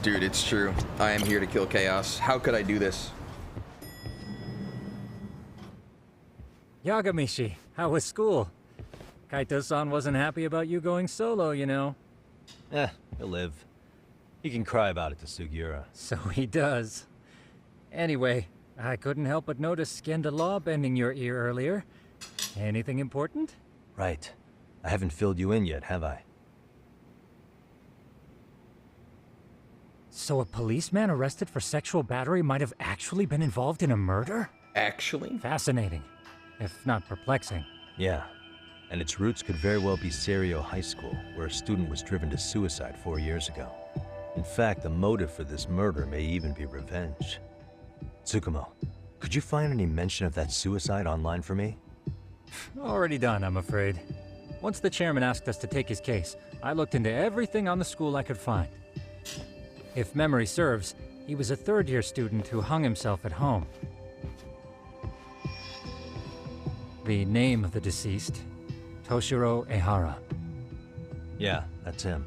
Dude, it's true. I am here to kill chaos. How could I do this? Yagamishi, how was school? Kaito-san wasn't happy about you going solo, you know. He'll live. He can cry about it to Sugiura. So he does. Anyway, I couldn't help but notice Skenda Law bending your ear earlier. Anything important? Right. I haven't filled you in yet, have I? So a policeman arrested for sexual battery might have actually been involved in a murder? Actually? Fascinating, if not perplexing. Yeah. And its roots could very well be Serio High School, where a student was driven to suicide 4 years ago. In fact, the motive for this murder may even be revenge. Tsukumo, could you find any mention of that suicide online for me? Already done, I'm afraid. Once the chairman asked us to take his case, I looked into everything on the school I could find. If memory serves, he was a third-year student who hung himself at home. The name of the deceased, Toshiro Ehara. Yeah, that's him.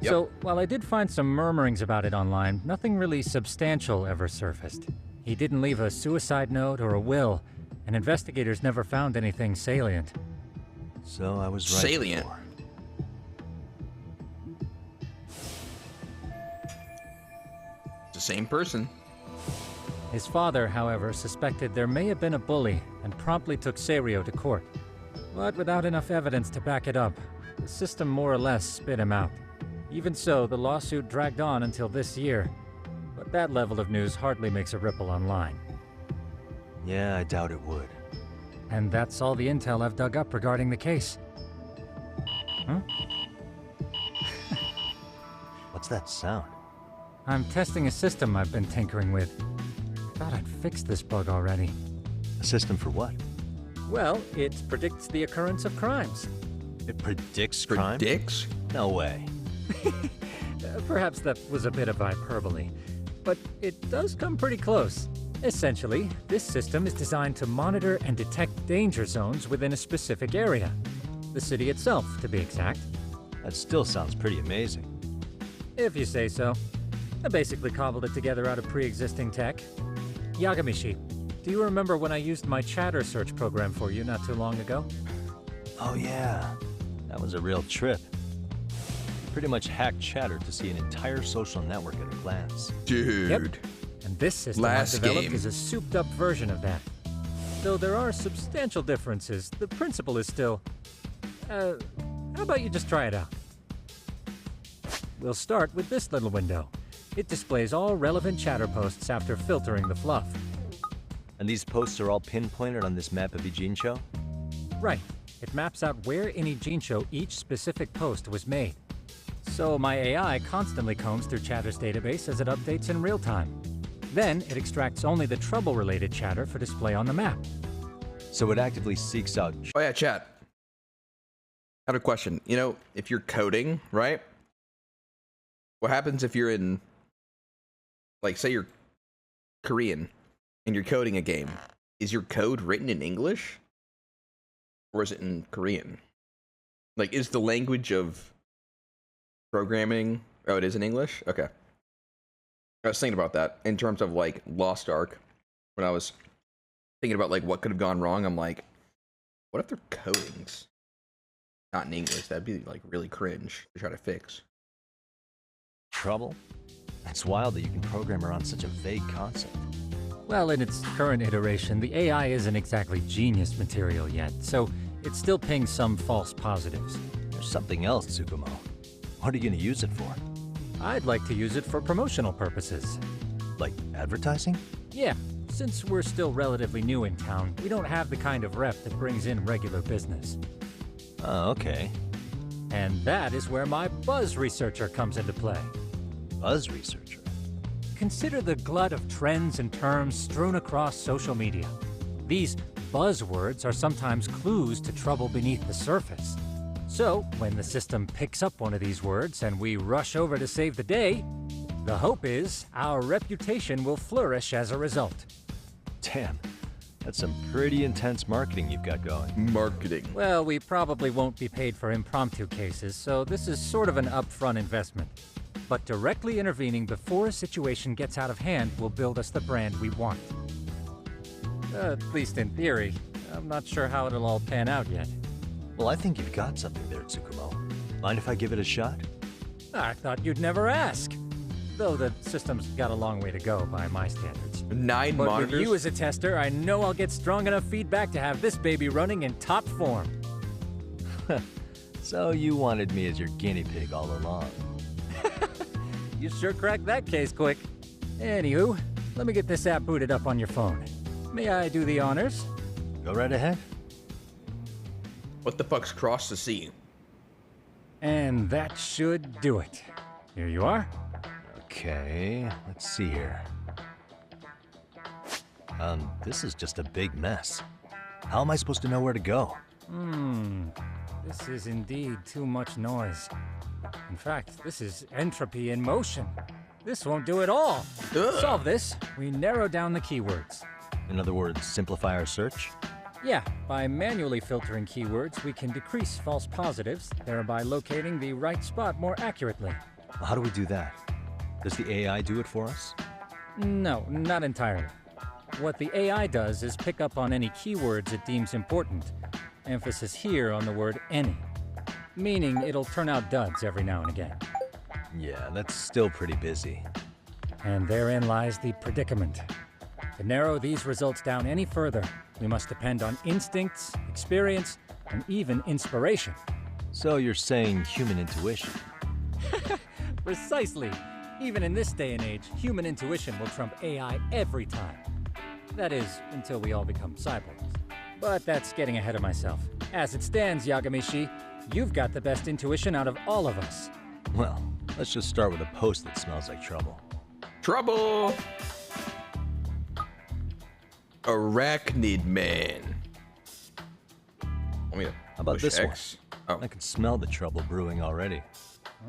Yep. So, while I did find some murmurings about it online, nothing really substantial ever surfaced. He didn't leave a suicide note or a will, and investigators never found anything salient. So I was right. Salient. Before. It's the same person. His father, however, suspected there may have been a bully and promptly took Serio to court. But without enough evidence to back it up, the system more or less spit him out. Even so, the lawsuit dragged on until this year. But that level of news hardly makes a ripple online. Yeah, I doubt it would. And that's all the intel I've dug up regarding the case. Huh? What's that sound? I'm testing a system I've been tinkering with. Thought I'd fixed this bug already. A system for what? Well, it predicts the occurrence of crimes. It predicts crime? Predicts? No way. Perhaps that was a bit of hyperbole, but it does come pretty close. Essentially, this system is designed to monitor and detect danger zones within a specific area. The city itself, to be exact. That still sounds pretty amazing. If you say so. I basically cobbled it together out of pre-existing tech. Yagamishi, do you remember when I used my chatter search program for you not too long ago? Oh yeah, that was a real trip. Pretty much hacked Chatter to see an entire social network at a glance. Dude. Yep. And this system I've developed is a souped-up version of that. Though there are substantial differences, the principle is still... how about you just try it out? We'll start with this little window. It displays all relevant chatter posts after filtering the fluff. And these posts are all pinpointed on this map of Ijincho? Right. It maps out where in Ijincho each specific post was made. So my AI constantly combs through Chatter's database as it updates in real time. Then it extracts only the trouble-related chatter for display on the map. So it actively seeks out... Oh yeah, chat. I have a question. You know, if you're coding, right? What happens if you're in, like, say you're Korean and you're coding a game? Is your code written in English? Or is it in Korean? Like, is the language of programming... Oh, it is in English? Okay. I was thinking about that in terms of, like, Lost Ark. When I was thinking about, like, what could have gone wrong, I'm like, what if their coding's not in English? That'd be, like, really cringe to try to fix. Trouble? It's wild that you can program around such a vague concept. Well, in its current iteration, the AI isn't exactly genius material yet, so it still pings some false positives. There's something else, Tsukumo. What are you going to use it for? I'd like to use it for promotional purposes. Like advertising? Yeah, since we're still relatively new in town, we don't have the kind of rep that brings in regular business. Oh, okay. And that is where my buzz researcher comes into play. Buzz researcher? Consider the glut of trends and terms strewn across social media. These buzzwords are sometimes clues to trouble beneath the surface. So, when the system picks up one of these words and we rush over to save the day, the hope is our reputation will flourish as a result. Damn, that's some pretty intense marketing you've got going. Marketing. Well, we probably won't be paid for impromptu cases, so this is sort of an upfront investment. but directly intervening before a situation gets out of hand will build us the brand we want. At least in theory. I'm not sure how it'll all pan out yet. Well, I think you've got something there, Tsukumo. Mind if I give it a shot? I thought you'd never ask. Though the system's got a long way to go by my standards. 9 But monitors? with you as a tester, I know I'll get strong enough feedback to have this baby running in top form. So you wanted me as your guinea pig all along. You sure cracked that case quick. Anywho, let me get this app booted up on your phone. May I do the honors? Go right ahead. What the fuck's crossed the sea? And that should do it. Here you are. Okay, let's see here. This is just a big mess. How am I supposed to know where to go? This is indeed too much noise. In fact, this is entropy in motion. This won't do it all. To solve this, we narrow down the keywords. In other words, simplify our search? Yeah, by manually filtering keywords, we can decrease false positives, thereby locating the right spot more accurately. How do we do that? Does the AI do it for us? No, not entirely. What the AI does is pick up on any keywords it deems important. Emphasis here on the word any. Meaning it'll turn out duds every now and again. Yeah, that's still pretty busy. And therein lies the predicament. To narrow these results down any further, we must depend on instincts, experience, and even inspiration. So you're saying human intuition? Precisely. Even in this day and age, human intuition will trump AI every time. That is, until we all become cyborgs. But that's getting ahead of myself. As it stands, Yagami-shi, you've got the best intuition out of all of us. Well, let's just start with a post that smells like trouble. Trouble! Arachnid man. Want me to How about push this X? Oh. I can smell the trouble brewing already.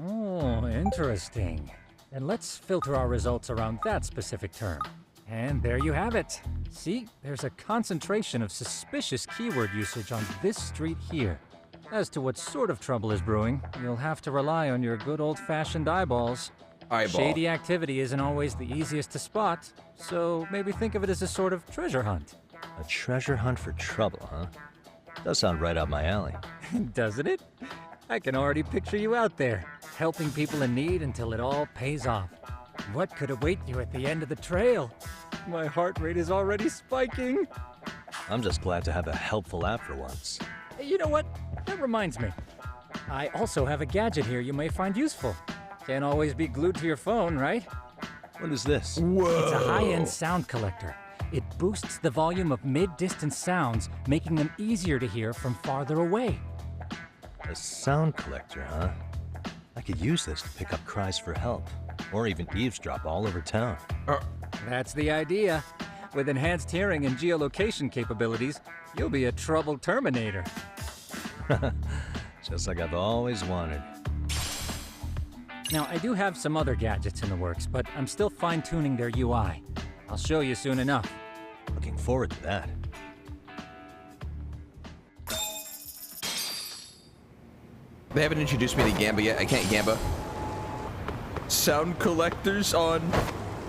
Oh, interesting. Then let's filter our results around that specific term. And there you have it. See, there's a concentration of suspicious keyword usage on this street here. As to what sort of trouble is brewing, you'll have to rely on your good old-fashioned eyeballs. Eyeball. Shady activity isn't always the easiest to spot, so maybe think of it as a sort of treasure hunt. A treasure hunt for trouble, huh? Does sound right up my alley. Doesn't it? I can already picture you out there, helping people in need until it all pays off. What could await you at the end of the trail? My heart rate is already spiking. I'm just glad to have a helpful app for once. You know what? That reminds me. I also have a gadget here you may find useful. Can't always be glued to your phone, right? What is this? Whoa. It's a high-end sound collector. It boosts the volume of mid-distance sounds, making them easier to hear from farther away. A sound collector, huh? I could use this to pick up cries for help, or even eavesdrop all over town. That's the idea. With enhanced hearing and geolocation capabilities, you'll be a trouble terminator. Just like I've always wanted. Now, I do have some other gadgets in the works, but I'm still fine-tuning their UI. I'll show you soon enough. Looking forward to that. They haven't introduced me to Gamba yet. I can't Gamba. Sound collectors on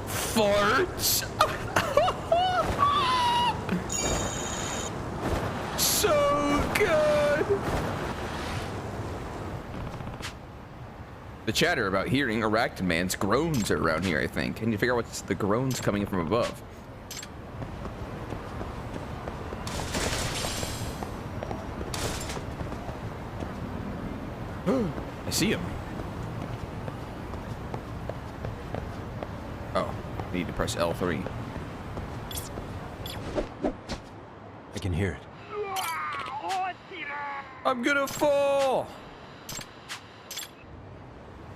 farts. So good. The chatter about hearing Arachnid man's groans are around here, I think. Can you figure out what's the groans coming from above? I see him. Oh, I need to press L3. I can hear it. I'm gonna fall!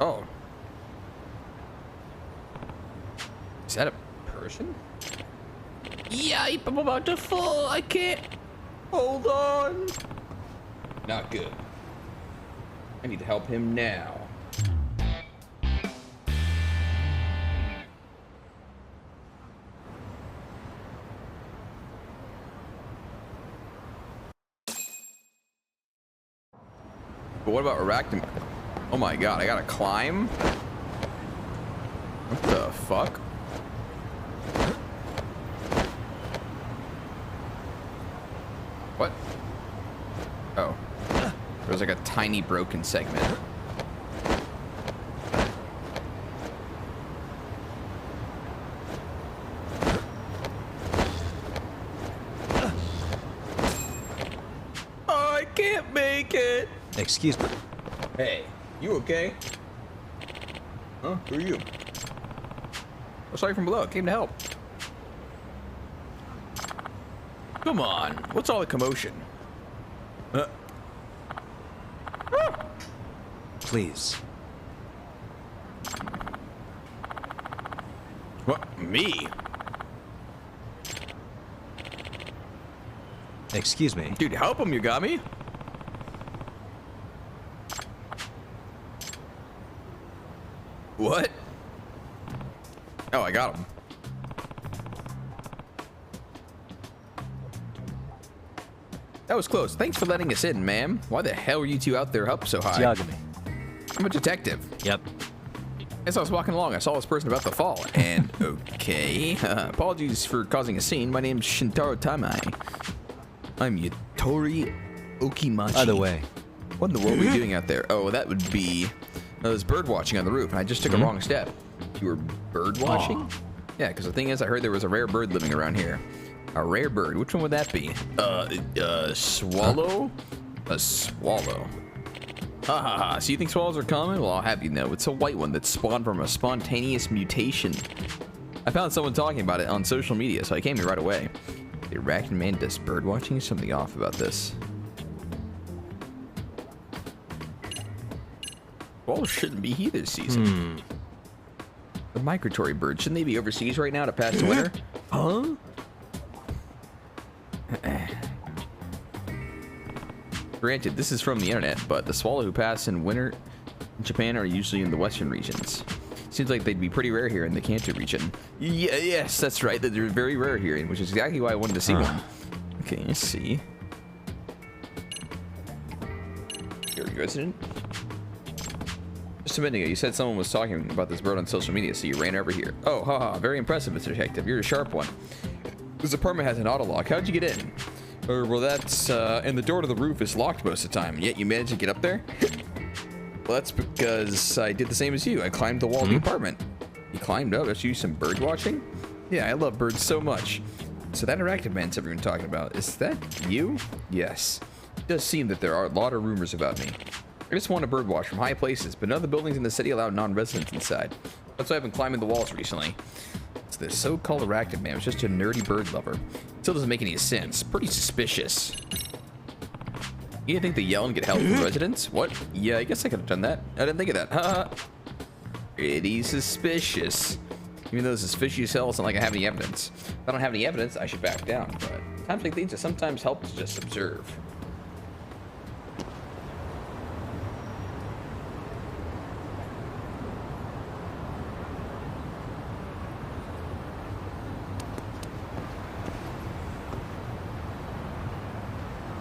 Oh. Is that a person? Yipe, I'm about to fall. I can't. Hold on. Not good. I need to help him now. But what about Arachnid? Oh my god, I gotta climb? What the fuck? What? Oh. There's like a tiny broken segment. I can't make it. Excuse me. Hey, you okay? Huh? Who are you? I saw you from below. Came to help. Come on. What's all the commotion? Please. What? Me? Excuse me. Dude, help him, you got me? What? Oh, I got him. That was close. Thanks for letting us in, ma'am. Why the hell are you two out there up so high? Geogamy. I'm a detective. Yep. As I was walking along, I saw this person about to fall, and okay. Apologies for causing a scene. My name's Shintaro Tamai. I'm Yatori Okimachi. By the way, What in the world are you doing out there? Oh, that would be... I was bird watching on the roof, and I just took a wrong step. You were bird watching? Yeah, because the thing is, I heard there was a rare bird living around here. A rare bird? Which one would that be? Swallow? A swallow. Ha ha ha. So you think swallows are common? Well, I'll have you know, it's a white one that spawned from a spontaneous mutation. I found someone talking about it on social media, so I came here right away. The Iraqi man does bird watching? Something off about this. Swallows shouldn't be here this season. The migratory birds, shouldn't they be overseas right now to pass the winter? Huh? Granted, this is from the internet, but the swallow who pass in winter in Japan are usually in the western regions. Seems like they'd be pretty rare here in the Kanto region. Yes, that's right. They're very rare here, which is exactly why I wanted to see one. Okay, let's see. You're a resident? Just a minute ago, you said someone was talking about this bird on social media, so you ran over here. Oh, haha, very impressive, Mr. Detective. You're a sharp one. This apartment has an auto lock. How'd you get in? Well, that's, and the door to the roof is locked most of the time, yet you managed to get up there? Well, that's because I did the same as you. I climbed the wall of the apartment. You climbed up after you some bird watching? Yeah, I love birds so much. So that interactive man's everyone talking about, is that you? Yes. It does seem that there are a lot of rumors about me. I just want to bird watch from high places, but none of the buildings in the city allow non-residents inside. That's why I've been climbing the walls recently. So the so-called interactive man was just a nerdy bird lover. Still doesn't make any sense. Pretty suspicious. You didn't think to yell and get help from residents? What? Yeah, I guess I could have done that. I didn't think of that. Haha. Pretty suspicious. Even though suspicious as hell, it's not like I have any evidence. If I don't have any evidence, I should back down. But times like these, it sometimes helps to just observe.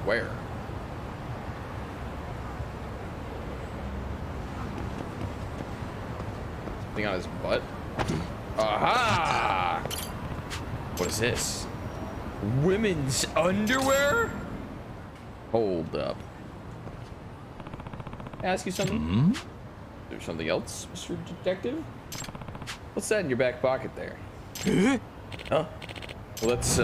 Where? Something on his butt? Aha! What is this? Women's underwear? Hold up. Can I ask you something? There's something else, Mr. Detective? What's that in your back pocket there? Huh? Well, let's,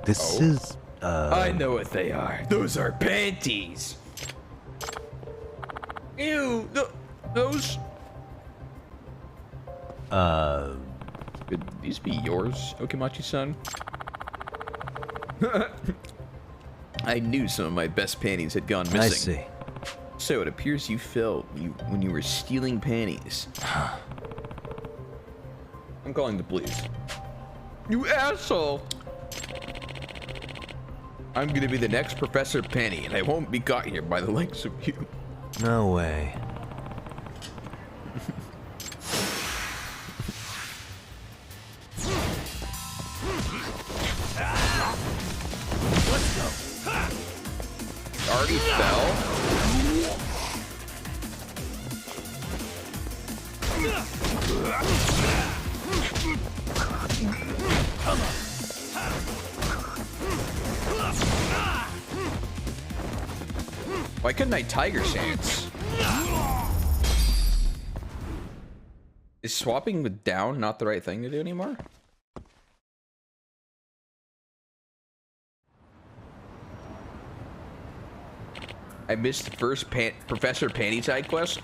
This is, I know what they are. Those are panties. Ew, those... Could these be yours, Okimachi-san? I knew some of my best panties had gone missing. I see. So it appears you fell when you were stealing panties. I'm calling the police. You asshole! I'm gonna be the next Professor Penny, and I won't be caught here by the likes of you. No way. Let's go. Already fell? Why couldn't I tiger stance? Is swapping with down not the right thing to do anymore? I missed the first Professor Panty side quest?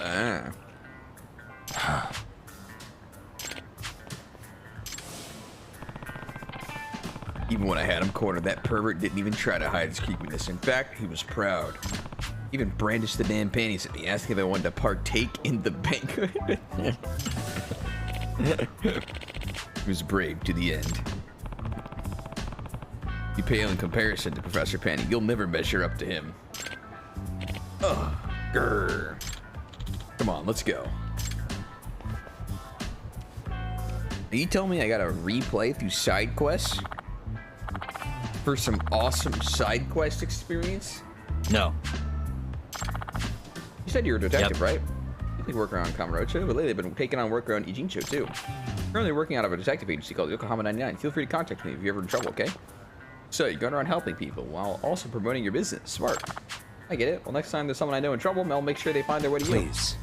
Even when I had him cornered, that pervert didn't even try to hide his creepiness. In fact, he was proud. He even brandished the damn panties at me, asking if I wanted to partake in the banquet. He was brave to the end. You pale in comparison to Professor Panty. You'll never measure up to him. Ugh. Grr. Come on, let's go. Are you telling me I gotta replay through side quests for some awesome side quest experience? No. You said you were a detective, Yep. right? You think work around Kamurocho, but lately I've been taking on work around Ijincho too. Currently working out of a detective agency called Yokohama 99. Feel free to contact me if you're ever in trouble, okay? So you're going around helping people while also promoting your business. Smart. I get it. Well, next time there's someone I know in trouble, I'll make sure they find their way to you. Please.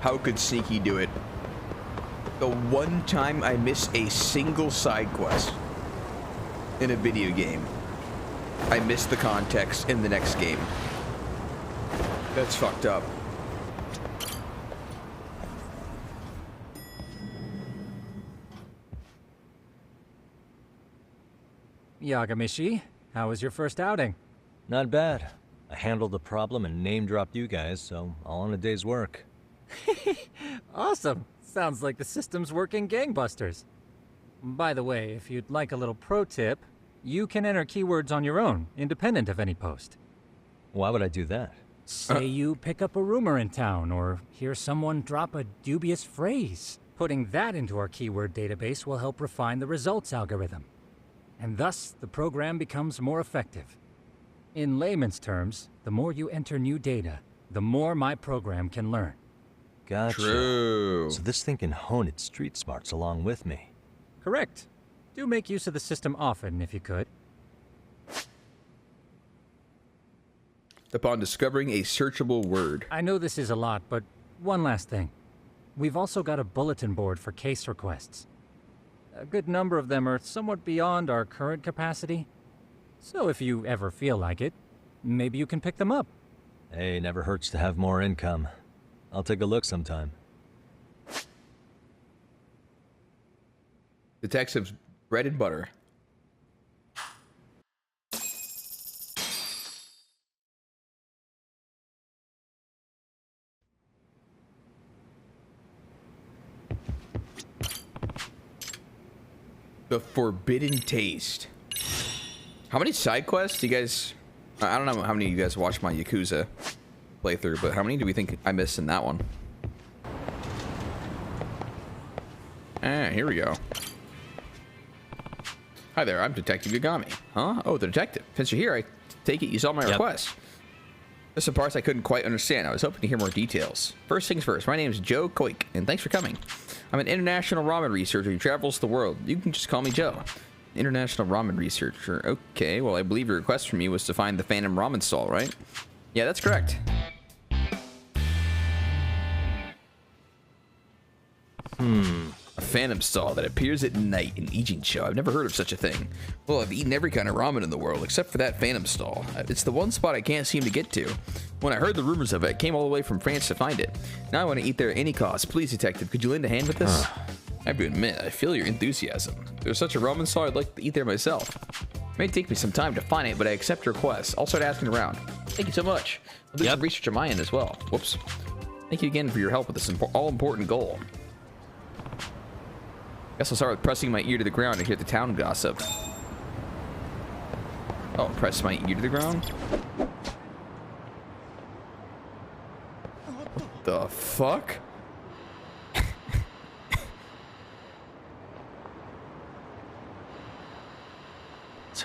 How could Sneaky do it? The one time I miss a single side quest in a video game, I miss the context in the next game. That's fucked up. Yagamishi, how was your first outing? Not bad. I handled the problem and name-dropped you guys, so all in a day's work. Awesome. Sounds like the system's working gangbusters. By the way, if you'd like a little pro tip, you can enter keywords on your own, independent of any post. Why would I do that? Say you pick up a rumor in town, or hear someone drop a dubious phrase. Putting that into our keyword database will help refine the results algorithm. And thus, the program becomes more effective. In layman's terms, the more you enter new data, the more my program can learn. Gotcha. True. So this thing can hone its street smarts along with me. Correct. Do make use of the system often, if you could. Upon discovering a searchable word. I know this is a lot, but one last thing. We've also got a bulletin board for case requests. A good number of them are somewhat beyond our current capacity. So if you ever feel like it, maybe you can pick them up. Hey, never hurts to have more income. I'll take a look sometime. Detective's bread and butter. The Forbidden Taste. How many side quests do you guys... I don't know how many of you guys watched my Yakuza playthrough, but how many do we think I missed in that one? Ah, here we go. Hi there, I'm Detective Yagami. Huh? Oh, the detective. Since you're here, I take it you saw my request. There's some parts I couldn't quite understand. I was hoping to hear more details. First things first, my name is Joe Koik, and thanks for coming. I'm an international ramen researcher who travels the world. You can just call me Joe. International ramen researcher. Okay, well, I believe your request from me was to find the Phantom Ramen stall, right? Yeah, that's correct. A phantom stall that appears at night in Ijincho. I've never heard of such a thing. Well, I've eaten every kind of ramen in the world except for that phantom stall. It's the one spot I can't seem to get to. When I heard the rumors of it, I came all the way from France to find it. Now I want to eat there at any cost. Please, detective, could you lend a hand with this? I have to admit, I feel your enthusiasm. There's such a ramen stall, I'd like to eat there myself. It may take me some time to find it, but I accept your request. I'll start asking around. Thank you so much. I'll do some research on my end as well. Whoops. Thank you again for your help with this all-important goal. Guess I'll start with pressing my ear to the ground to hear the town gossip. Oh, press my ear to the ground? What the fuck?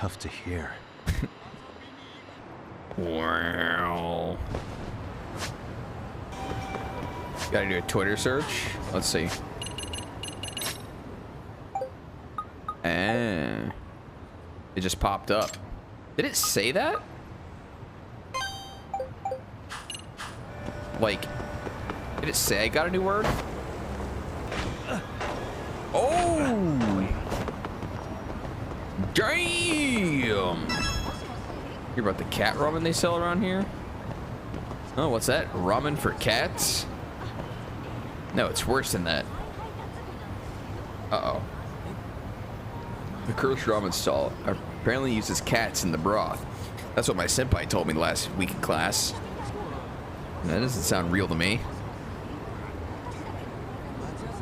tough to hear. Wow. Gotta do a Twitter search. Let's see. And it just popped up. Did it say that? Like, did it say I got a new word? Oh! Damn! Hear about the cat ramen they sell around here? Oh, what's that? Ramen for cats? No, it's worse than that. Uh-oh. The cursed ramen stall apparently uses cats in the broth. That's what my senpai told me last week in class. That doesn't sound real to me.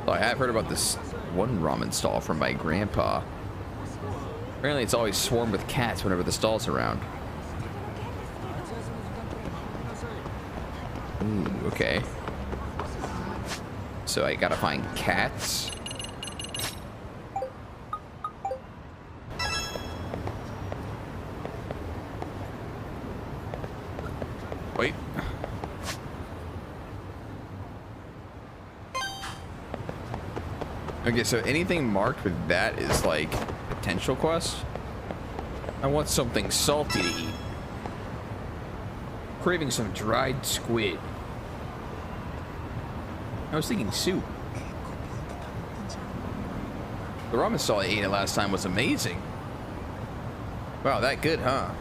Well, I have heard about this one ramen stall from my grandpa. Apparently it's always swarmed with cats whenever the stall's around. Ooh, okay. So I gotta find cats. Wait. Okay, so anything marked with that is like potential quest. I want something salty to eat. Craving some dried squid. I was thinking soup. The ramen stall I ate at last time was amazing. Wow, that good, huh?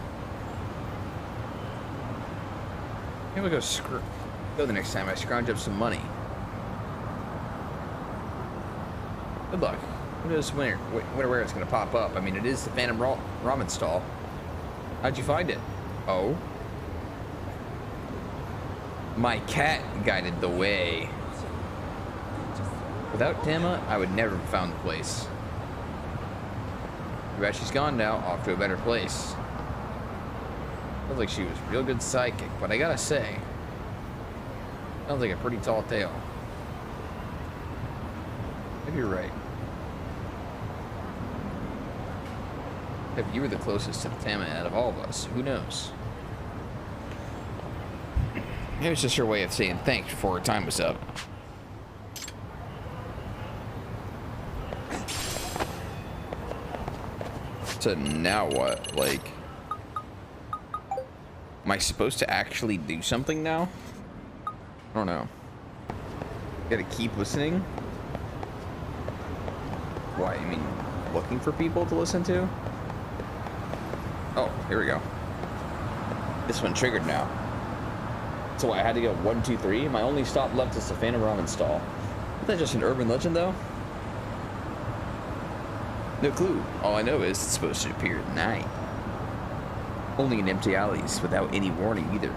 Maybe we'll go the next time I scrounge up some money. Good luck. Who knows where it's gonna pop up? I mean, it is the Phantom Ramen stall. How'd you find it? Oh. My cat guided the way. Without Tama, I would never have found the place. Too bad she's gone now, off to a better place. Sounds like she was a real good sidekick, but I gotta say, sounds like a pretty tall tale. Maybe you're right. If you were the closest to the Tama out of all of us, who knows? It was just her way of saying thanks before her time was up. So now what? Like, am I supposed to actually do something now? I don't know. Gotta keep listening? Why? I mean, looking for people to listen to? Oh, here we go. This one triggered now. So I had to go 1, 2, 3. My only stop left is the Phantom Ramen stall. Isn't that just an urban legend, though? No clue. All I know is it's supposed to appear at night. Only in empty alleys, without any warning either.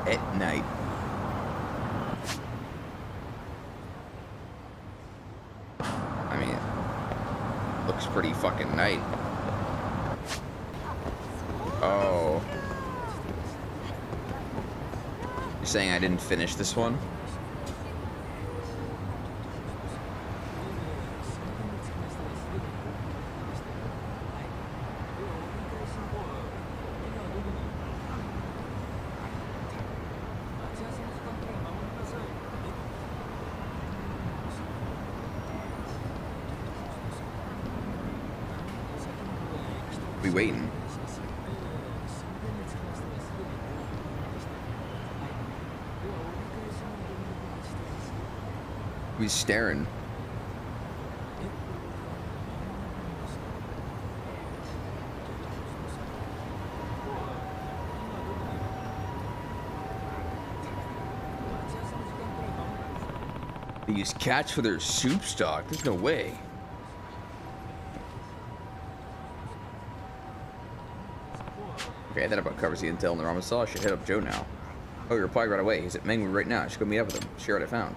At night. I mean, looks pretty fucking night. Oh. You're saying I didn't finish this one? We waiting. We staring. They use cats for their soup stock. There's no way. Okay, that about covers the intel in the ramen stall. I should hit up Joe now. Oh, he replied right away. He's at Mengwu right now. I should go meet up with him. Share what I found.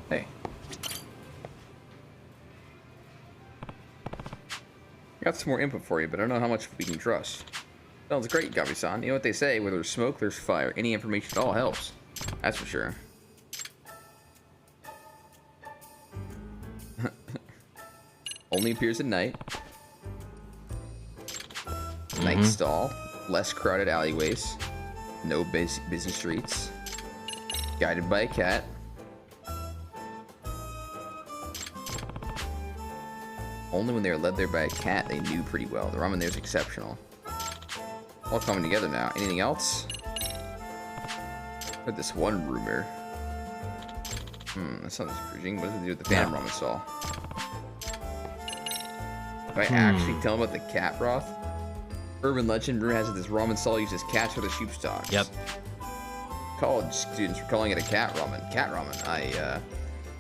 Hey. I got some more input for you, but I don't know how much we can trust. Sounds great, Gabi-san. You know what they say, where there's smoke, there's fire. Any information at all helps. That's for sure. Only appears at night. Night stall. Less crowded alleyways. No busy streets. Guided by a cat. Only when they were led there by a cat they knew pretty well. The ramen there is exceptional. All coming together now. Anything else? Heard this one rumor. That sounds intriguing. What does it do with the Phantom ramen stall? Do I actually tell them about the cat broth? Urban legend rumor has it this ramen stall uses cats for the sheep stocks. Yep. College students were calling it a cat ramen. Cat ramen.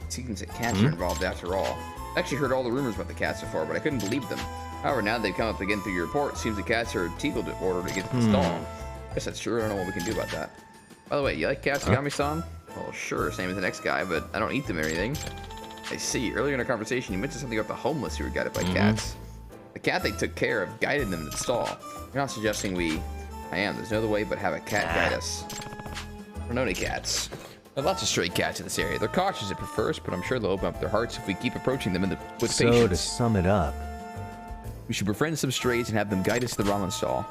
It seems that cats are involved after all. I actually heard all the rumors about the cats so far, but I couldn't believe them. However, now they've come up again through your report, it seems the cats are teagled in order to get to the stall. I guess that's true. I don't know what we can do about that. By the way, you like cats, Yagami-san? Well, sure, same as the next guy, but I don't eat them or anything. I see. Earlier in our conversation, you mentioned something about the homeless who were guided by cats. The cat they took care of guided them to the stall. You're not suggesting I am. There's no other way but have a cat guide us. I don't know any cats. There are lots of stray cats in this area. They're cautious at first, but I'm sure they'll open up their hearts if we keep approaching them with patience. So, to sum it up, we should befriend some strays and have them guide us to the ramen stall.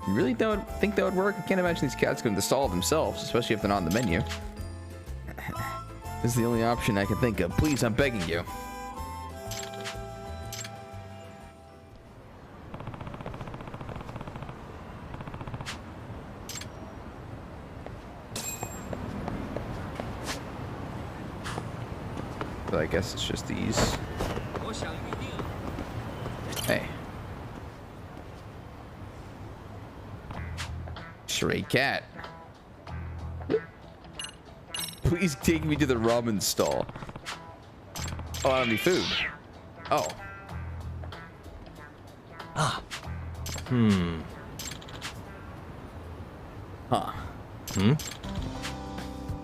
You really don't think that would work? I can't imagine these cats going to the stall themselves, especially if they're not on the menu. This is the only option I can think of. Please, I'm begging you. But I guess it's just these. Hey. Stray cat. Please take me to the ramen stall. Oh, I don't need food. Oh. Huh.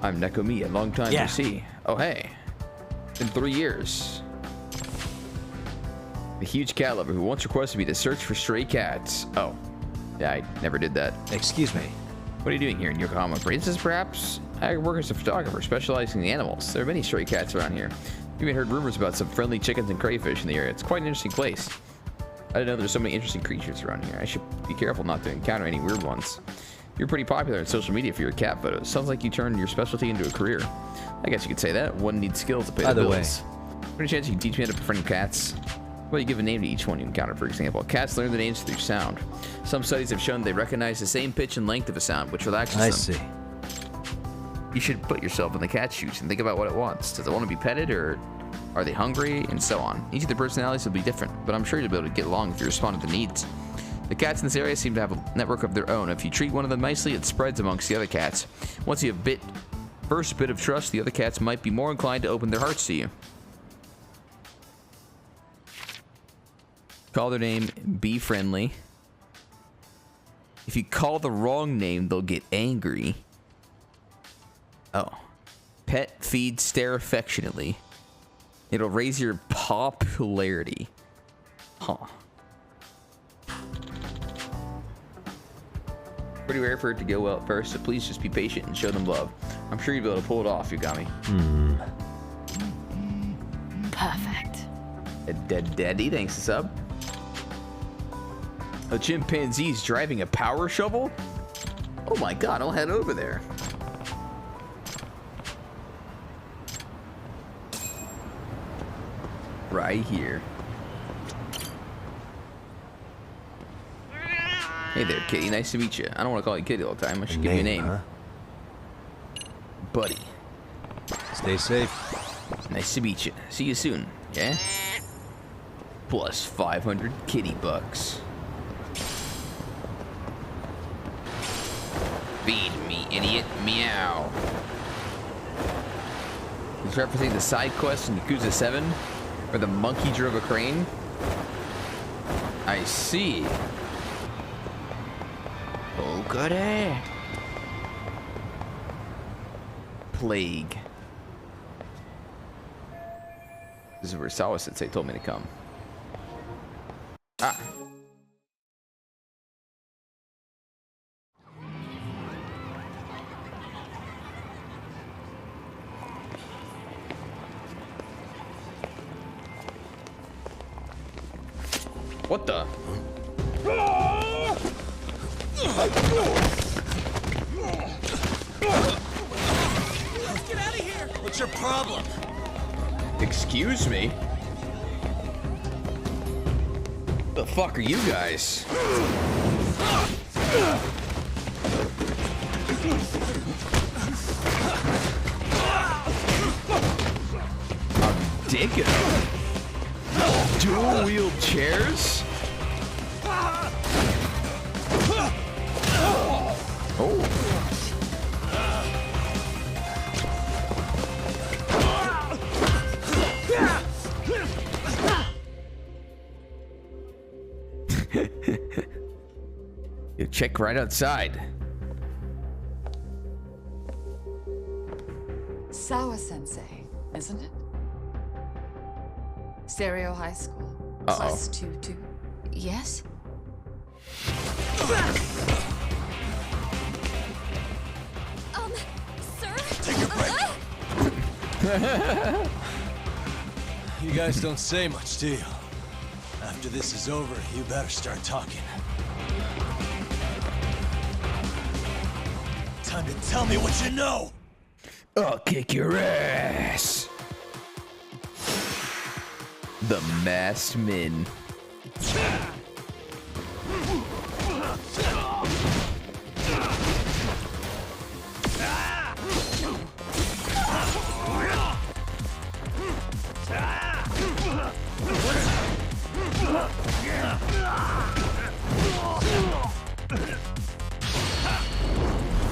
I'm Nekomi, a long time Yeah. no see. Oh, hey. In 3 years. A huge cat lover who once requested me to search for stray cats. Oh. Yeah, I never did that. Excuse me. What are you doing here in Yokohama? Princess, perhaps? I work as a photographer specializing in animals. There are many stray cats around here. You even heard rumors about some friendly chickens and crayfish in the area. It's quite an interesting place. I didn't know there's so many interesting creatures around here. I should be careful not to encounter any weird ones. You're pretty popular on social media for your cat photos. Sounds like you turned your specialty into a career. I guess you could say that. One needs skills to pay the bills. Any chance you can teach me how to befriend cats? Well, you give a name to each one you encounter, for example. Cats learn the names through sound. Some studies have shown they recognize the same pitch and length of a sound, which relaxes them. I see. You should put yourself in the cat's shoes and think about what it wants. Does it want to be petted, or are they hungry, and so on. Each of their personalities will be different, but I'm sure you'll be able to get along if you respond to the needs. The cats in this area seem to have a network of their own. If you treat one of them nicely, it spreads amongst the other cats. Once you have first bit of trust, the other cats might be more inclined to open their hearts to you. Call their name, be friendly. If you call the wrong name, they'll get angry. Oh. Pet, feed, stare affectionately. It'll raise your popularity. Huh. Pretty rare for it to go well at first, so please just be patient and show them love. I'm sure you'll be able to pull it off, Yagami. Perfect. Daddy, thanks, sub. A chimpanzee's driving a power shovel? Oh my god, I'll head over there. Right here. Hey there, kitty. Nice to meet you. I don't want to call you kitty all the time. I should give you a name. Huh? Buddy. Stay safe. Nice to meet you. See you soon, yeah? Plus 500 kitty bucks. Feed me, idiot. Meow. He's referencing the side quest in Yakuza 7, where the monkey drove a crane. I see. Oh, goody. Plague. This is where Sawa-sensei told me to come. Ah. What the? Get out of here! What's your problem? Excuse me? The fuck are you guys? I'm digging them. Dual wheel chairs? Oh. You check right outside. Sawa Sensei, isn't it? Stereo High School. Uh-oh. Class 2-2. Yes? Sir? Take your break. You guys don't say much, do you? After this is over, you better start talking. Time to tell me what you know! I'll kick your ass. The masked men.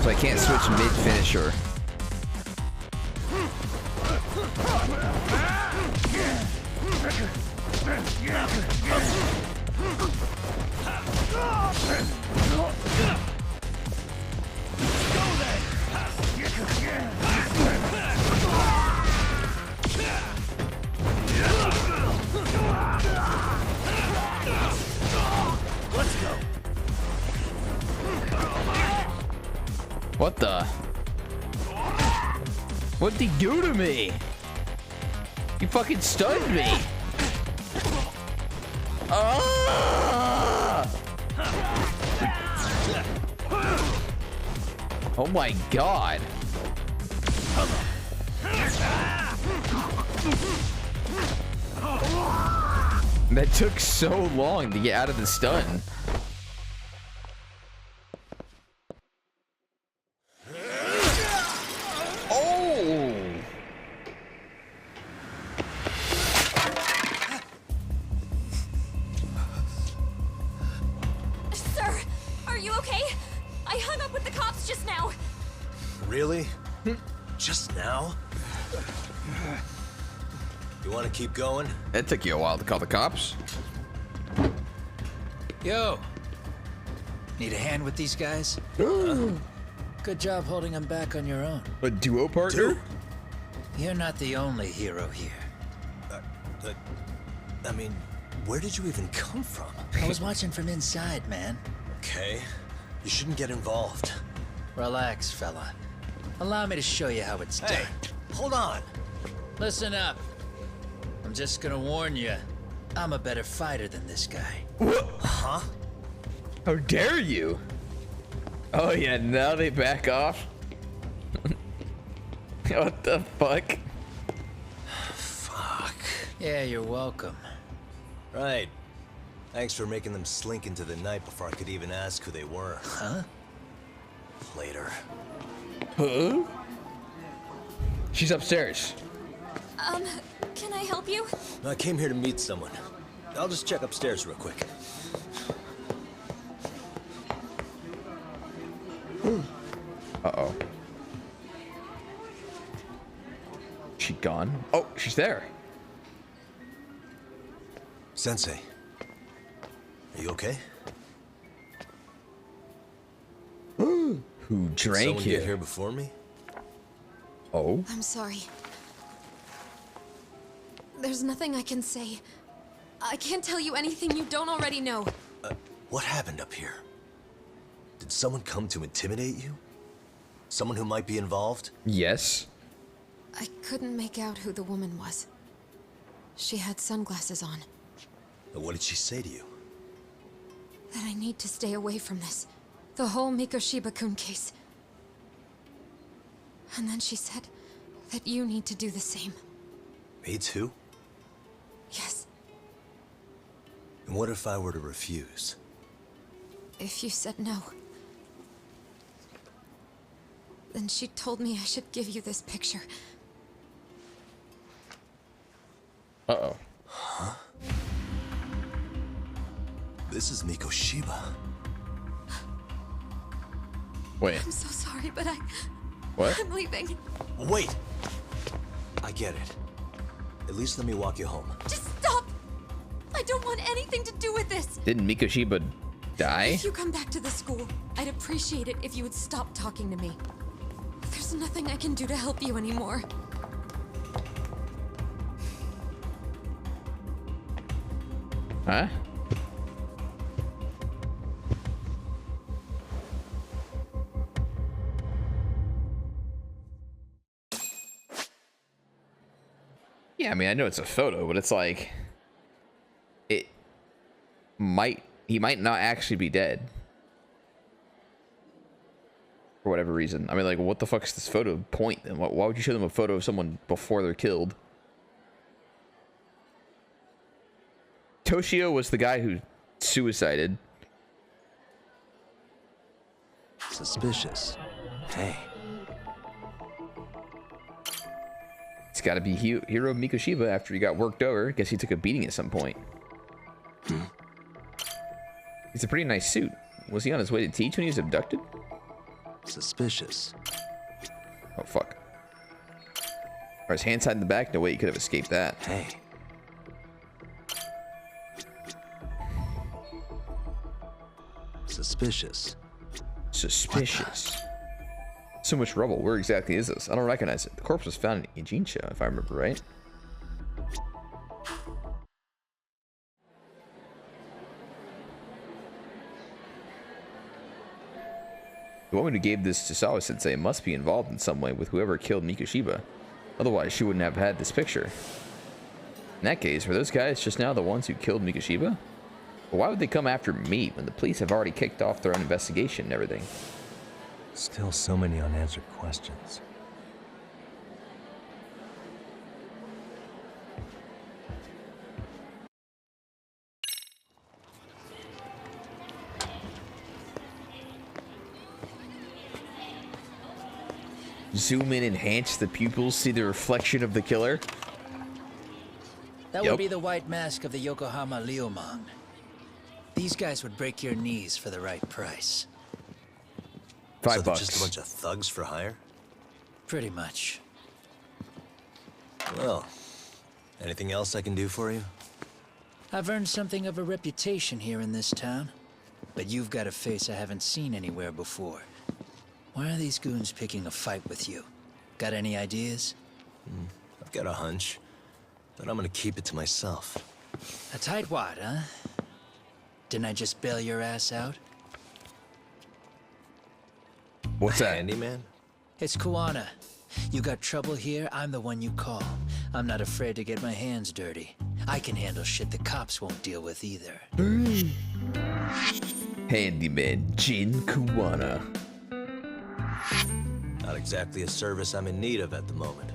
So I can't switch mid-finisher. Let's go! What the? What'd he do to me? You fucking stunned me. Ah! Oh my god. That took so long to get out of the stun. Oh! Sir, are you okay? I hung up with the cops just now. Really? Just now? You want to keep going? That took you a while to call the cops. Yo! Need a hand with these guys? Good job holding them back on your own. A duo partner? You're not the only hero here. I mean, where did you even come from? I was watching from inside, man. Okay, you shouldn't get involved. Relax, fella. Allow me to show you how it's done. Hey, hold on. Listen up. I'm just gonna warn you. I'm a better fighter than this guy. Huh? How dare you? Oh yeah, now they back off. What the fuck? Fuck. Yeah, you're welcome. Right. Thanks for making them slink into the night before I could even ask who they were. Huh? Later. Huh? She's upstairs. Can I help you? I came here to meet someone. I'll just check upstairs real quick. Uh-oh. She gone? Oh, she's there. Sensei. Are you okay? Who drank Someone here? get here before me? Oh? I'm sorry. There's nothing I can say. I can't tell you anything you don't already know. What happened up here? Did someone come to intimidate you? Someone who might be involved? Yes. I couldn't make out who the woman was. She had sunglasses on. What did she say to you? that I need to stay away from this. The whole Mikoshiba-kun case. And then she said that you need to do the same. Me too? Yes. And what if I were to refuse? If you said no, then she told me I should give you this picture. Uh-oh. Huh? This is Mikoshiba. Wait. I'm so sorry, but What? I'm leaving. Wait! I get it. At least let me walk you home. Just stop! I don't want anything to do with this! Didn't Mikoshiba die? If you come back to the school, I'd appreciate it if you would stop talking to me. There's nothing I can do to help you anymore. Huh? Yeah, I mean, I know it's a photo, but it's like he might not actually be dead for whatever reason. I mean, like, what the fuck is this photo point? Then why would you show them a photo of someone before they're killed? Toshio was the guy who suicided. Suspicious. Hey. It's got to be Hiro Mikoshiba after he got worked over. Guess he took a beating at some point. It's a pretty nice suit. Was he on his way to teach when he was abducted? Suspicious. Oh, fuck. Or his hand tied in the back? No way he could have escaped that. Hey. Suspicious. Suspicious. So much rubble. Where exactly is this? I don't recognize it. The corpse was found in Ijinsha, if I remember right. The woman who gave this to Sawa-sensei must be involved in some way with whoever killed Mikoshiba. Otherwise, she wouldn't have had this picture. In that case, were those guys just now the ones who killed Mikoshiba? But why would they come after me when the police have already kicked off their own investigation and everything? Still so many unanswered questions. Zoom in, enhance the pupils, see the reflection of the killer. That would be the white mask of the Yokohama Liumang. These guys would break your knees for the right price. $5. So just a bunch of thugs for hire? Pretty much. Well, anything else I can do for you? I've earned something of a reputation here in this town. But you've got a face I haven't seen anywhere before. Why are these goons picking a fight with you? Got any ideas? I've got a hunch, but I'm gonna keep it to myself. A tightwad, huh? Didn't I just bail your ass out? What's that? Handyman? It's Kuwana. You got trouble here, I'm the one you call. I'm not afraid to get my hands dirty. I can handle shit the cops won't deal with either. Handyman Jin Kuwana. Not exactly a service I'm in need of at the moment.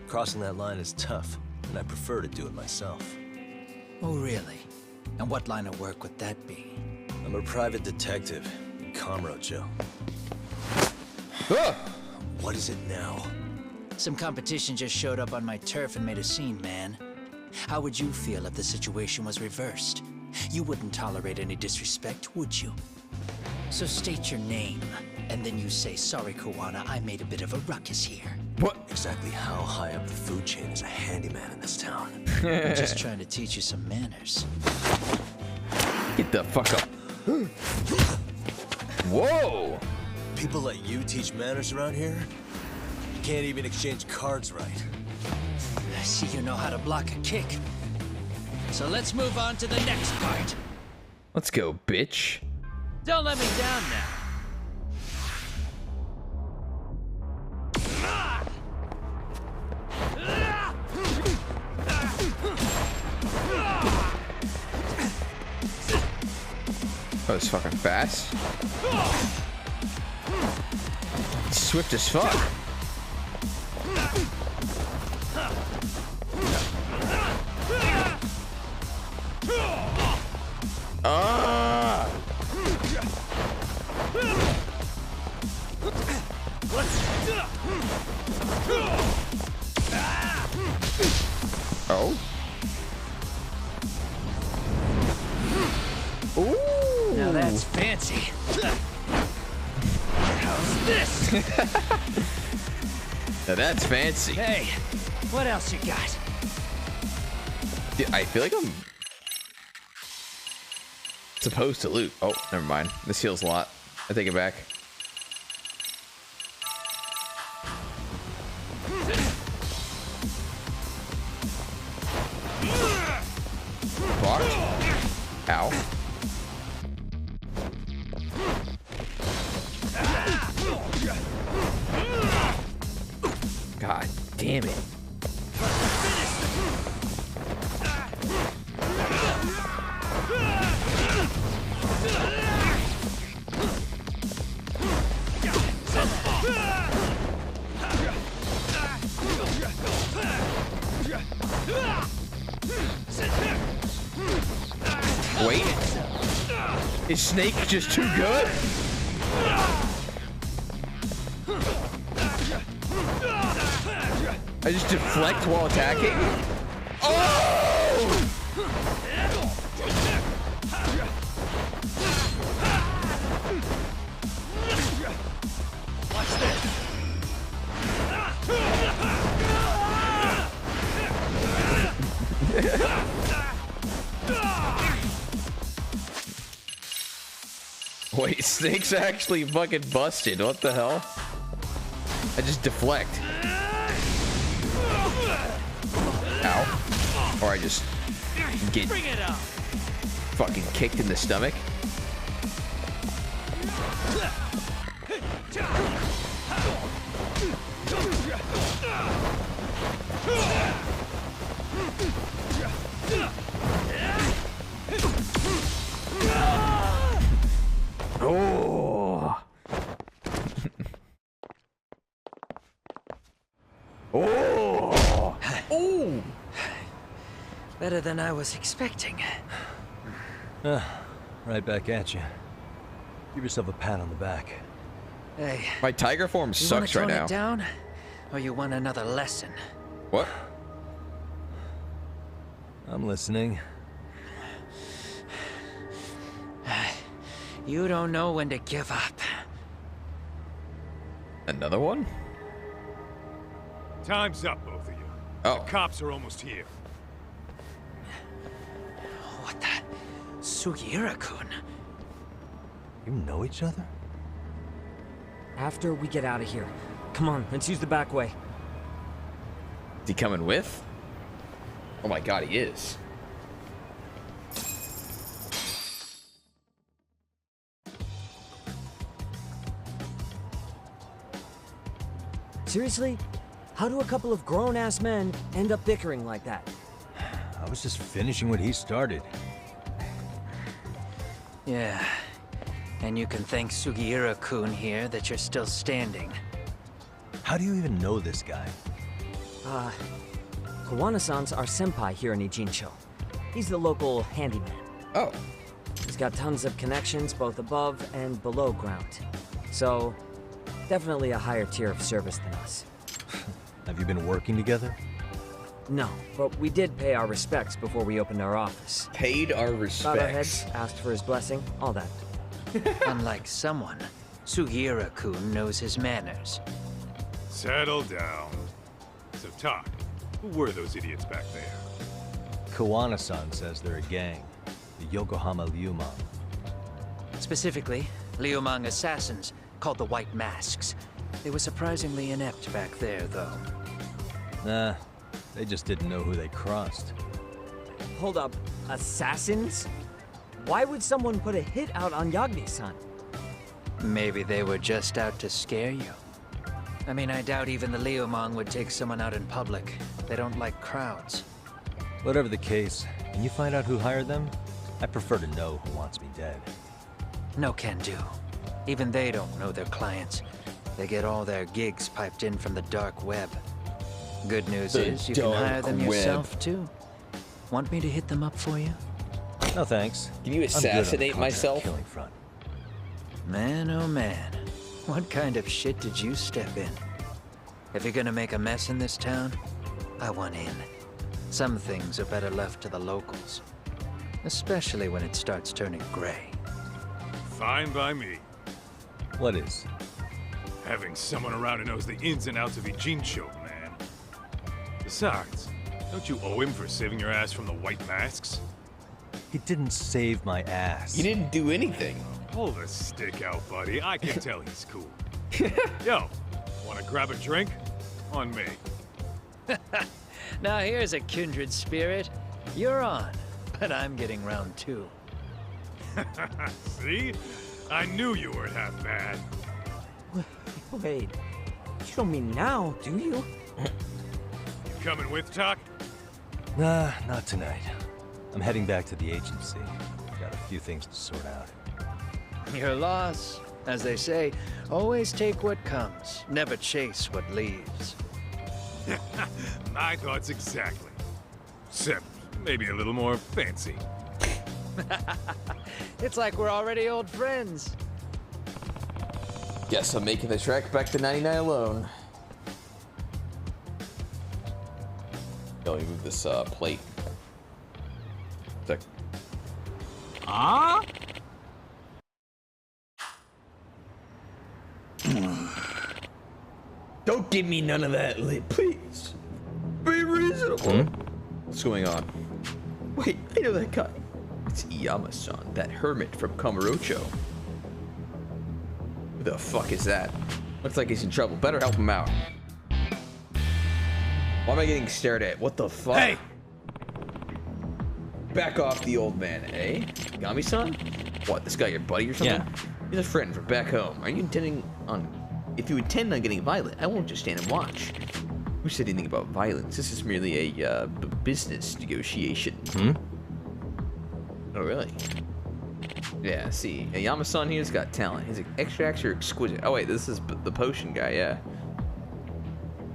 Crossing that line is tough, and I prefer to do it myself. Oh, really? And what line of work would that be? I'm a private detective in Kamurocho. Ah! What is it now? Some competition just showed up on my turf and made a scene, man. How would you feel if the situation was reversed? You wouldn't tolerate any disrespect, would you? So state your name, and then you say, sorry, Kuwana, I made a bit of a ruckus here. What? Exactly how high up the food chain is a handyman in this town? I'm just trying to teach you some manners. Get the fuck up. Whoa! People let you teach manners around here? You can't even exchange cards right. I see you know how to block a kick. So let's move on to the next part. Let's go, bitch. Don't let me down now. Oh, it's fucking fast. Swift as fuck. Ah! Oh. Ooh. Now that's fancy. How's this? Now that's fancy. Hey, what else you got? Dude, I feel like I'm supposed to loot. Oh, never mind. This heals a lot. I take it back. Blocked. Ow. God damn it. Wait. Is Snake just too good? I just deflect while attacking? Oh! Wait, Snake's actually fucking busted. What the hell? I just deflect. Ow. Or I just get fucking kicked in the stomach. Oh. Oh. Oh. Better than I was expecting. Right back at you. Give yourself a pat on the back. Hey, My tiger form you wanna sucks right tone now. it down, or you want another lesson? What? I'm listening. You don't know when to give up. Another one? Time's up, both of you. Oh. The cops are almost here. What the? Sugiura-kun? You know each other? After we get out of here. Come on, let's use the back way. Is he coming with? Oh my god, he is. Seriously? How do a couple of grown-ass men end up bickering like that? I was just finishing what he started. Yeah. And you can thank Sugiura-kun here that you're still standing. How do you even know this guy? Kawana-san's our senpai here in Ijincho. He's the local handyman. Oh. He's got tons of connections both above and below ground. So, definitely a higher tier of service than us. Have you been working together? No, but we did pay our respects before we opened our office. Paid our Bowed our heads, respects. asked for his blessing, all that. Unlike someone, Sugiura-kun knows his manners. Settle down. So, talk. Who were those idiots back there? Kawana-san says they're a gang. The Yokohama Ryuman. Specifically, Liumang assassins, called the White Masks. They were surprisingly inept back there, though. Nah, they just didn't know who they crossed. Hold up, assassins? Why would someone put a hit out on Yagami-san? Maybe they were just out to scare you. I mean, I doubt even the Liumang would take someone out in public. They don't like crowds. Whatever the case, when you find out who hired them, I prefer to know who wants me dead. No can do. Even they don't know their clients. They get all their gigs piped in from the dark web. Good news is you can hire them yourself too. Want me to hit them up for you? No thanks. Can you assassinate myself? Killing front. Man, oh man. What kind of shit did you step in? If you're gonna make a mess in this town, I want in. Some things are better left to the locals. Especially when it starts turning gray. Fine by me. What is? Having someone around who knows the ins and outs of Ijincho, man. Besides, don't you owe him for saving your ass from the white masks? He didn't save my ass. You didn't do anything. Pull the stick out, buddy. I can tell he's cool. Yo, wanna grab a drink? On me. Now here's a kindred spirit. You're on, but I'm getting round two. See? I knew you weren't half bad. Wait, you don't mean now, do you? You coming with, Talk? Nah, not tonight. I'm heading back to the agency. Got a few things to sort out. Your loss. As they say, always take what comes, never chase what leaves. My thoughts exactly. Except maybe a little more fancy. It's like we're already old friends. Guess I'm making the trek back to 99 alone. Let me move this plate. Sec. Don't give me none of that, please. Be reasonable. What's going on? Wait, I know that guy. It's Iyama-san, that hermit from Kamurocho. Who the fuck is that? Looks like he's in trouble. Better help him out. Why am I getting stared at? What the fuck? Hey! Back off the old man, eh? Gami-san? What, this guy your buddy or something? Yeah. He's a friend from back home. Are you intending on... If you intend on getting violent, I won't just stand and watch. Who said anything about violence? This is merely a business negotiation. Oh, really? Yeah, see. Yama-san here's got talent. His extracts are exquisite. Oh, wait, this is the potion guy, yeah.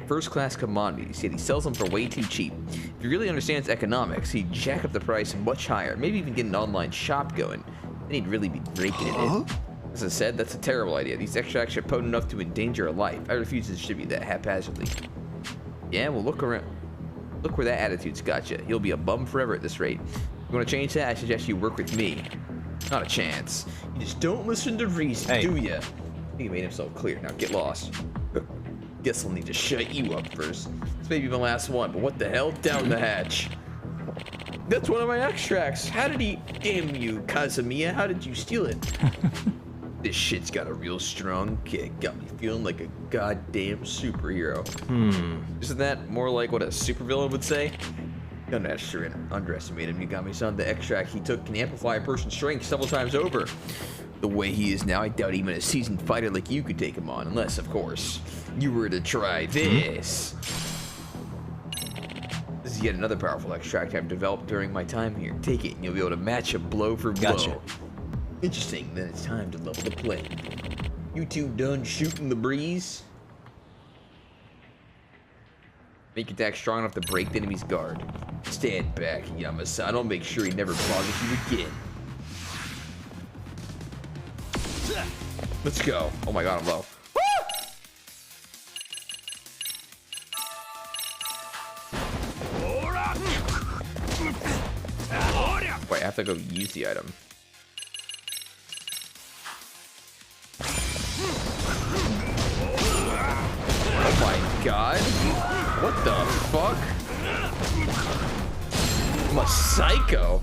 First-class commodities, yet he sells them for way too cheap. If he really understands economics, he'd jack up the price much higher, maybe even get an online shop going. Then he'd really be raking it in. As I said, that's a terrible idea. These extracts are potent enough to endanger a life. I refuse to distribute that haphazardly. Yeah, well, look around. Look where that attitude's got you. You'll be a bum forever at this rate. If you want to change that, I suggest you work with me. Not a chance. You just don't listen to reason, do ya? I think he made himself clear. Now get lost. Guess I'll need to shut you up first. This may be my last one, but what the hell? Down the hatch. That's one of my extracts. How did he... Damn you, Kazamiya. How did you steal it? This shit's got a real strong kick. Got me feeling like a goddamn superhero. Isn't that more like what a supervillain would say? Don't underestimate him, Yagami-san. The extract he took can amplify a person's strength several times over. The way he is now, I doubt even a seasoned fighter like you could take him on. Unless, of course, you were to try this. This is yet another powerful extract I've developed during my time here. Take it and you'll be able to match him blow for blow. Gotcha. Interesting, then it's time to level the plane. You two done shooting the breeze? Make your attack strong enough to break the enemy's guard. Stand back, Yama-san. I'll make sure he never bothers you again. Let's go. Oh my god, I'm low. Wait, I have to go use the item. Oh my god. What the fuck? I'm a psycho.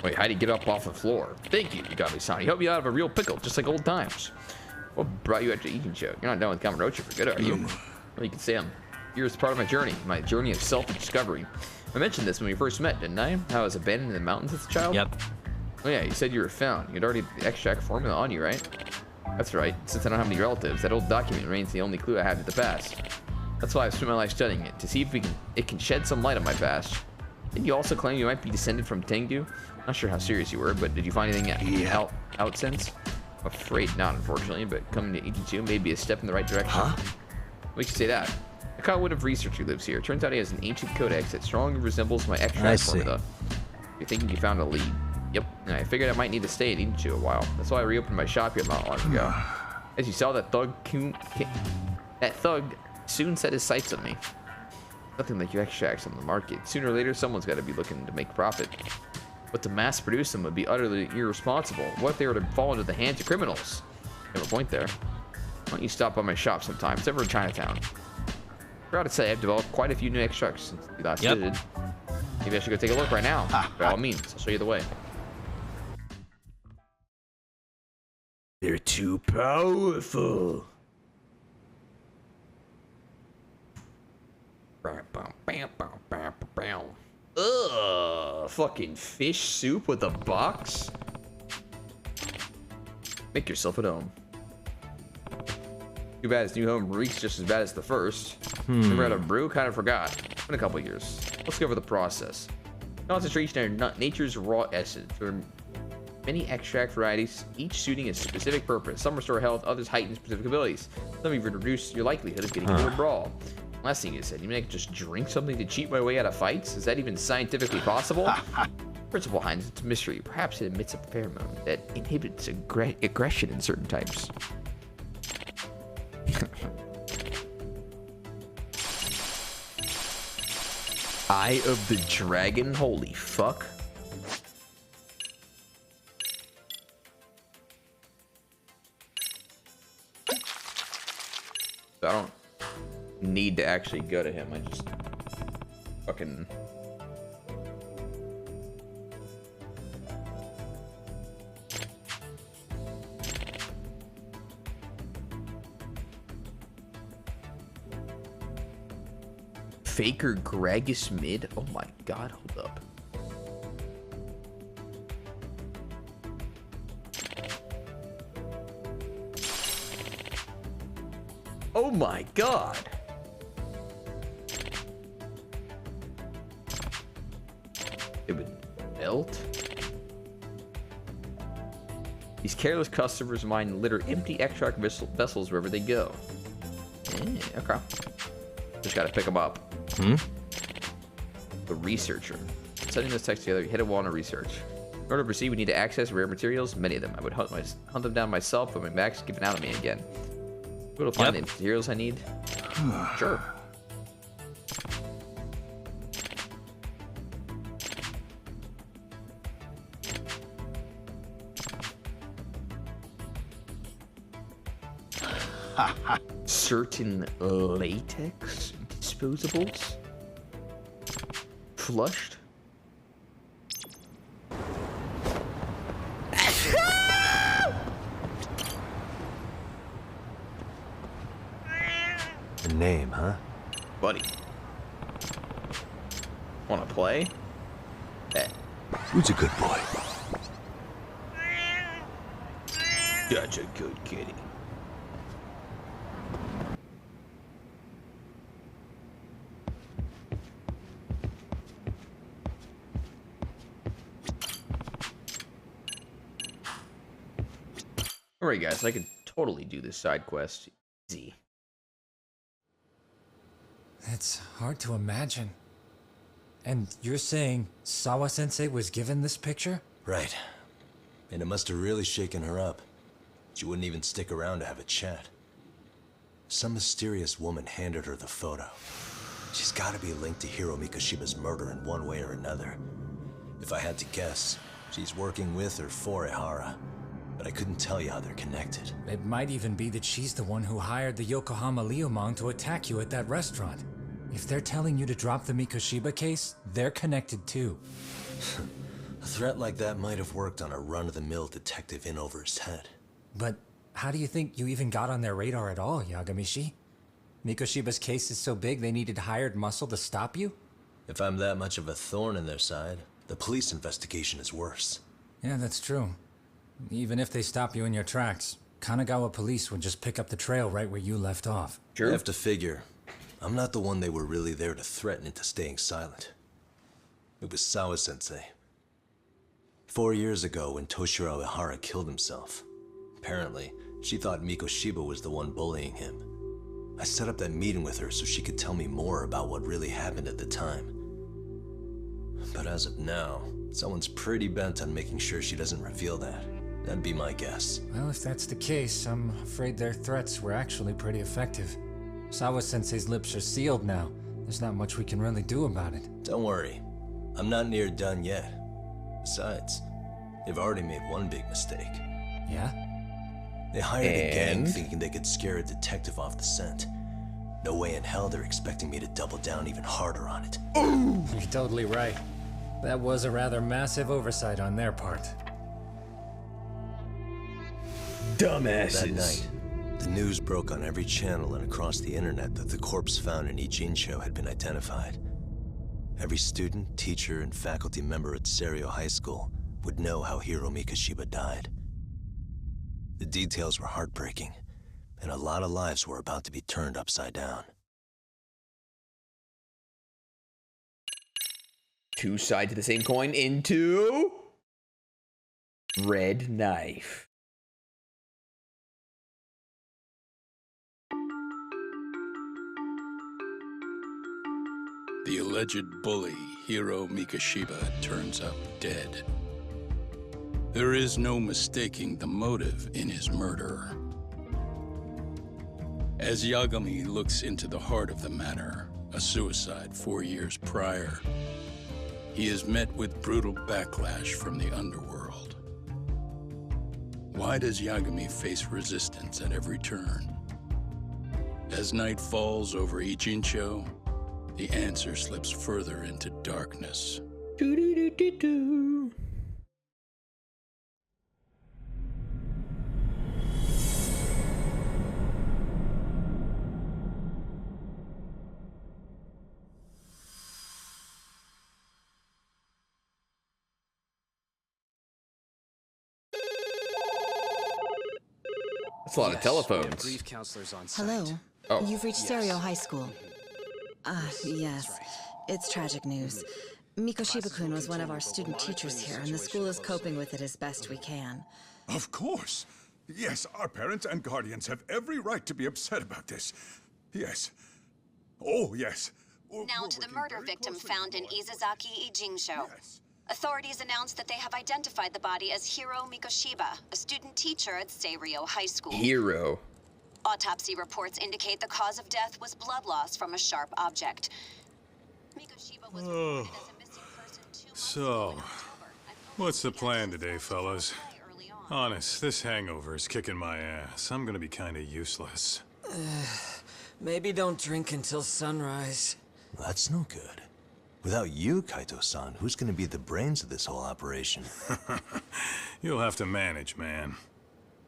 Wait, how'd he get up off the floor? Thank you, Yagami-san. He helped me out of a real pickle, just like old times. What brought you out to Eating Show? You're not done with Kamurocho for good, are you? Well, you can say I'm here as part of my journey of self-discovery. I mentioned this when we first met, didn't I? How I was abandoned in the mountains as a child? Yep. Oh yeah, you said you were found. You'd already the extract formula on you, right? That's right. Since I don't have any relatives, that old document remains the only clue I have to the past. That's why I've spent my life studying it, to see if it can shed some light on my past. Did you also claim you might be descended from Tengu? Not sure how serious you were, but did you find anything out since? I'm afraid not, unfortunately, but coming to 82 may be a step in the right direction. Huh? We should say that. A cottonwood of researcher lives here. Turns out he has an ancient codex that strongly resembles my extract formula. You're thinking you found a lead. Yep, and I figured I might need to stay at Ichigo a while. That's why I reopened my shop here not long ago. As you saw, that thug soon set his sights on me. Nothing like your extracts on the market. Sooner or later, someone's got to be looking to make profit. But to mass produce them would be utterly irresponsible. What if they were to fall into the hands of criminals? You have a point there. Why don't you stop by my shop sometime? It's over in Chinatown. Proud to say I've developed quite a few new extracts since we last visited. Maybe I should go take a look right now. By all means, I'll show you the way. They're too powerful. Ugh, fucking fish soup with a box? Make yourself at home. Too bad his new home reeks just as bad as the first. Remember how to brew? Kind of forgot. It's been a couple years. Let's go over the process. Concentration on nature's raw essence. There are many extract varieties, each suiting a specific purpose. Some restore health, others heighten specific abilities. Some even reduce your likelihood of getting into a brawl. Last thing you said, you mean I could just drink something to cheat my way out of fights? Is that even scientifically possible? Principle behind it's a mystery. Perhaps it emits a pheromone that inhibits aggression in certain types. Eye of the Dragon? Holy fuck. I don't need to actually go to him. I just fucking... Faker Gragus mid? Oh my god, hold up. Oh my god. It would melt. These careless customers of mine litter empty extract vessels wherever they go. Okay. Just gotta pick them up. The researcher. Setting this text together, you hit a wall on research. In order to proceed, we need to access rare materials, many of them. I would hunt them down myself, but my back's giving out on me again. Able to find the materials I need? Sure. Certain latex disposables? Flushed? The name, huh? Buddy. Wanna play? Hey. Who's a good boy? That's a good kitty. Alright guys, I could totally do this side quest. Easy. It's hard to imagine. And you're saying Sawa-sensei was given this picture? Right. And it must have really shaken her up. She wouldn't even stick around to have a chat. Some mysterious woman handed her the photo. She's gotta be linked to Hiro Mikoshiba's murder in one way or another. If I had to guess, she's working with or for Ehara. But I couldn't tell you how they're connected. It might even be that she's the one who hired the Yokohama Leomon to attack you at that restaurant. If they're telling you to drop the Mikoshiba case, they're connected too. A threat like that might have worked on a run-of-the-mill detective in over his head. But how do you think you even got on their radar at all, Yagamishi? Mikoshiba's case is so big they needed hired muscle to stop you? If I'm that much of a thorn in their side, the police investigation is worse. Yeah, that's true. Even if they stop you in your tracks, Kanagawa police would just pick up the trail right where you left off. Sure. I have to figure. I'm not the one they were really there to threaten into staying silent. It was Sawa-sensei. 4 years ago, when Toshiro Ihara killed himself, apparently, she thought Mikoshiba was the one bullying him. I set up that meeting with her so she could tell me more about what really happened at the time. But as of now, someone's pretty bent on making sure she doesn't reveal that. That'd be my guess. Well, if that's the case, I'm afraid their threats were actually pretty effective. Sawa-sensei's lips are sealed now. There's not much we can really do about it. Don't worry. I'm not near done yet. Besides, they've already made one big mistake. Yeah? They hired a gang thinking they could scare a detective off the scent. No way in hell they're expecting me to double down even harder on it. You're totally right. That was a rather massive oversight on their part. Dumbasses. That night, the news broke on every channel and across the internet that the corpse found in Ijincho had been identified. Every student, teacher, and faculty member at Serio High School would know how Hiro Mikoshiba died. The details were heartbreaking, and a lot of lives were about to be turned upside down. Two sides of the same coin into red knife. The alleged bully, Hiro Mikoshiba, turns up dead. There is no mistaking the motive in his murder. As Yagami looks into the heart of the matter, a suicide 4 years prior, he is met with brutal backlash from the underworld. Why does Yagami face resistance at every turn? As night falls over Ijincho, the answer slips further into darkness. Do-do-do-do-do. That's a lot of telephones. Grief counselors on site. Hello. Oh. You've reached Serio High School. Yes. It's tragic news. Mikoshiba-kun was one of our student teachers here, and the school is coping with it as best we can. Of course. Yes, our parents and guardians have every right to be upset about this. Yes. Oh, yes. Now to the murder victim found in Izazaki, Ijincho. Yes. Authorities announced that they have identified the body as Hiro Mikoshiba, a student teacher at Serio High School. Hero. Autopsy reports indicate the cause of death was blood loss from a sharp object. Mikoshiba was reported as a missing person 2 months ago in October. What's the plan today, fellas? Honest, this hangover is kicking my ass. I'm gonna be kinda useless. Maybe don't drink until sunrise. That's no good. Without you, Kaito-san, who's gonna be the brains of this whole operation? You'll have to manage, man.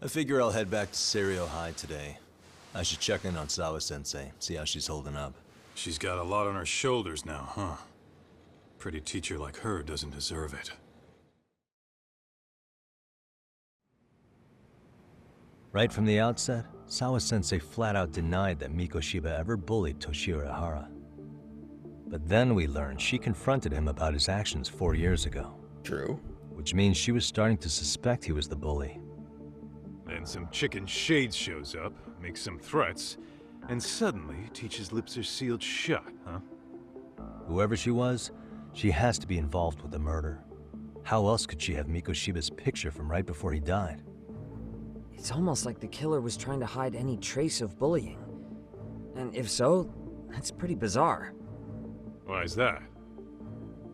I figure I'll head back to Serio High today. I should check in on Sawa-sensei, see how she's holding up. She's got a lot on her shoulders now, huh? Pretty teacher like her doesn't deserve it. Right from the outset, Sawa-sensei flat out denied that Mikoshiba ever bullied Toshiro Ihara. But then we learned she confronted him about his actions 4 years ago. True. Which means she was starting to suspect he was the bully. Then some chicken shades shows up, makes some threats, and suddenly teacher's lips are sealed shut, huh? Whoever she was, she has to be involved with the murder. How else could she have Mikoshiba's picture from right before he died? It's almost like the killer was trying to hide any trace of bullying. And if so, that's pretty bizarre. Why is that?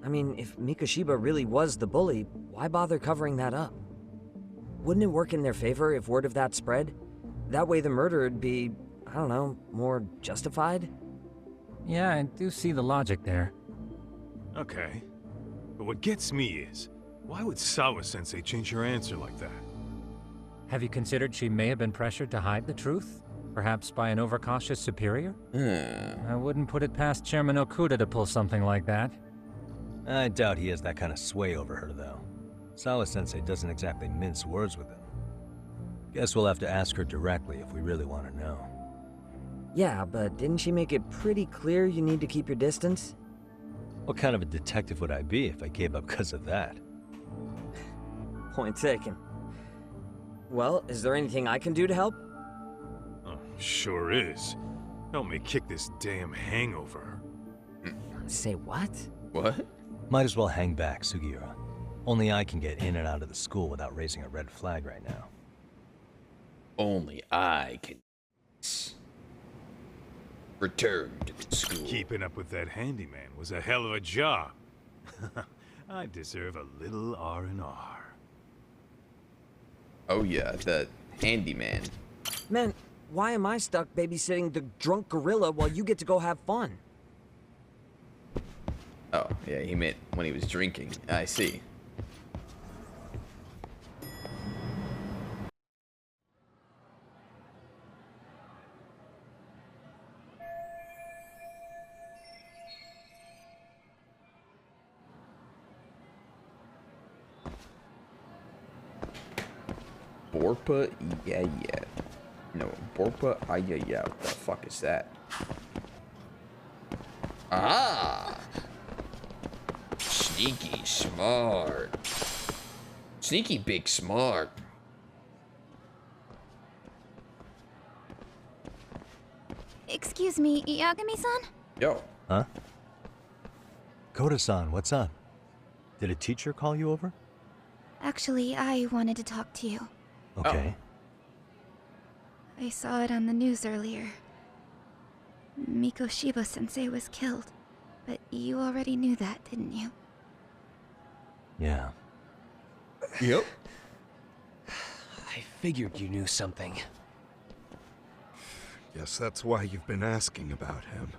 I mean, if Mikoshiba really was the bully, why bother covering that up? Wouldn't it work in their favor if word of that spread? That way the murder would be, I don't know, more justified? Yeah, I do see the logic there. Okay. But what gets me is, why would Sawa-sensei change her answer like that? Have you considered she may have been pressured to hide the truth? Perhaps by an overcautious superior? I wouldn't put it past Chairman Okuda to pull something like that. I doubt he has that kind of sway over her, though. Sawa-sensei doesn't exactly mince words with him. Guess we'll have to ask her directly if we really want to know. Yeah, but didn't she make it pretty clear you need to keep your distance? What kind of a detective would I be if I gave up because of that? Point taken. Well, is there anything I can do to help? Oh, sure is. Help me kick this damn hangover. Say what? What? Might as well hang back, Sugiura. Only I can get in and out of the school without raising a red flag right now. Only I can return to the school. Keeping up with that handyman was a hell of a job. I deserve a little R&R. Oh yeah, the handyman. Man, why am I stuck babysitting the drunk gorilla while you get to go have fun? Oh, yeah, he meant when he was drinking. I see. Borpa, yeah. No, Borpa, yeah. What the fuck is that? Ah! Sneaky smart. Sneaky big smart. Excuse me, Yagami-san? Yo. Huh? Koda-san, what's up? Did a teacher call you over? Actually, I wanted to talk to you. Okay. I saw it on the news earlier. Mikoshiba-sensei was killed. But you already knew that, didn't you? Yeah. Yep. I figured you knew something. Guess that's why you've been asking about him.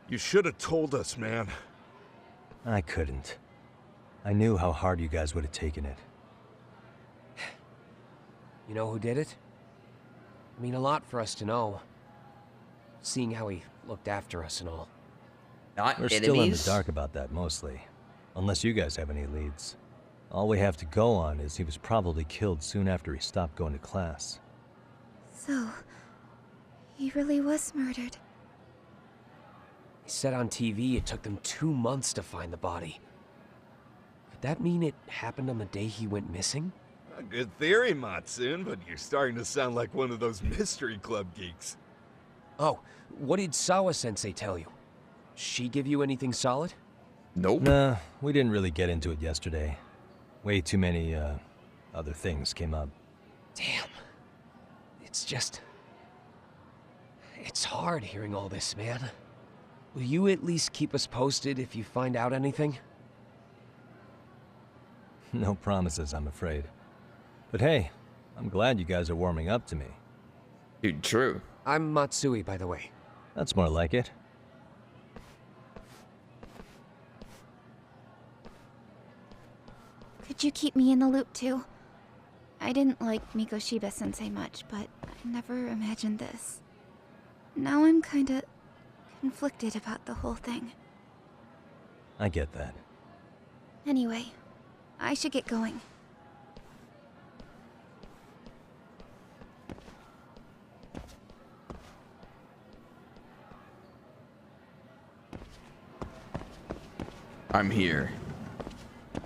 You should have told us, man. I couldn't. I knew how hard you guys would have taken it. You know who did it? I mean, a lot for us to know. Seeing how he looked after us and all. Not We're enemies? still in the dark about that, mostly. Unless you guys have any leads. All we have to go on is he was probably killed soon after he stopped going to class. So, he really was murdered. He said on TV it took them 2 months to find the body. Could that mean it happened on the day he went missing? A good theory, Matsun, but you're starting to sound like one of those mystery club geeks. Oh, what did Sawa-sensei tell you? She give you anything solid? Nope. Nah, we didn't really get into it yesterday. Way too many, other things came up. Damn. It's just... It's hard hearing all this, man. Will you at least keep us posted if you find out anything? No promises, I'm afraid. But hey, I'm glad you guys are warming up to me. Dude, true. I'm Matsui, by the way. That's more like it. Could you keep me in the loop too? I didn't like Mikoshiba-sensei much, but I never imagined this. Now I'm kinda conflicted about the whole thing. I get that. Anyway, I should get going. I'm here.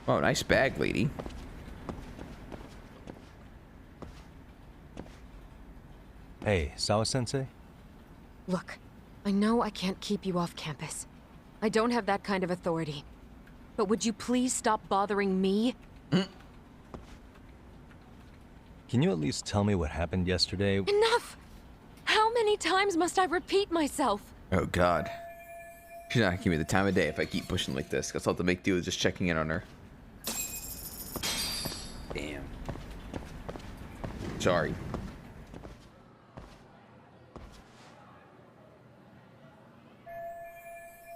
Oh, nice bag, lady. Hey, Sawa-sensei? Look, I know I can't keep you off campus. I don't have that kind of authority. But would you please stop bothering me? Can you at least tell me what happened yesterday? Enough! How many times must I repeat myself? Oh, God. She's not gonna give me the time of day if I keep pushing like this. Guess I'll have to make do with just checking in on her. Damn. Sorry.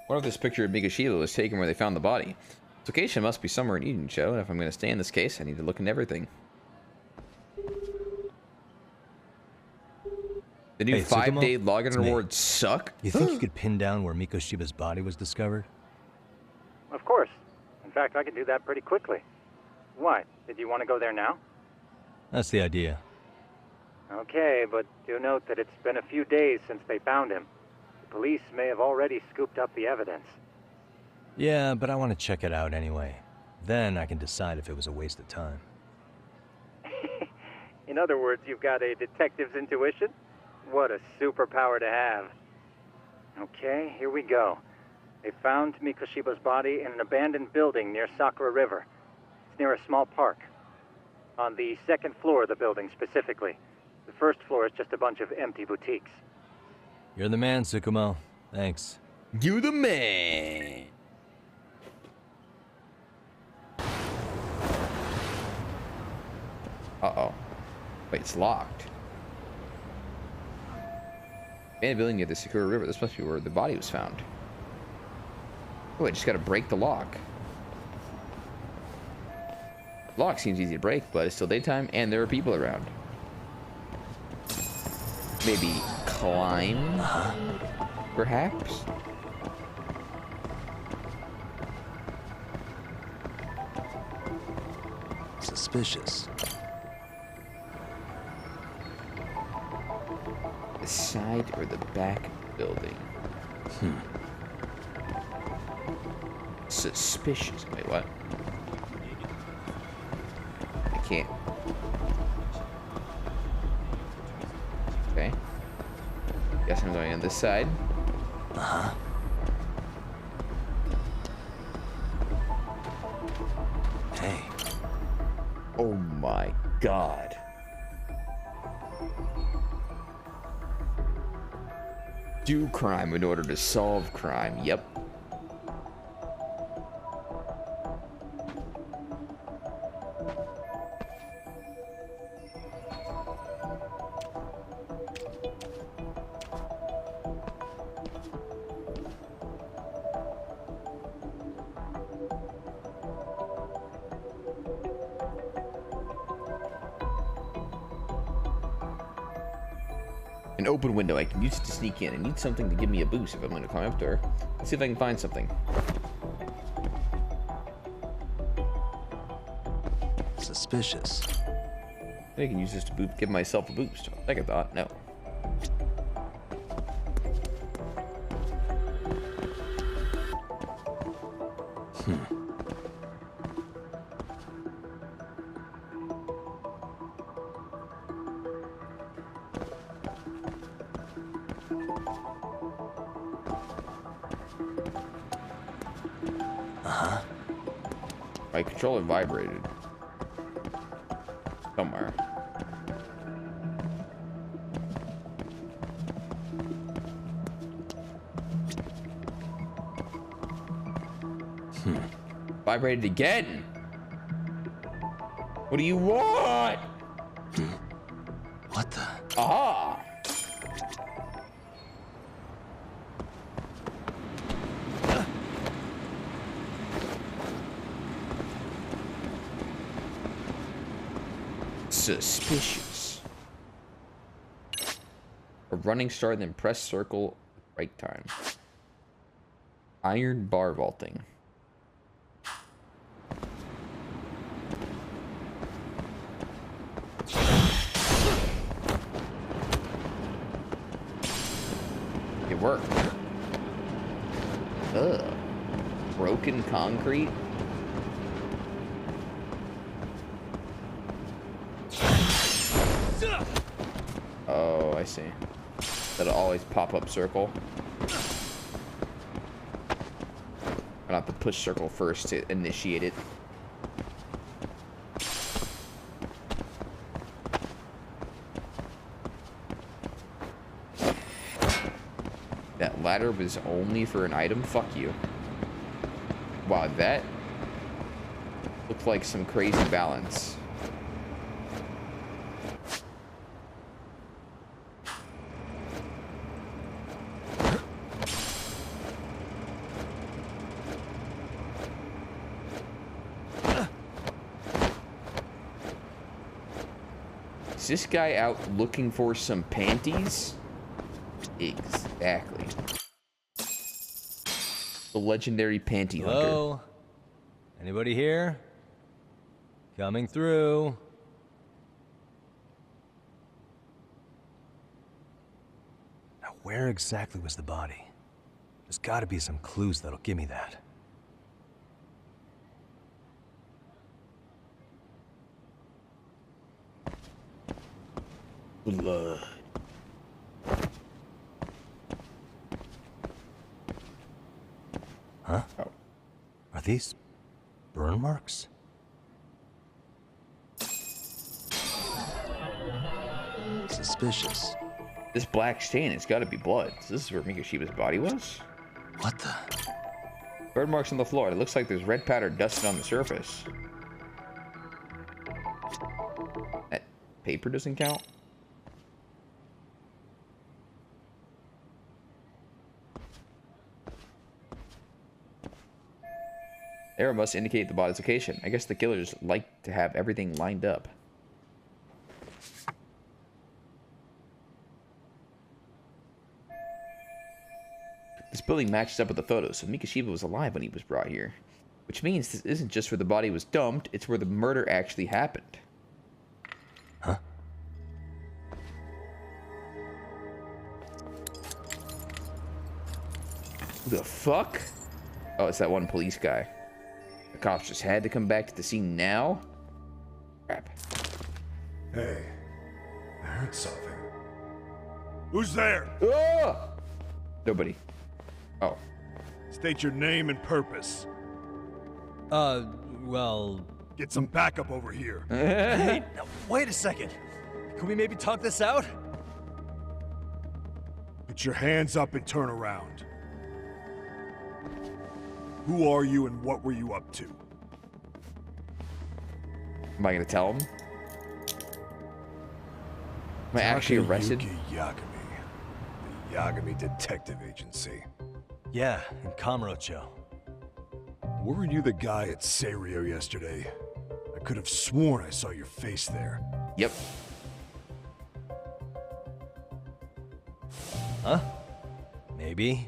What if this picture of Mikoshiba was taken where they found the body? This location must be somewhere in Eden-cho, and if I'm going to stay in this case, I need to look into everything. The new Hey, 5-day Tsukumo? login It's me. rewards suck? You think you could pin down where Mikoshiba's body was discovered? Of course. In fact, I could do that pretty quickly. What? Did you want to go there now? That's the idea. Okay, but do note that it's been a few days since they found him. The police may have already scooped up the evidence. Yeah, but I want to check it out anyway. Then I can decide if it was a waste of time. In other words, you've got a detective's intuition? What a superpower to have. Okay, here we go. They found Mikoshiba's body in an abandoned building near Sakura River. It's near a small park. On the second floor of the building, specifically. The first floor is just a bunch of empty boutiques. You're the man, Tsukumo. Thanks. You the man. Uh-oh. Wait, it's locked. Abandoned building near the Sakura River. This must be where the body was found. Oh, I just gotta break the lock. Lock seems easy to break, but it's still daytime and there are people around. Maybe climb? Perhaps? Suspicious. The side or the back building? Suspicious. Wait, what? I can't. Okay. Guess I'm going on this side. Uh-huh. Hey. Oh my god. Do crime in order to solve crime. Yep. An open window. I can use it to sneak in. I need something to give me a boost if I'm going to climb up there. Let's see if I can find something. Suspicious. I can use this to give myself a boost. Second thought, no. My controller vibrated. Somewhere. Vibrated again. What do you want? What the? Aha! Suspicious. A running start, then press circle right time. Iron bar vaulting. It worked. Ugh. Broken concrete. Oh, I see. That'll always pop up circle. I have to push circle first to initiate it. That ladder was only for an item? Fuck you. Wow, that looked like some crazy balance. Is this guy out looking for some panties? Exactly. The legendary panty hunter. Hello? Anybody here? Coming through. where exactly was the body? There's gotta be some clues that'll give me that. Blood. Huh? Oh. Are these burn marks? Suspicious. This black stain, it's gotta be blood. This is where Mikoshiba's body was? What the? Burn marks on the floor. It looks like there's red powder dusted on the surface. That paper doesn't count? Arrow must indicate the body's location. I guess the killers like to have everything lined up. This building matches up with the photos, so Mikoshiba was alive when he was brought here. Which means this isn't just where the body was dumped, it's where the murder actually happened. Huh? Who the fuck? Oh, it's that one police guy. The cops just had to come back to the scene now? Crap. Hey, I heard something. Who's there? Oh! Nobody. Oh. State your name and purpose. Well... Get some backup over here. Hey, now, wait a second. Can we maybe talk this out? Put your hands up and turn around. Who are you and what were you up to? Am I gonna tell him? Am I actually arrested? Yagami. The Yagami Detective Agency. Yeah, in Kamurocho. Weren't you the guy at Serio yesterday? I could have sworn I saw your face there. Yep. Huh? Maybe.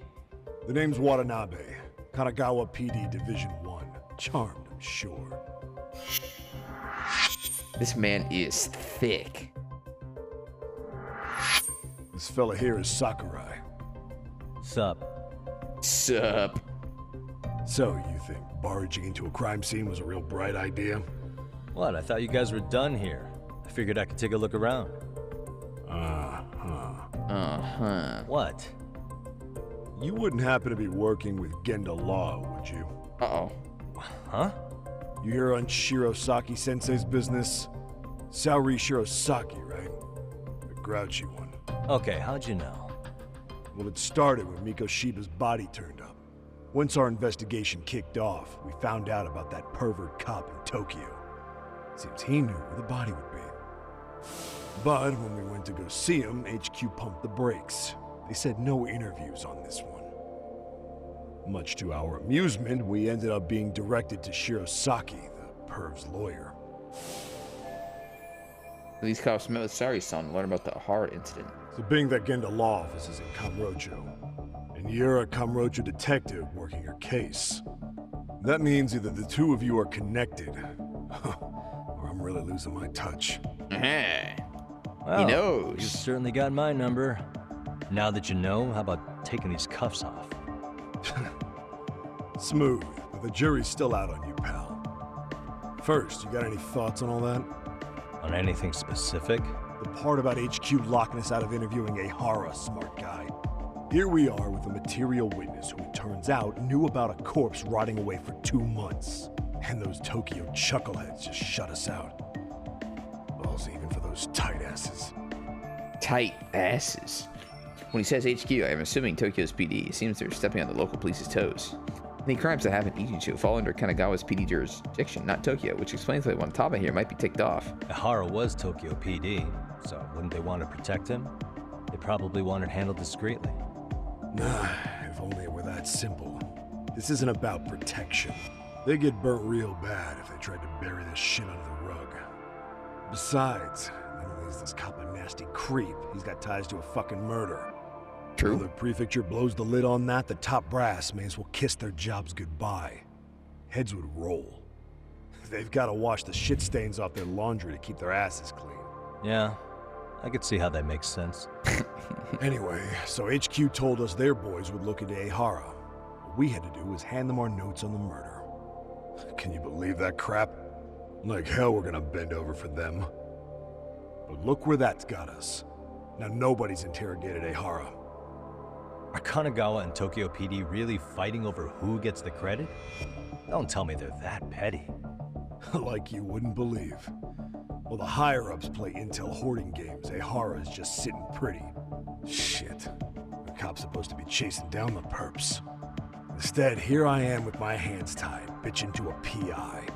The name's Watanabe. Kanagawa PD Division 1. Charmed, I'm sure. This man is thick. This fella here is Sakurai. Sup? Sup? So, you think barging into a crime scene was a real bright idea? What? I thought you guys were done here. I figured I could take a look around. What? You wouldn't happen to be working with Genda Law, would you? Uh-oh. Huh? You hear on Shirosaki-sensei's business? Saori Shirosaki, right? The grouchy one. Okay, how'd you know? Well, it started when Mikoshiba's body turned up. Once our investigation kicked off, we found out about that pervert cop in Tokyo. Seems he knew where the body would be. But when we went to go see him, HQ pumped the brakes. They said no interviews on this one. Much to our amusement, we ended up being directed to Shirosaki, the perv's lawyer. These cops met with Sari-san to learn about the horror incident. So being that Genda Law office is in Kamurocho, and you're a Kamurocho detective working your case, that means either the two of you are connected, or I'm really losing my touch. Well, he knows. You've certainly got my number. Now that you know, how about taking these cuffs off? Smooth, but the jury's still out on you, pal. First, you got any thoughts on all that? On anything specific? The part about HQ locking us out of interviewing a Hara smart guy. Here we are with a material witness who it turns out knew about a corpse rotting away for 2 months. And those Tokyo chuckleheads just shut us out. Balls even for those tight asses. Tight asses? When he says HQ, I'm assuming Tokyo's PD. It seems they're stepping on the local police's toes. Any crimes that happen in Ijincho fall under Kanagawa's PD jurisdiction, not Tokyo, which explains why Watanabe here might be ticked off. Hara was Tokyo PD, so wouldn't they want to protect him? They probably want it handled discreetly. Nah, if only it were that simple. This isn't about protection. They get burnt real bad if they tried to bury this shit under the rug. Besides, not only is this cop a nasty creep, he's got ties to a fucking murder. True. If the prefecture blows the lid on that, the top brass may as well kiss their jobs goodbye. Heads would roll. They've got to wash the shit stains off their laundry to keep their asses clean. Yeah, I could see how that makes sense. Anyway, so HQ told us their boys would look into Ehara. What we had to do was hand them our notes on the murder. Can you believe that crap? Like hell we're gonna bend over for them. But look where that's got us. Now nobody's interrogated Ehara. Are Kanagawa and Tokyo PD really fighting over who gets the credit? Don't tell me they're that petty. Like you wouldn't believe. While the higher-ups play intel hoarding games, Ehara is just sitting pretty. Shit. The cop's supposed to be chasing down the perps. Instead, here I am with my hands tied, bitching to a PI.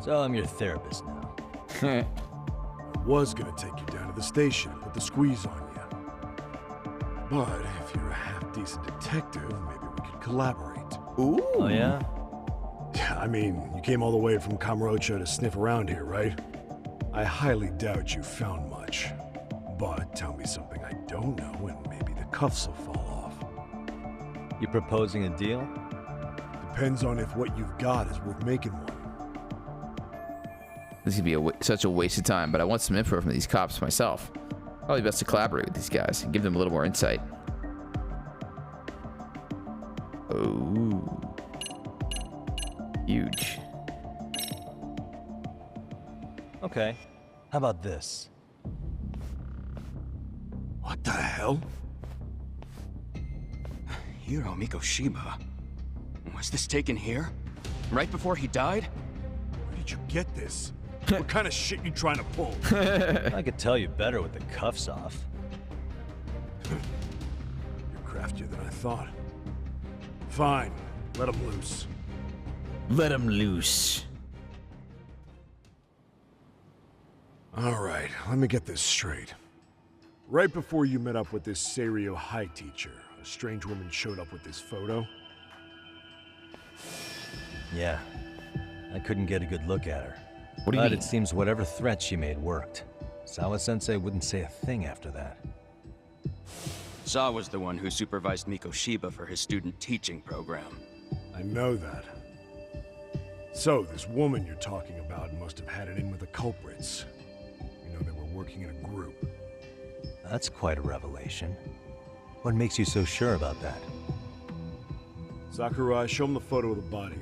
So I'm your therapist now. I was gonna take you down to the station and put the squeeze on you. But if you're a half-decent detective, maybe we could collaborate. Ooh. Oh, yeah? Yeah, I mean, you came all the way from Kamurocho to sniff around here, right? I highly doubt you found much. But tell me something I don't know and maybe the cuffs will fall off. You proposing a deal? Depends on if what you've got is worth making one. This is gonna be such a waste of time, but I want some info from these cops myself. Probably best to collaborate with these guys and give them a little more insight. Oh. Huge. Okay. How about this? What the hell? Hiro Mikoshiba. Was this taken here? Right before he died? Where did you get this? What kind of shit you trying to pull? I could tell you better with the cuffs off. You're craftier than I thought. Fine. Let him loose. Let him loose. All right, let me get this straight. Right before you met up with this Seiryo High teacher, a strange woman showed up with this photo? Yeah. I couldn't get a good look at her. What do you mean? But it seems whatever threat she made worked. Sawa-sensei wouldn't say a thing after that. Saw was the one who supervised Mikoshiba for his student teaching program. I know that. So, this woman you're talking about must have had it in with the culprits. You know, they were working in a group. That's quite a revelation. What makes you so sure about that? Sakurai, show him the photo of the body.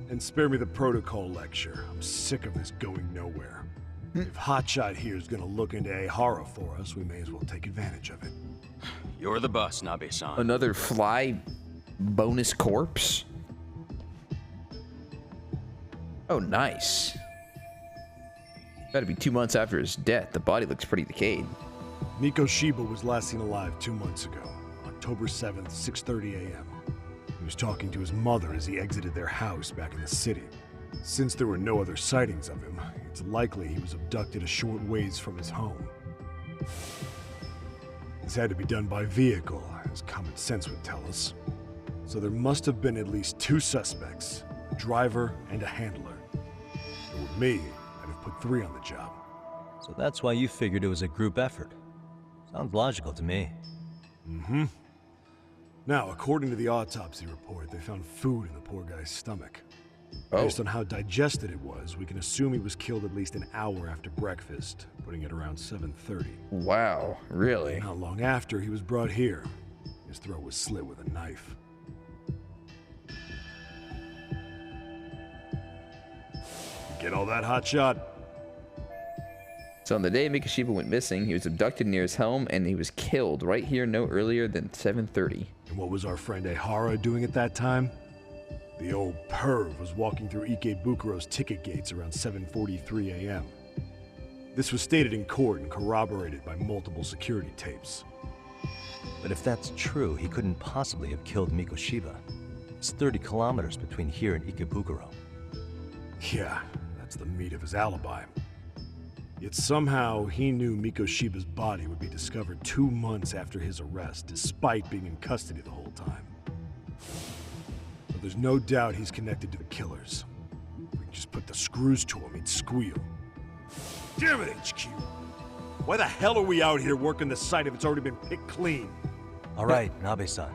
And spare me the protocol lecture. I'm sick of this going nowhere. If Hotshot here is gonna look into Ehara for us, we may as well take advantage of it. You're the boss, Nabe-san. Another fly bonus corpse? Oh, nice. Gotta be 2 months after his death. The body looks pretty decayed. Mikoshiba was last seen alive 2 months ago, October 7th, 6:30 a.m. He was talking to his mother as he exited their house back in the city. Since there were no other sightings of him, it's likely he was abducted a short ways from his home. This had to be done by vehicle, as common sense would tell us. So there must have been at least 2 suspects, a driver and a handler. If it were me, I'd have put 3 on the job. So that's why you figured it was a group effort. Sounds logical to me. Mm-hmm. Now, according to the autopsy report, they found food in the poor guy's stomach. Based on how digested it was, we can assume he was killed at least an hour after breakfast, putting it around 7:30. Wow, really? Not long after, he was brought here. His throat was slit with a knife. You get all that, Hotshot? So on the day Mikoshiba went missing, he was abducted near his home and he was killed right here no earlier than 7:30. And what was our friend Ehara doing at that time? The old perv was walking through Ikebukuro's ticket gates around 7:43 a.m. This was stated in court and corroborated by multiple security tapes. But if that's true, he couldn't possibly have killed Mikoshiba. It's 30 kilometers between here and Ikebukuro. Yeah, that's the meat of his alibi. Yet somehow he knew Mikoshiba's body would be discovered 2 months after his arrest, despite being in custody the whole time. But there's no doubt he's connected to the killers. If we could just put the screws to him, he'd squeal. Damn it, HQ! Why the hell are we out here working the site if it's already been picked clean? All right, Nabe-san.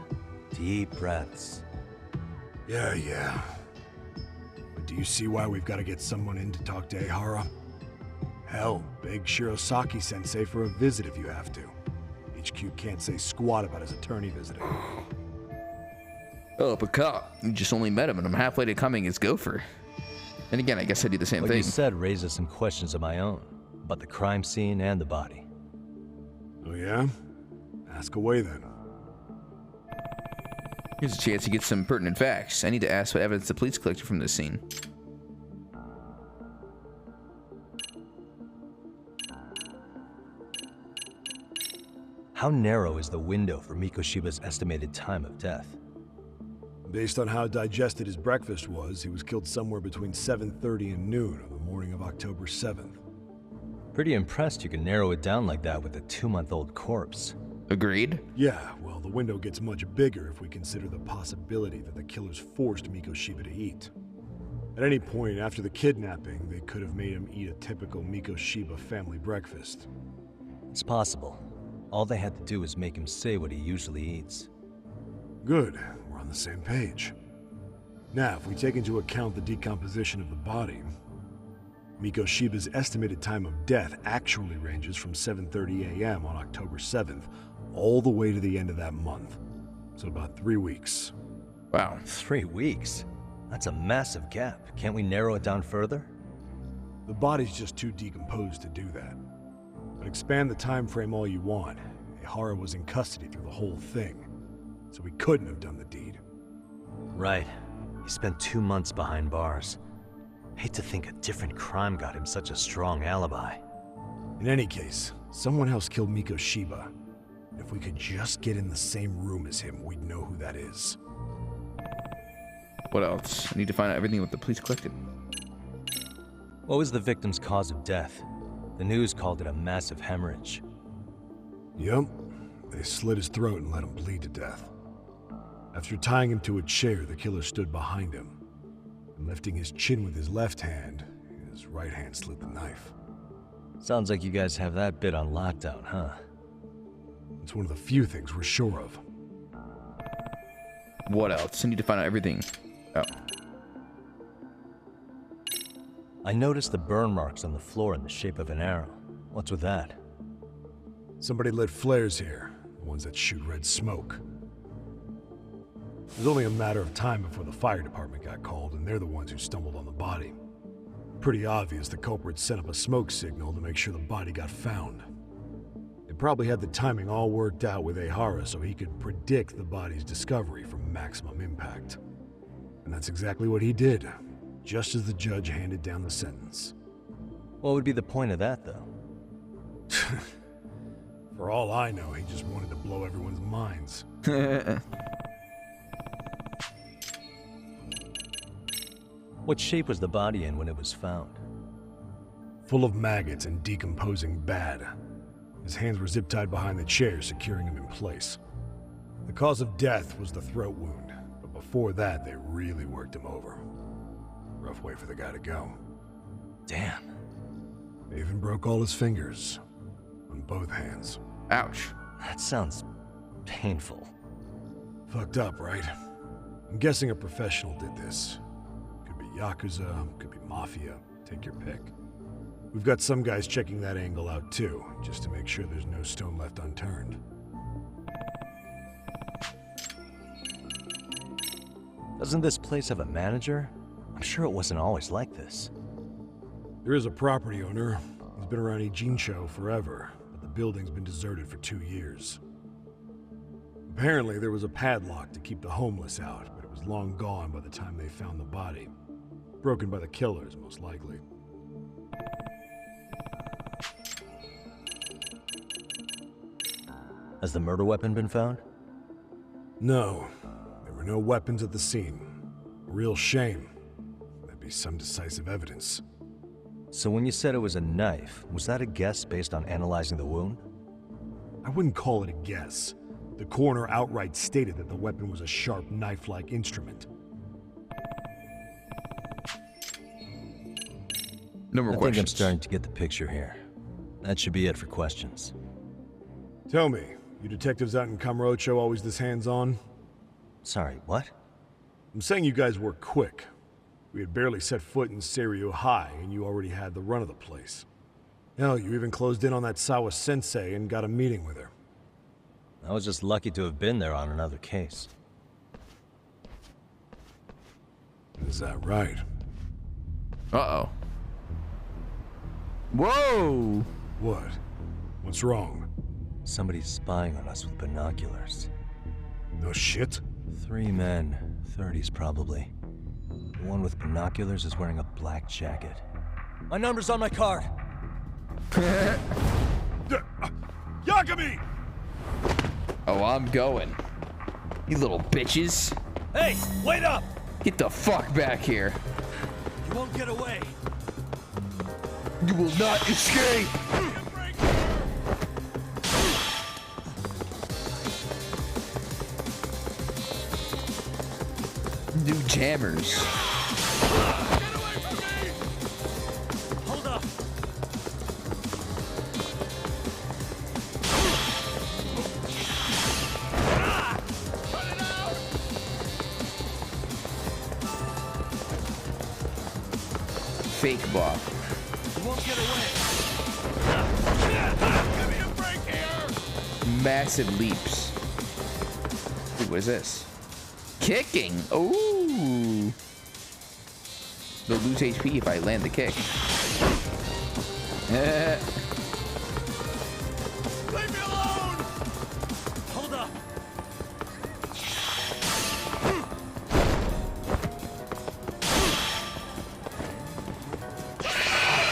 Deep breaths. Yeah. But do you see why we've got to get someone in to talk to Ehara? Hell, beg Shirosaki-sensei for a visit if you have to. HQ can't say squat about his attorney visiting. Oh, but cop, you just only met him and I'm halfway to coming as Gopher. And again, I guess I do the same What thing. you said raises some questions of my own, about the crime scene and the body. Oh yeah? Ask away then. Here's a chance to get some pertinent facts. I need to ask what evidence the police collected from this scene. How narrow is the window for Mikoshiba's estimated time of death? Based on how digested his breakfast was, he was killed somewhere between 7:30 and noon on the morning of October 7th. Pretty impressed you can narrow it down like that with a 2-month-old corpse. Agreed? Yeah, well, the window gets much bigger if we consider the possibility that the killers forced Mikoshiba to eat. At any point after the kidnapping, they could have made him eat a typical Mikoshiba family breakfast. It's possible. All they had to do was make him say what he usually eats. Good, we're on the same page. Now, if we take into account the decomposition of the body, Mikoshiba's estimated time of death actually ranges from 7:30 a.m. on October 7th all the way to the end of that month. So about 3 weeks. Wow. 3 weeks? That's a massive gap. Can't we narrow it down further? The body's just too decomposed to do that. But expand the time frame all you want. Ihara was in custody through the whole thing, so he couldn't have done the deed. Right. He spent 2 months behind bars. Hate to think a different crime got him such a strong alibi. In any case, someone else killed Mikoshiba. If we could just get in the same room as him, we'd know who that is. What else? I need to find out everything what the police collected. What was the victim's cause of death? The news called it a massive hemorrhage. Yup. They slit his throat and let him bleed to death. After tying him to a chair, the killer stood behind him. And lifting his chin with his left hand, his right hand slid the knife. Sounds like you guys have that bit on lockdown, huh? It's one of the few things we're sure of. What else? I need to find out everything. Oh. I noticed the burn marks on the floor in the shape of an arrow. What's with that? Somebody lit flares here, the ones that shoot red smoke. It was only a matter of time before the fire department got called, and they're the ones who stumbled on the body. Pretty obvious the culprit set up a smoke signal to make sure the body got found. They probably had the timing all worked out with Ihara so he could predict the body's discovery from maximum impact. And that's exactly what he did, just as the judge handed down the sentence. What would be the point of that, though? For all I know, he just wanted to blow everyone's minds. What shape was the body in when it was found? Full of maggots and decomposing bad. His hands were zip-tied behind the chair, securing him in place. The cause of death was the throat wound, but before that, they really worked him over. Rough way for the guy to go. Damn. They even broke all his fingers. On both hands. Ouch. That sounds painful. Fucked up, right? I'm guessing a professional did this. Could be Yakuza, could be Mafia. Take your pick. We've got some guys checking that angle out too, just to make sure there's no stone left unturned. Doesn't this place have a manager? I'm sure it wasn't always like this. There is a property owner. He's been around Ijincho forever, but the building's been deserted for 2 years. Apparently, there was a padlock to keep the homeless out, but it was long gone by the time they found the body. Broken by the killers, most likely. Has the murder weapon been found? No. There were no weapons at the scene. A real shame. That'd be some decisive evidence. So when you said it was a knife, was that a guess based on analyzing the wound? I wouldn't call it a guess. The coroner outright stated that the weapon was a sharp knife-like instrument. No more I questions. think I'm starting to get the picture here. That should be it for questions. Tell me, you detectives out in Kamurocho always this hands-on? Sorry, what? I'm saying you guys work quick. We had barely set foot in Seiryu High, and you already had the run of the place. Hell, you even closed in on that Sawa-sensei and got a meeting with her. I was just lucky to have been there on another case. Is that right? Uh-oh. Whoa! What? What's wrong? Somebody's spying on us with binoculars. No shit? 3 men, 30s probably. The one with binoculars is wearing a black jacket. My number's on my card! Yagami! Oh, I'm going. You little bitches. Hey, wait up! Get the fuck back here. You won't get away! You will not escape! New jammers. Hold up! Fake ball. You won't get away! Give me a break here! Massive leaps. Ooh, what is this? Kicking. Ooh. They'll lose HP if I land the kick. Leave me alone! Hold up!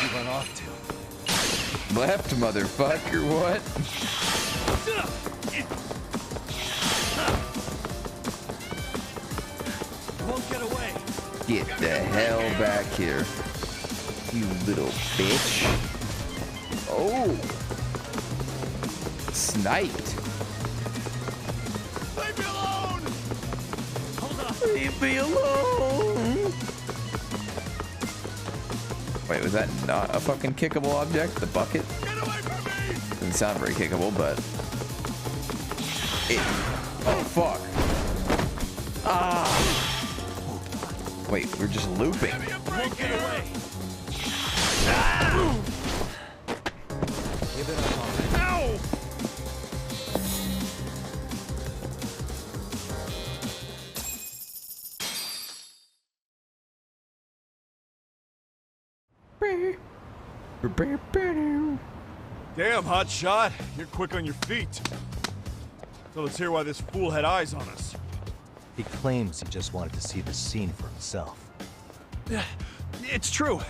You run off to. Left, motherfucker. What? Won't get away. Get the hell back here. You little bitch. Oh. Sniped. Leave me alone! Hold up. Leave me alone. Wait, was that not a fucking kickable object? The bucket? Get away from me! Doesn't sound very kickable, but it. Oh fuck. Ah. Wait, we're just looping. Give me a break here! Give it up on it. Ow! Damn, hotshot. You're quick on your feet. So let's hear why this fool had eyes on us. He claims he just wanted to see the scene for himself. It's true.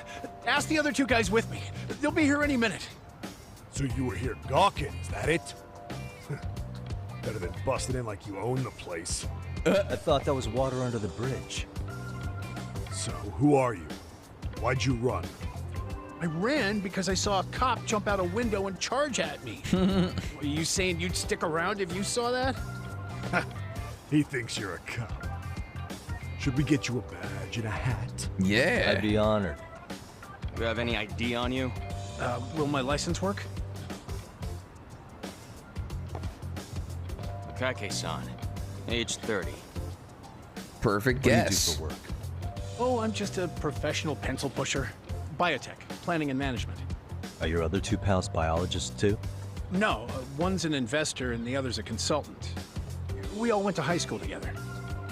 Ask the other 2 guys with me. They'll be here any minute. So you were here gawking, is that it? Better than busting in like you own the place. I thought that was water under the bridge. So, who are you? Why'd you run? I ran because I saw a cop jump out a window and charge at me. Were you saying you'd stick around if you saw that? He thinks you're a cop. Should we get you a badge and a hat? Yeah. I'd be honored. Do you have any ID on you? Will my license work? Kake-san, age 30. Perfect What do you guess. do for work? Oh, I'm just a professional pencil pusher. Biotech, planning and management. Are your other 2 pals biologists too? No, one's an investor and the other's a consultant. We all went to high school together.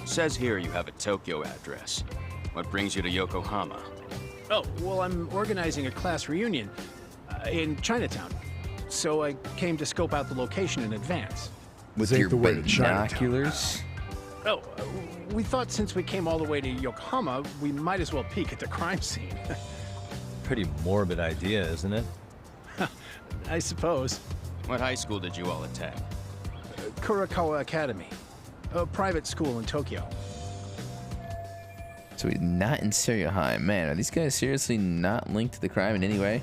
Says here you have a Tokyo address. What brings you to Yokohama? Oh, well, I'm organizing a class reunion in Chinatown. So I came to scope out the location in advance. With This ain't your the way to binoculars? Oh, we thought since we came all the way to Yokohama, we might as well peek at the crime scene. Pretty morbid idea, isn't it? I suppose. What high school did you all attend? Kurakawa Academy, a private school in Tokyo. So he's not in Syria High. Man, are these guys seriously not linked to the crime in any way?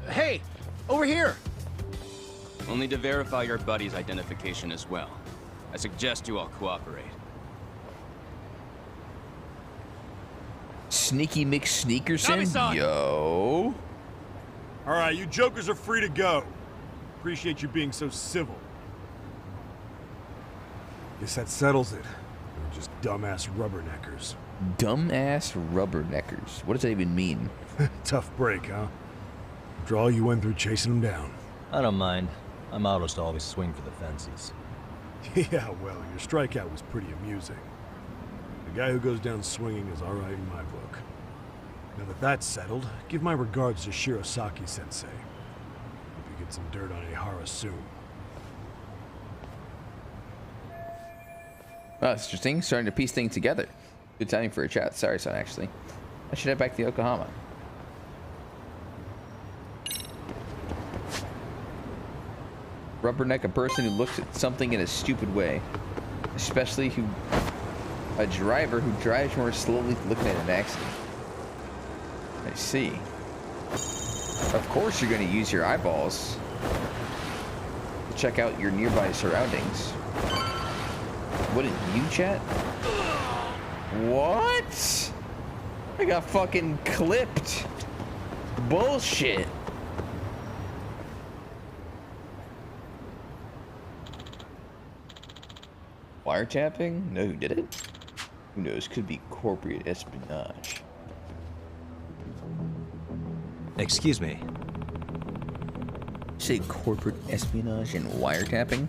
Hey, over here! We'll need to verify your buddy's identification as well. I suggest you all cooperate. Sneaky McSneakerson? Nami-san! Yo. All right, you jokers are free to go. Appreciate you being so civil. Guess that settles it. just dumbass rubberneckers. Dumbass rubberneckers. What does that even mean? Tough break, huh? After all you went through chasing them down. I don't mind. My motto is to always swing for the fences. Yeah, well, your strikeout was pretty amusing. The guy who goes down swinging is alright in my book. Now that that's settled, give my regards to Shirosaki-sensei. Hope you get some dirt on Ihara soon. Oh, that's interesting. Starting to piece things together. Good timing for a chat. Sorry, son, actually. I should head back to Yokohama. Rubberneck a person who looks at something in a stupid way. Especially a driver who drives more slowly looking at an accident. I see. Of course you're going to use your eyeballs to check out your nearby surroundings. Wouldn't you, chat? What? I got fucking clipped. Bullshit. Wiretapping? No, who did it? Who knows? Could be corporate espionage. Excuse me. Say corporate espionage and wiretapping?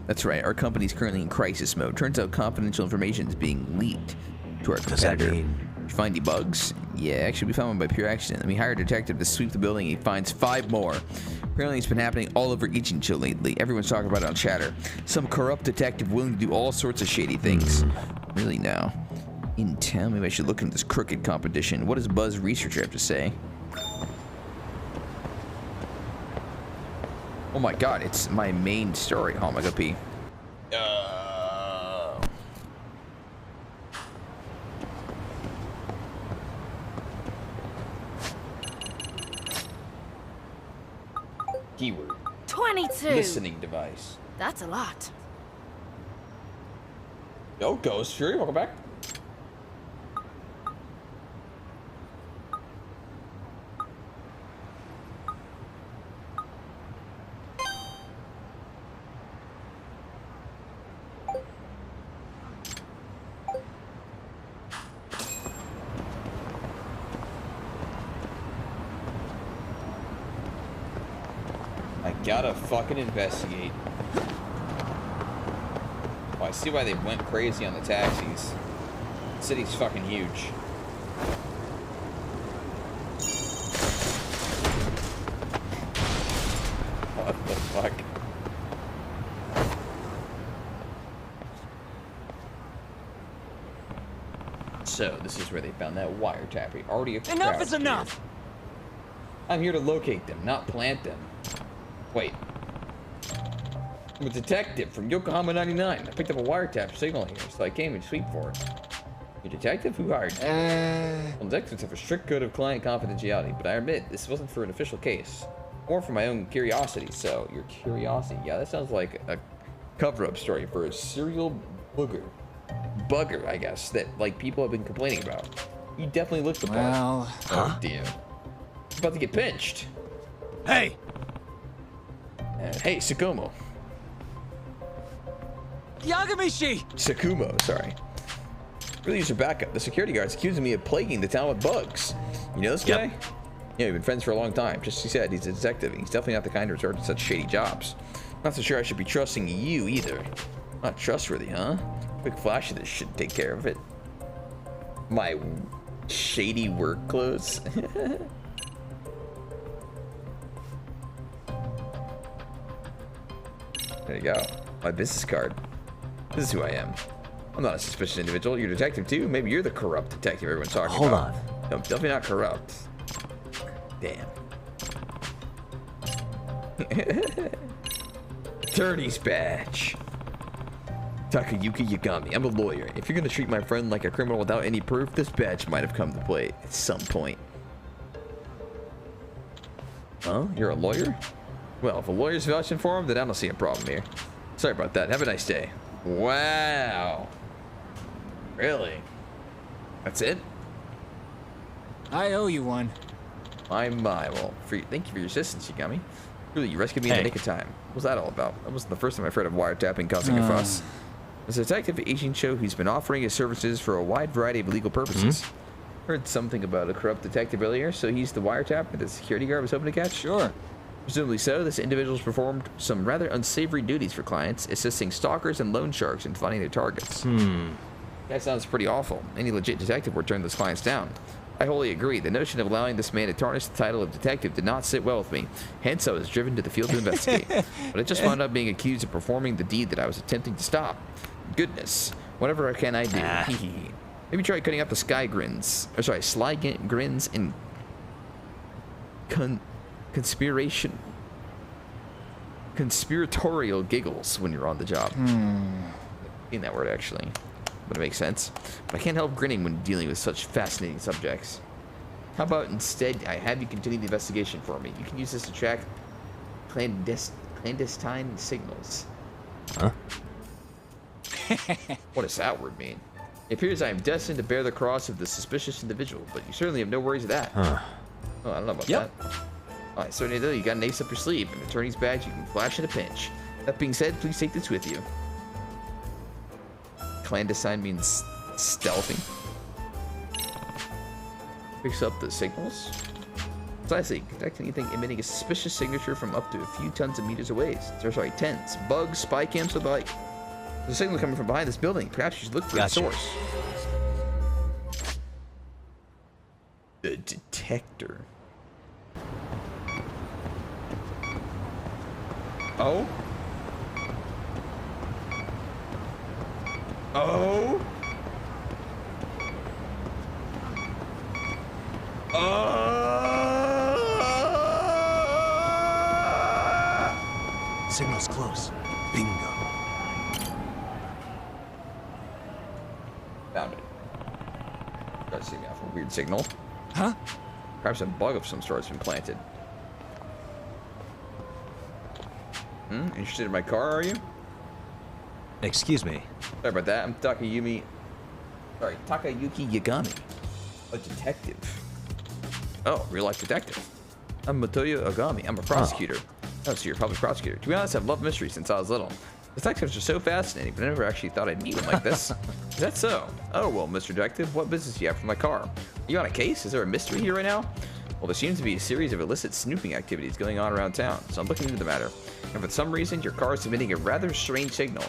That's right, our company's currently in crisis mode. Turns out confidential information is being leaked to our competitor. Does that mean? You find any bugs? Yeah, actually we found one by pure accident. We hired a detective to sweep the building and he finds 5 more. Apparently it's been happening all over Ichincho lately. Everyone's talking about it on chatter. Some corrupt detective willing to do all sorts of shady things. Really now? In town? Maybe I should look into this crooked competition. What does Buzz Researcher have to say? Oh my god, it's my main story. Oh my god, P. Keyword. 22. Listening device. That's a lot. Yo, Ghost Fury, welcome back. Gotta fucking investigate. Oh, I see why they went crazy on the taxis. The city's fucking huge. What the fuck? So, this is where they found that wiretapping. Already a crowd. Enough is enough! I'm here to locate them, not plant them. Wait. I'm a detective from Yokohama 99. I picked up a wiretap signal here, so I came and sweep for it. You detective? Who hired you? Well, detectives have a strict code of client confidentiality, but I admit, this wasn't for an official case. More for my own curiosity, so your curiosity. Yeah, that sounds like a cover-up story for a serial bugger, I guess, that, like, people have been complaining about. You definitely looked the part. Well, huh? Oh, damn. About to get pinched. Hey! Hey, Sakumo. Yagamishi! Sakumo, sorry. Really use your backup. The security guard's accusing me of plaguing the town with bugs. You know this guy? Yeah, we've been friends for a long time. Just as he said, he's a detective, and he's definitely not the kind to resort to such shady jobs. Not so sure I should be trusting you either. Not trustworthy, huh? Quick flash of this should take care of it. My shady work clothes. There you go. My business card. This is who I am. I'm not a suspicious individual. You're a detective too? Maybe you're the corrupt detective everyone's talking Hold about. on. No, definitely not corrupt. Damn. Attorney's badge. Takayuki Yagami. I'm a lawyer. If you're gonna treat my friend like a criminal without any proof, this badge might have come to play at some point. Huh? You're a lawyer? Well, if a lawyer's vouching for him, then I don't see a problem here. Sorry about that. Have a nice day. Wow. Really? That's it? I owe you one. My. Well, thank you for your assistance, Yagami. Really, you rescued me in the nick of time. What was that all about? That wasn't the first time I've heard of wiretapping causing a fuss. As a detective at Ichincho who's been offering his services for a wide variety of legal purposes. Heard something about a corrupt detective earlier, so he's the wiretap that the security guard was hoping to catch? Sure. Presumably so, this individual's performed some rather unsavory duties for clients, assisting stalkers and loan sharks in finding their targets. That sounds pretty awful. Any legit detective would turn those clients down. I wholly agree. The notion of allowing this man to tarnish the title of detective did not sit well with me. Hence, I was driven to the field to investigate. But I just wound up being accused of performing the deed that I was attempting to stop. Goodness. Whatever can I do? Maybe try cutting out the sly grins and conspiratorial giggles when you're on the job. In that word, actually. But it makes sense. But I can't help grinning when dealing with such fascinating subjects. How about instead I have you continue the investigation for me? You can use this to track clandestine signals. Huh? What does that word mean? It appears I am destined to bear the cross of the suspicious individual, but you certainly have no worries of that. Oh, I don't know about that. Alright, so Nadal, you got an ace up your sleeve, an attorney's badge you can flash in a pinch. That being said, please take this with you. Clandestine means stealthy. Picks up the signals. Precisely, detect anything emitting a suspicious signature from up to a few tons of meters away. Sorry, tens. Bugs, spy cams, or the like. There's a signal coming from behind this building. Perhaps you should look for the source. The detector. Oh? Oh? Signal's close. Bingo. Found it. Try to see me off a weird signal. Huh? Perhaps a bug of some sort has been planted. Interested in my car, are you? Excuse me. Sorry about that. I'm Takayuki Yagami. A detective. Oh, real-life detective. I'm Matoyo Agami. I'm a prosecutor. Oh, so you're a public prosecutor. To be honest, I've loved mysteries since I was little. Detectives are so fascinating, but I never actually thought I'd meet one like this. Is that so? Oh, well, Mr. Detective, what business do you have for my car? Are you on a case? Is there a mystery here right now? Well, there seems to be a series of illicit snooping activities going on around town, so I'm looking into the matter. And for some reason, your car is emitting a rather strange signal.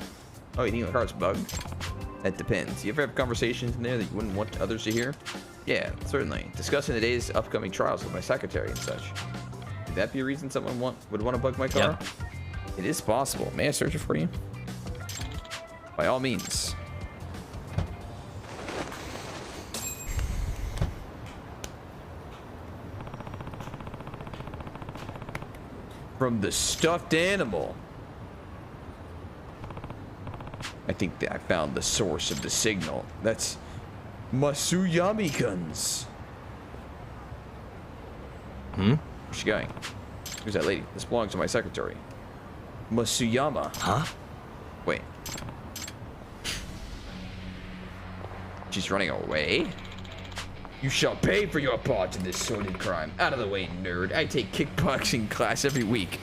Oh, you think my car's bugged? That depends. You ever have conversations in there that you wouldn't want others to hear? Yeah, certainly. Discussing the day's upcoming trials with my secretary and such. Could that be a reason someone would want to bug my car? Yep. It is possible. May I search it for you? By all means. From the stuffed animal. I think that I found the source of the signal. That's Masuyami-kun's. Where's she going? Who's that lady? This belongs to my secretary. Masuyama. Huh? Wait. She's running away? You shall pay for your part in this sordid crime. Out of the way, nerd. I take kickboxing class every week.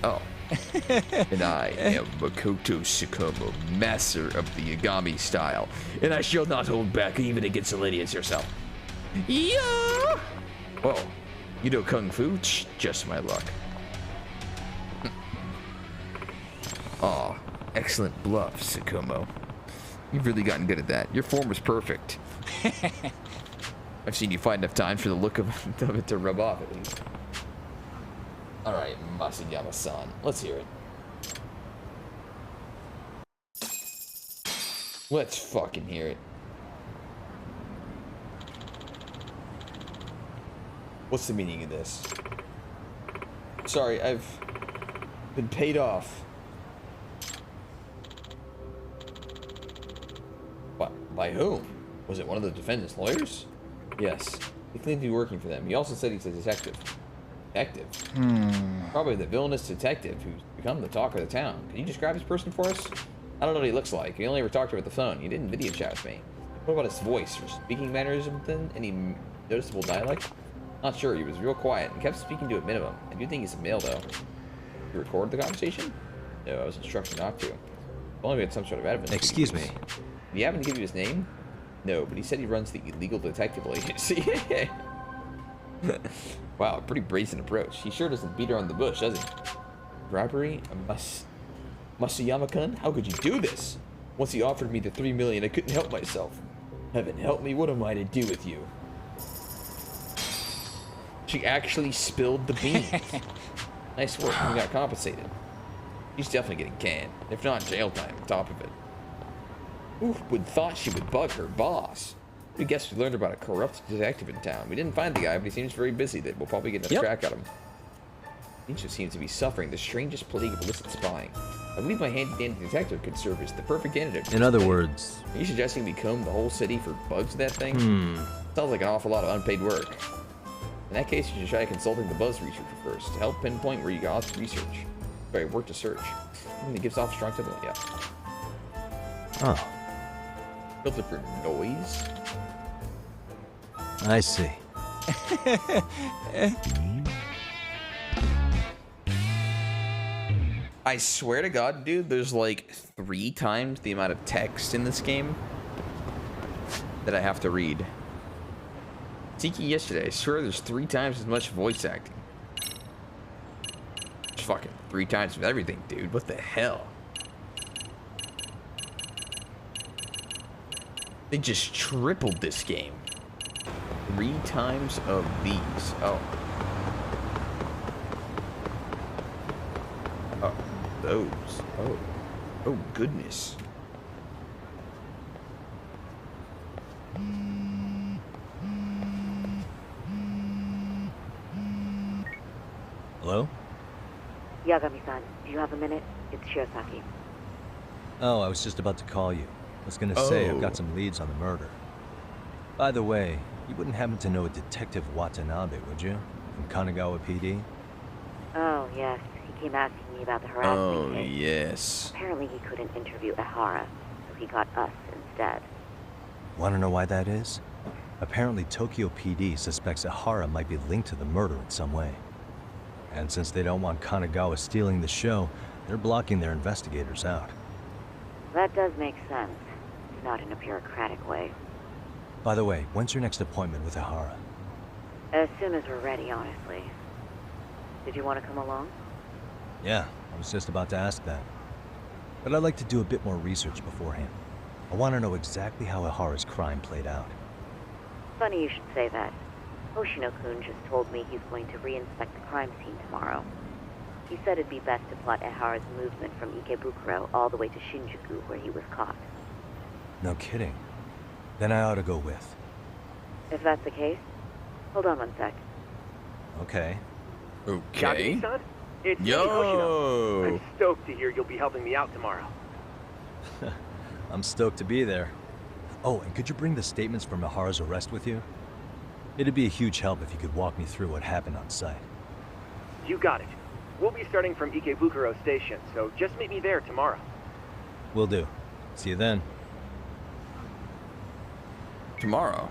Oh. And I am Makoto Tsukumo, master of the Yagami style. And I shall not hold back even against a lady as yourself. Yeah! Whoa. You know Kung Fu? Just my luck. Aw, excellent bluff, Tsukumo. You've really gotten good at that. Your form was perfect. I've seen you find enough time for the look of it to rub off at least. Alright, Masuyama-san. Let's hear it. Let's fucking hear it. What's the meaning of this? Sorry, I've been paid off. What? By whom? Was it one of the defendant's lawyers? Yes. He claimed to be working for them. He also said he's a detective. Detective? Probably the villainous detective who's become the talk of the town. Can you describe his person for us? I don't know what he looks like. He only ever talked to her with the phone. He didn't video chat with me. What about his voice or speaking manners or something? Any noticeable dialect? Not sure. He was real quiet and kept speaking to a minimum. I do think he's a male, though. You recorded the conversation? No, I was instructed not to. Only we had some sort of evidence. Excuse me. Do you happen to give you his name? No, but he said he runs the illegal detective agency. Wow, pretty brazen approach. He sure doesn't beat around the bush, does he? Robbery? Masayama-kun? How could you do this? Once he offered me the $3 million, I couldn't help myself. Heaven help me, what am I to do with you? She actually spilled the beans. Nice work, we got compensated. He's definitely getting canned. If not, jail time on top of it. Oof, would thought she would bug her boss. We guess we learned about a corrupt detective in town. We didn't find the guy, but he seems very busy. That we'll probably get a track at him. He just seems to be suffering the strangest plague of illicit spying. I believe my handy-dandy detective could serve as the perfect candidate. In other words... Are you suggesting we comb the whole city for bugs with that thing? Sounds like an awful lot of unpaid work. In that case, you should try consulting the buzz researcher first to help pinpoint where you got to research. Sorry, work to search. It gives off strong signal, yeah. Oh. Filter for noise? I see. I swear to God, dude, there's like 3 times the amount of text in this game that I have to read. Tiki yesterday, I swear there's 3 times as much voice acting. It's fucking 3 times with everything, dude. What the hell? They just tripled this game. 3 times of these. Oh. Oh, those. Oh. Oh, goodness. Hello? Yagami-san, do you have a minute? It's Shiosaki. Oh, I was just about to call you. I was gonna say I've got some leads on the murder. By the way, you wouldn't happen to know a Detective Watanabe, would you? From Kanagawa PD? Oh, yes. He came asking me about the harassment case. Yes. Apparently he couldn't interview Ehara, so he got us instead. Wanna know why that is? Apparently Tokyo PD suspects Ehara might be linked to the murder in some way. And since they don't want Kanagawa stealing the show, they're blocking their investigators out. That does make sense. Not in a bureaucratic way. By the way, when's your next appointment with Ehara? As soon as we're ready, honestly. Did you want to come along? Yeah, I was just about to ask that. But I'd like to do a bit more research beforehand. I want to know exactly how Ehara's crime played out. Funny you should say that. Hoshino-kun just told me he's going to re-inspect the crime scene tomorrow. He said it'd be best to plot Ehara's movement from Ikebukuro all the way to Shinjuku, where he was caught. No kidding. Then I ought to go with. If that's the case, hold on one sec. Okay. Okay. Yagami-san? It's Yo! Hoshino. I'm stoked to hear you'll be helping me out tomorrow. I'm stoked to be there. Oh, and could you bring the statements from Ehara's arrest with you? It'd be a huge help if you could walk me through what happened on site. You got it. We'll be starting from Ikebukuro Station, so just meet me there tomorrow. Will do. See you then. Tomorrow?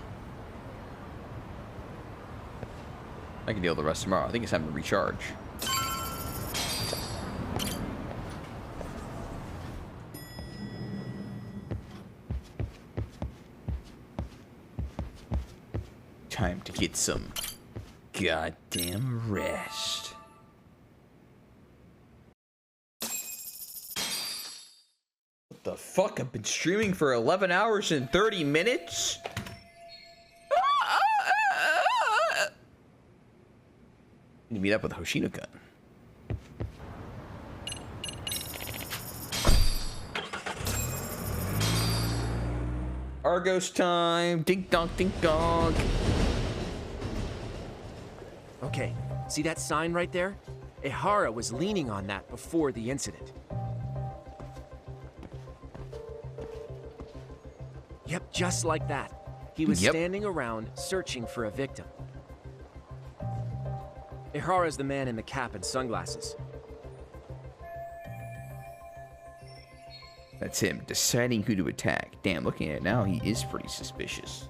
I can deal with the rest tomorrow. I think it's time to recharge. Time to get some goddamn rest. What the fuck? I've been streaming for 11 hours and 30 minutes? Need to meet up with Hoshino-kun. Argos time. Dink donk, dink donk. Okay, see that sign right there? Ehara was leaning on that before the incident. Yep, just like that. He was standing around searching for a victim. Ehara's the man in the cap and sunglasses. That's him, deciding who to attack. Damn, looking at it now, he is pretty suspicious.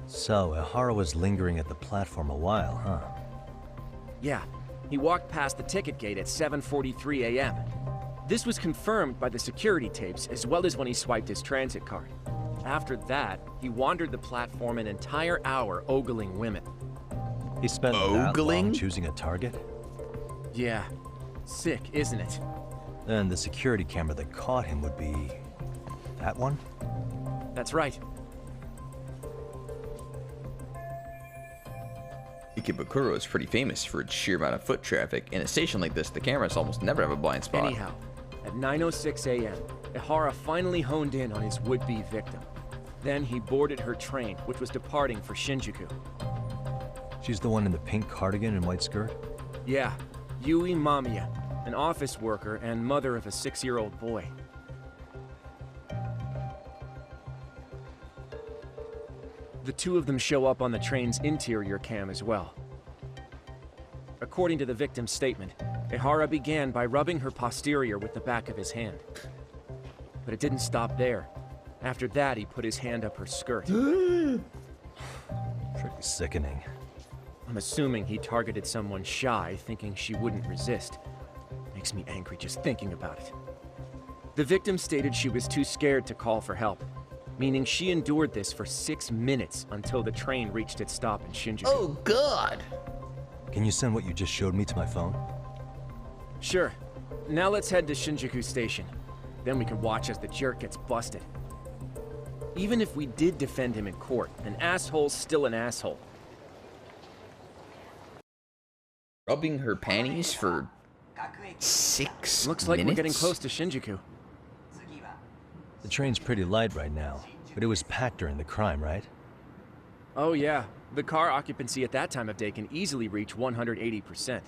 So, Ehara was lingering at the platform a while, huh? Yeah, he walked past the ticket gate at 7:43 a.m. This was confirmed by the security tapes, as well as when he swiped his transit card. After that, he wandered the platform an entire hour ogling women. He spent that long choosing a target? Yeah. Sick, isn't it? Then the security camera that caught him would be... that one? That's right. Ikebukuro is pretty famous for its sheer amount of foot traffic. In a station like this, the cameras almost never have a blind spot. Anyhow, at 9:06 a.m., Ihara finally honed in on his would-be victim. Then he boarded her train, which was departing for Shinjuku. She's the one in the pink cardigan and white skirt? Yeah, Yui Mamiya, an office worker and mother of a 6-year-old boy. The two of them show up on the train's interior cam as well. According to the victim's statement, Ihara began by rubbing her posterior with the back of his hand. But it didn't stop there. After that, he put his hand up her skirt. Pretty sickening. I'm assuming he targeted someone shy, thinking she wouldn't resist. Makes me angry just thinking about it. The victim stated she was too scared to call for help, meaning she endured this for 6 minutes until the train reached its stop in Shinjuku. Oh, God! Can you send what you just showed me to my phone? Sure. Now let's head to Shinjuku Station. Then we can watch as the jerk gets busted. Even if we did defend him in court, an asshole's still an asshole. Rubbing her panties for 6 Looks like minutes? we're getting close to Shinjuku. The train's pretty light right now, but it was packed during the crime, right? Oh yeah, the car occupancy at that time of day can easily reach 180%.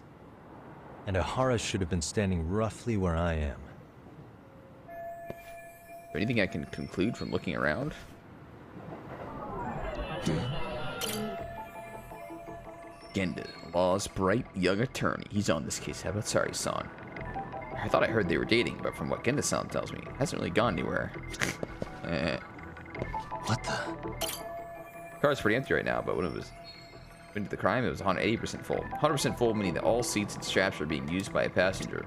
And Ihara should have been standing roughly where I am. Anything I can conclude from looking around? Genda, law's bright young attorney. He's on this case. How about Sari-san? I thought I heard they were dating, but from what Genda-san tells me, it hasn't really gone anywhere. What the? Car's pretty empty right now, but when it was into the crime, it was 180% full. 100% full, meaning that all seats and straps are being used by a passenger.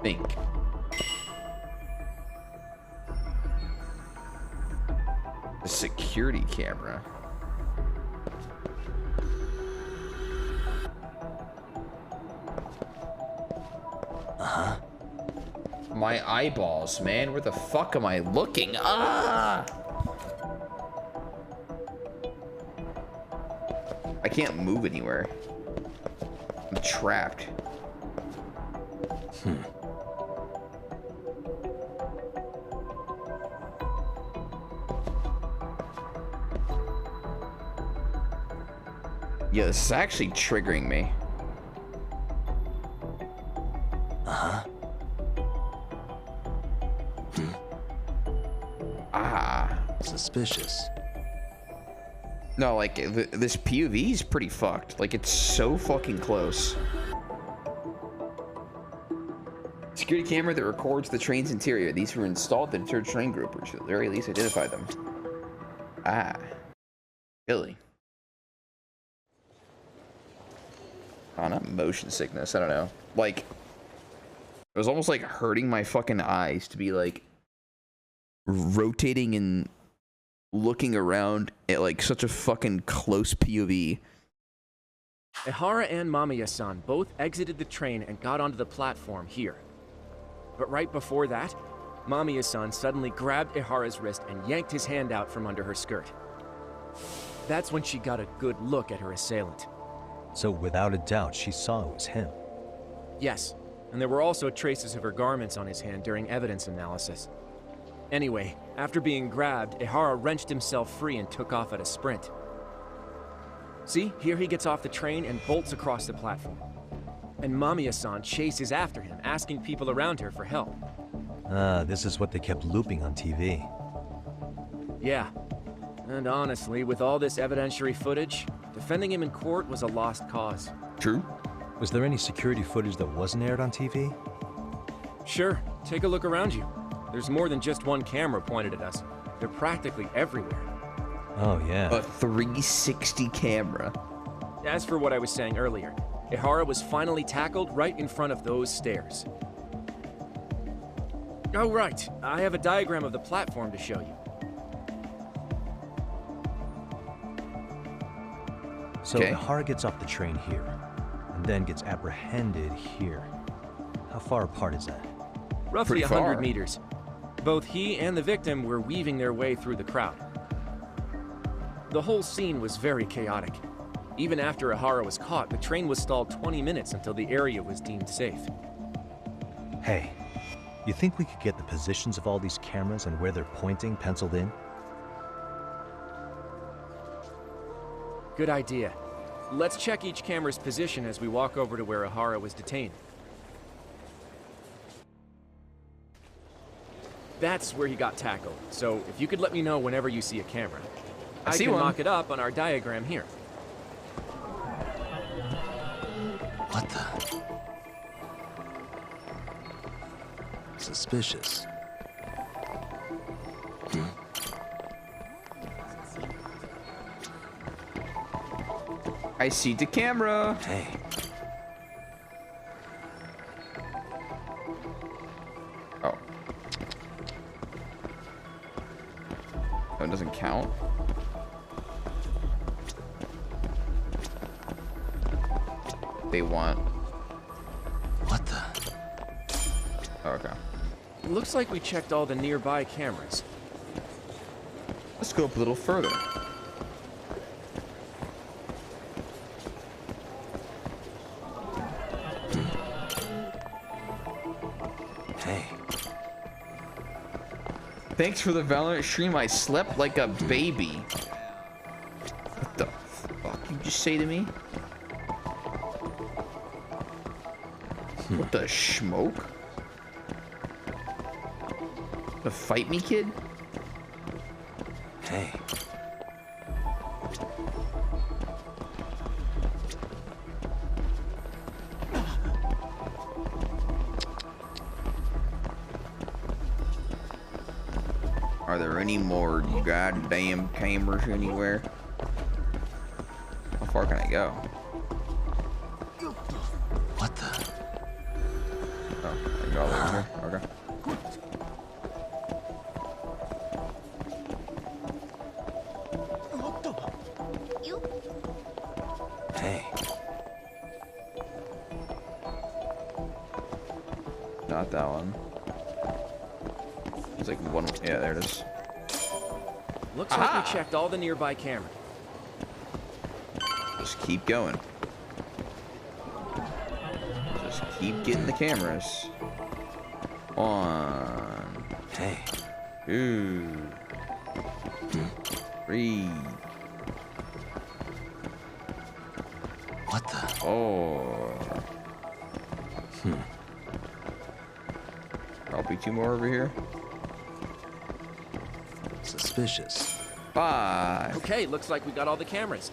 Think. The security camera. Uh-huh. My eyeballs, man. Where the fuck am I looking? Ah! I can't move anywhere. I'm trapped. Yeah, this is actually triggering me. Uh-huh. Ah. Suspicious. No, like, this POV is pretty fucked. Like, it's so fucking close. Security camera that records the train's interior. These were installed to deter train groupers, or at the very least identify them. Ah. Really? Oh, not motion sickness. I don't know. Like, it was almost like hurting my fucking eyes to be like rotating and looking around at like such a fucking close POV. Ihara and Mamiya-san both exited the train and got onto the platform here. But right before that, Mamiya-san suddenly grabbed Ihara's wrist and yanked his hand out from under her skirt. That's when she got a good look at her assailant. So without a doubt, she saw it was him. Yes, and there were also traces of her garments on his hand during evidence analysis. Anyway, after being grabbed, Ihara wrenched himself free and took off at a sprint. See, here he gets off the train and bolts across the platform. And Mamiya-san chases after him, asking people around her for help. Ah, this is what they kept looping on TV. Yeah. And honestly, with all this evidentiary footage, defending him in court was a lost cause. True. Was there any security footage that wasn't aired on TV? Sure, take a look around you. There's more than just one camera pointed at us. They're practically everywhere. Oh, yeah. A 360 camera. As for what I was saying earlier, Ihara was finally tackled right in front of those stairs. Oh, right. I have a diagram of the platform to show you. So Ihara gets off the train here, and then gets apprehended here. How far apart is that? Roughly Pretty 100 far. meters. Both he and the victim were weaving their way through the crowd. The whole scene was very chaotic. Even after Ihara was caught, the train was stalled 20 minutes until the area was deemed safe. Hey, you think we could get the positions of all these cameras and where they're pointing penciled in? Good idea. Let's check each camera's position as we walk over to where Ihara was detained. That's where he got tackled, so if you could let me know whenever you see a camera. I see can one. mock it up on our diagram here. What the? Suspicious. I see the camera. Hey. Oh. Oh, it doesn't count? They want... What the? Oh, okay. Looks like we checked all the nearby cameras. Let's go up a little further. Hey. Thanks for the Valorant stream. I slept like a baby. What the fuck you just say to me? What the smoke? To fight me, kid? Hey. Are there any more goddamn cameras anywhere? How far can I go? What the? Oh, I can go all the way over here. Okay. Hey. Not that one. It's like one. Yeah, there it is. Looks like we checked all the nearby cameras. Just keep going. Just keep getting the cameras. 1. Hey. 2. 3. What the? 4. Probably 2 more over here. Suspicious. 5. Okay, looks like we got all the cameras.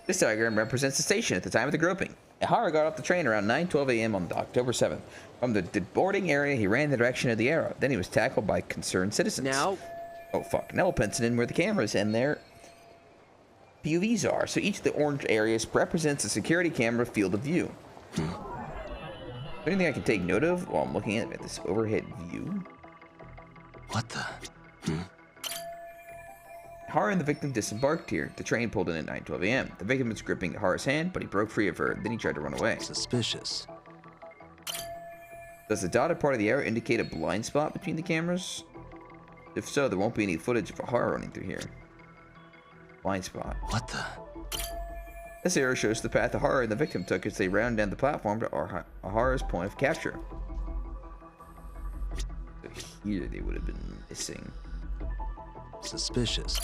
This diagram represents the station at the time of the groping. Ihara got off the train around 9:12 a.m. on October 7th. From the boarding area, he ran in the direction of the arrow. Then he was tackled by concerned citizens. Now... Oh, fuck. Now we'll pencil in where the cameras and their POVs are. So each of the orange areas represents a security camera field of view. Anything I can take note of while I'm looking at this overhead view? What the? Ihara and the victim disembarked here. The train pulled in at 9:12 a.m. The victim was gripping Ihara's hand, but he broke free of her. Then he tried to run away. Suspicious. Does the dotted part of the arrow indicate a blind spot between the cameras? If so, there won't be any footage of Ihara running through here. Blind spot. What the? This arrow shows the path Ihara and the victim took as they rounded down the platform to Ihara's point of capture. So here they would have been missing. Suspicious.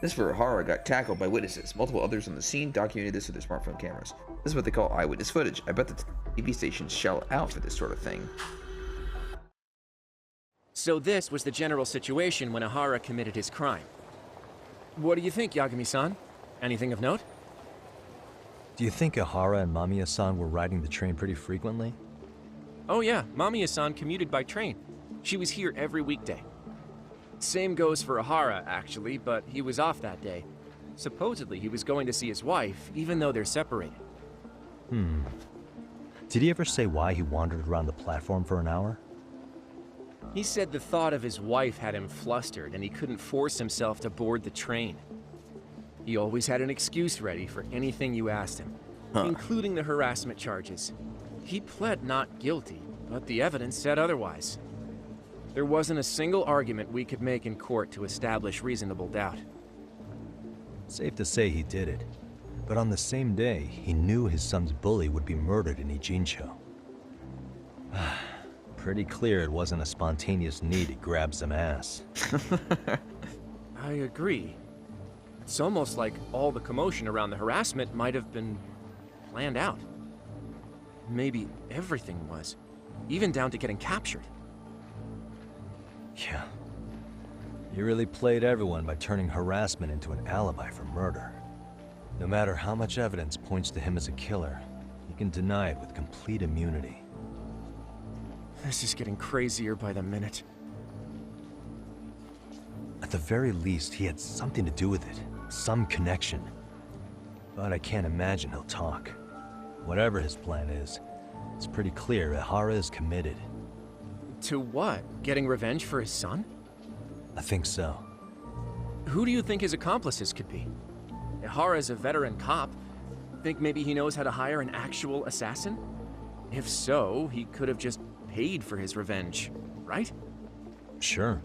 This is where Ihara got tackled by witnesses. Multiple others on the scene documented this with their smartphone cameras. This is what they call eyewitness footage. I bet the TV stations shell out for this sort of thing. So this was the general situation when Ihara committed his crime. What do you think, Yagami-san? Anything of note? Do you think Ihara and Mamiya-san were riding the train pretty frequently? Oh yeah, Mamiya-san commuted by train. She was here every weekday. Same goes for Ihara, actually, but he was off that day. Supposedly, he was going to see his wife, even though they're separated. Did he ever say why he wandered around the platform for an hour? He said the thought of his wife had him flustered, and he couldn't force himself to board the train. He always had an excuse ready for anything you asked him, including the harassment charges. He pled not guilty, but the evidence said otherwise. There wasn't a single argument we could make in court to establish reasonable doubt. Safe to say he did it. But on the same day, he knew his son's bully would be murdered in Ijincho. Pretty clear it wasn't a spontaneous need to grab some ass. I agree. It's almost like all the commotion around the harassment might have been planned out. Maybe everything was, even down to getting captured. Yeah. You really played everyone by turning harassment into an alibi for murder. No matter how much evidence points to him as a killer, he can deny it with complete immunity. This is getting crazier by the minute. At the very least, he had something to do with it. Some connection. But I can't imagine he'll talk. Whatever his plan is, it's pretty clear Ihara is committed. To what? Getting revenge for his son? I think so. Who do you think his accomplices could be? Ihara is a veteran cop. Think maybe he knows how to hire an actual assassin? If so, he could have just paid for his revenge, right? Sure.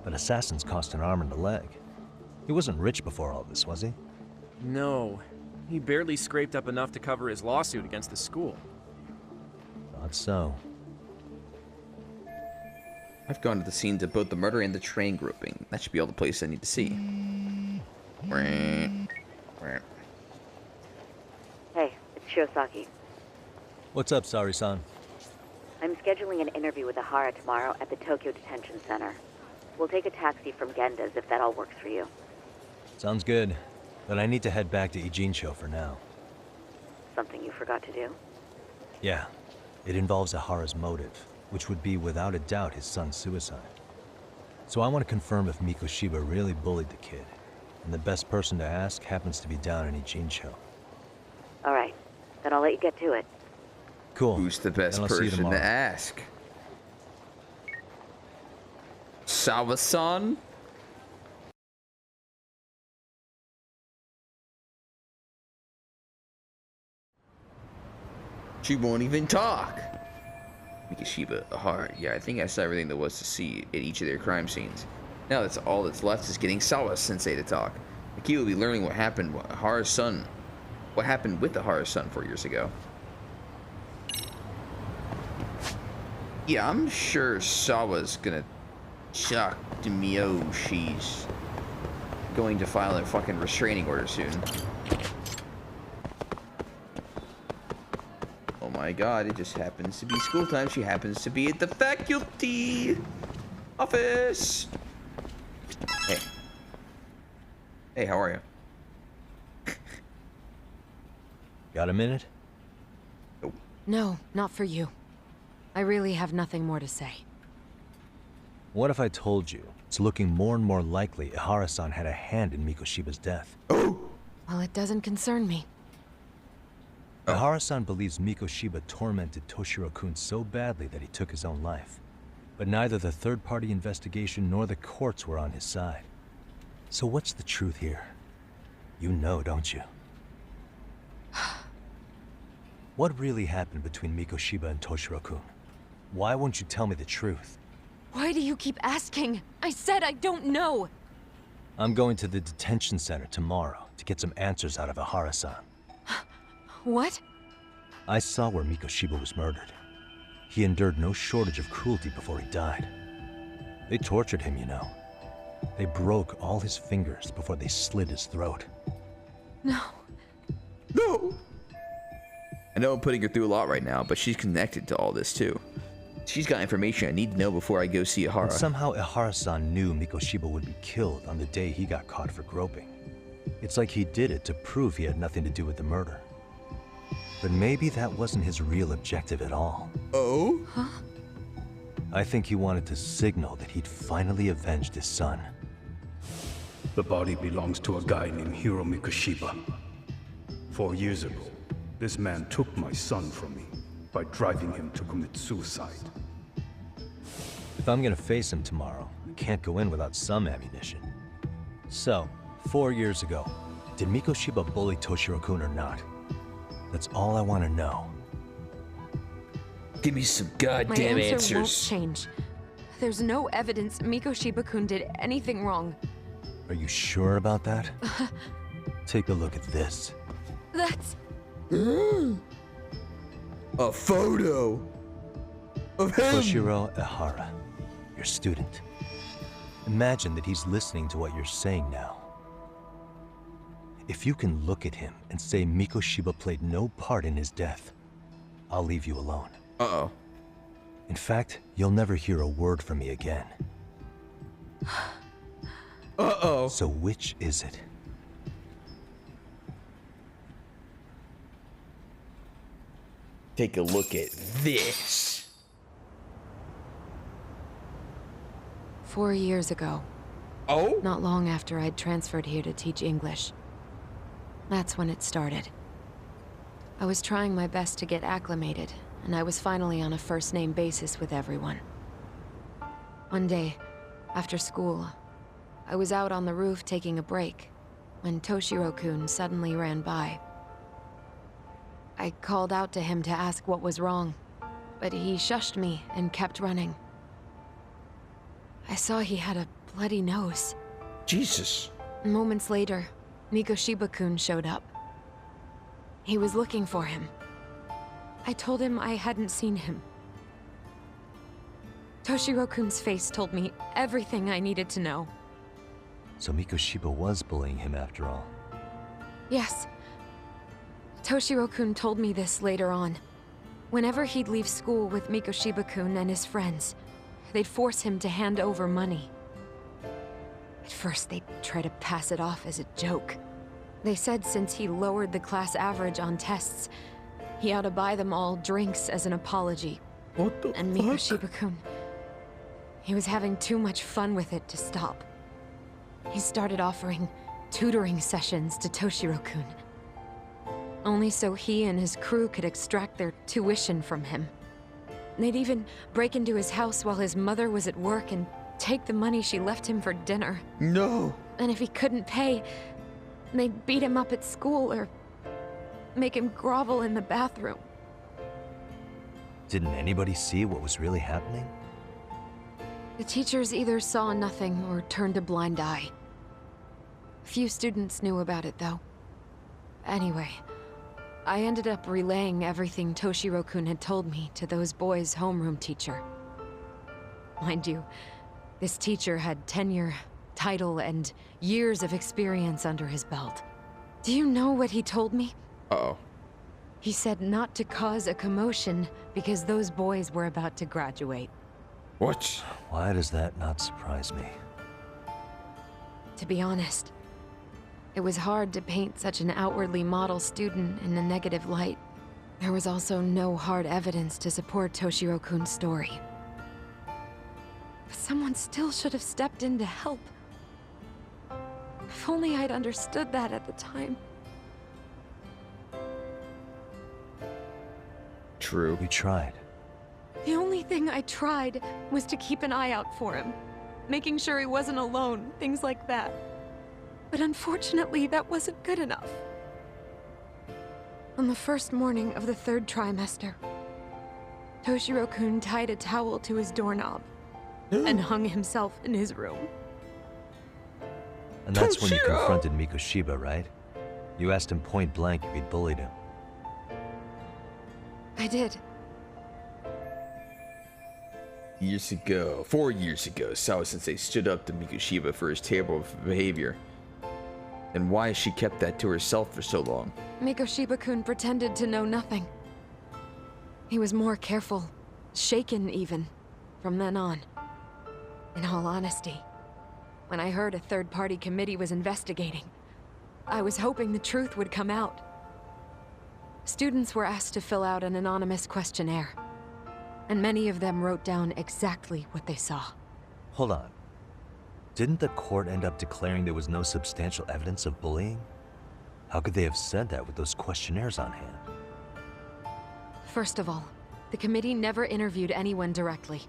But assassins cost an arm and a leg. He wasn't rich before all this, was he? No. He barely scraped up enough to cover his lawsuit against the school. Thought so. I've gone to the scenes of both the murder and the train grouping. That should be all the places I need to see. Hey, it's Shirosaki. What's up, Sari-san? I'm scheduling an interview with Ihara tomorrow at the Tokyo Detention Center. We'll take a taxi from Genda's if that all works for you. Sounds good. But I need to head back to Ijincho for now. Something you forgot to do? Yeah. It involves Ihara's motive, which would be without a doubt his son's suicide. So I want to confirm if Mikoshiba really bullied the kid. And the best person to ask happens to be down in Ijincho. All right. Then I'll let you get to it. Cool. Who's the best person to ask? Sawa-san? She won't even talk. Mikoshiba, Ihara. Yeah, I think I saw everything there was to see at each of their crime scenes. Now that's all that's left is getting Sawa-sensei to talk. The key will be learning what happened with Ihara's son. What happened with Ihara's son 4 years ago. Yeah, I'm sure Sawa's gonna shock Demio. She's going to file a fucking restraining order soon. Oh my god, it just happens to be school time. She happens to be at the faculty office. Hey. Hey, how are you? Got a minute? No, not for you. I really have nothing more to say. What if I told you it's looking more and more likely Ihara-san had a hand in Mikoshiba's death? Well, it doesn't concern me. Ihara-san believes Mikoshiba tormented Toshiro-kun so badly that he took his own life. But neither the third-party investigation nor the courts were on his side. So what's the truth here? You know, don't you? What really happened between Mikoshiba and Toshiro-kun? Why won't you tell me the truth? Why do you keep asking? I said I don't know! I'm going to the detention center tomorrow to get some answers out of Ihara-san. What? I saw where Mikoshiba was murdered. He endured no shortage of cruelty before he died. They tortured him, you know. They broke all his fingers before they slit his throat. No. No! I know I'm putting her through a lot right now, but she's connected to all this too. She's got information I need to know before I go see Ihara. And somehow Ihara-san knew Mikoshiba would be killed on the day he got caught for groping. It's like he did it to prove he had nothing to do with the murder. But maybe that wasn't his real objective at all. Oh? Huh? I think he wanted to signal that he'd finally avenged his son. The body belongs to a guy named Hiro Mikoshiba. 4 years ago, this man took my son from me by driving him to commit suicide. If I'm gonna face him tomorrow, I can't go in without some ammunition. So, 4 years ago, did Mikoshiba bully Toshiro-kun or not? That's all I want to know. Give me some My goddamn answer won't answers. change. There's no evidence Mikoshiba-kun did anything wrong. Are you sure about that? Take a look at this. That's... A photo of him. Toshiro Ehara, your student. Imagine that he's listening to what you're saying now. If you can look at him and say Mikoshiba played no part in his death, I'll leave you alone. Uh-oh. In fact, you'll never hear a word from me again. Uh-oh. So which is it? Take a look at this. 4 years ago. Oh? Not long after I'd transferred here to teach English. That's when it started. I was trying my best to get acclimated, and I was finally on a first-name basis with everyone. One day, after school, I was out on the roof taking a break, when Toshiro-kun suddenly ran by. I called out to him to ask what was wrong, but he shushed me and kept running. I saw he had a bloody nose. Jesus. Moments later, Mikoshiba-kun showed up. He was looking for him. I told him I hadn't seen him. Toshiro-kun's face told me everything I needed to know. So Mikoshiba was bullying him after all. Yes. Toshiro-kun told me this later on. Whenever he'd leave school with Mikoshiba-kun and his friends, they'd force him to hand over money. At first, they'd try to pass it off as a joke. They said since he lowered the class average on tests, he ought to buy them all drinks as an apology. What the And fuck? Mikoshiba-kun, he was having too much fun with it to stop. He started offering tutoring sessions to Toshiro-kun. Only so he and his crew could extract their tuition from him. They'd even break into his house while his mother was at work and take the money she left him for dinner. No. And if he couldn't pay, they'd beat him up at school or make him grovel in the bathroom. Didn't anybody see what was really happening? The teachers either saw nothing or turned a blind eye. Few students knew about it, though. Anyway, I ended up relaying everything Toshiro-kun had told me to those boys' homeroom teacher. Mind you, this teacher had tenure, title, and years of experience under his belt. Do you know what he told me? Uh-oh. He said not to cause a commotion because those boys were about to graduate. What? Why does that not surprise me? To be honest, it was hard to paint such an outwardly model student in a negative light. There was also no hard evidence to support Toshiro-kun's story. But someone still should have stepped in to help. If only I'd understood that at the time. True. You tried. The only thing I tried was to keep an eye out for him, making sure he wasn't alone, things like that. But unfortunately, that wasn't good enough. On the first morning of the 3rd trimester, Toshiro-kun tied a towel to his doorknob and hung himself in his room. And that's when you confronted Mikoshiba, right? You asked him point blank if he'd bullied him. I did. Years ago, 4 years ago, Sawa-sensei stood up to Mikoshiba for his terrible behavior. And why she kept that to herself for so long. Mikoshiba-kun pretended to know nothing. He was more careful, shaken even, from then on. In all honesty, when I heard a third-party committee was investigating, I was hoping the truth would come out. Students were asked to fill out an anonymous questionnaire, and many of them wrote down exactly what they saw. Hold on. Didn't the court end up declaring there was no substantial evidence of bullying? How could they have said that with those questionnaires on hand? First of all, the committee never interviewed anyone directly.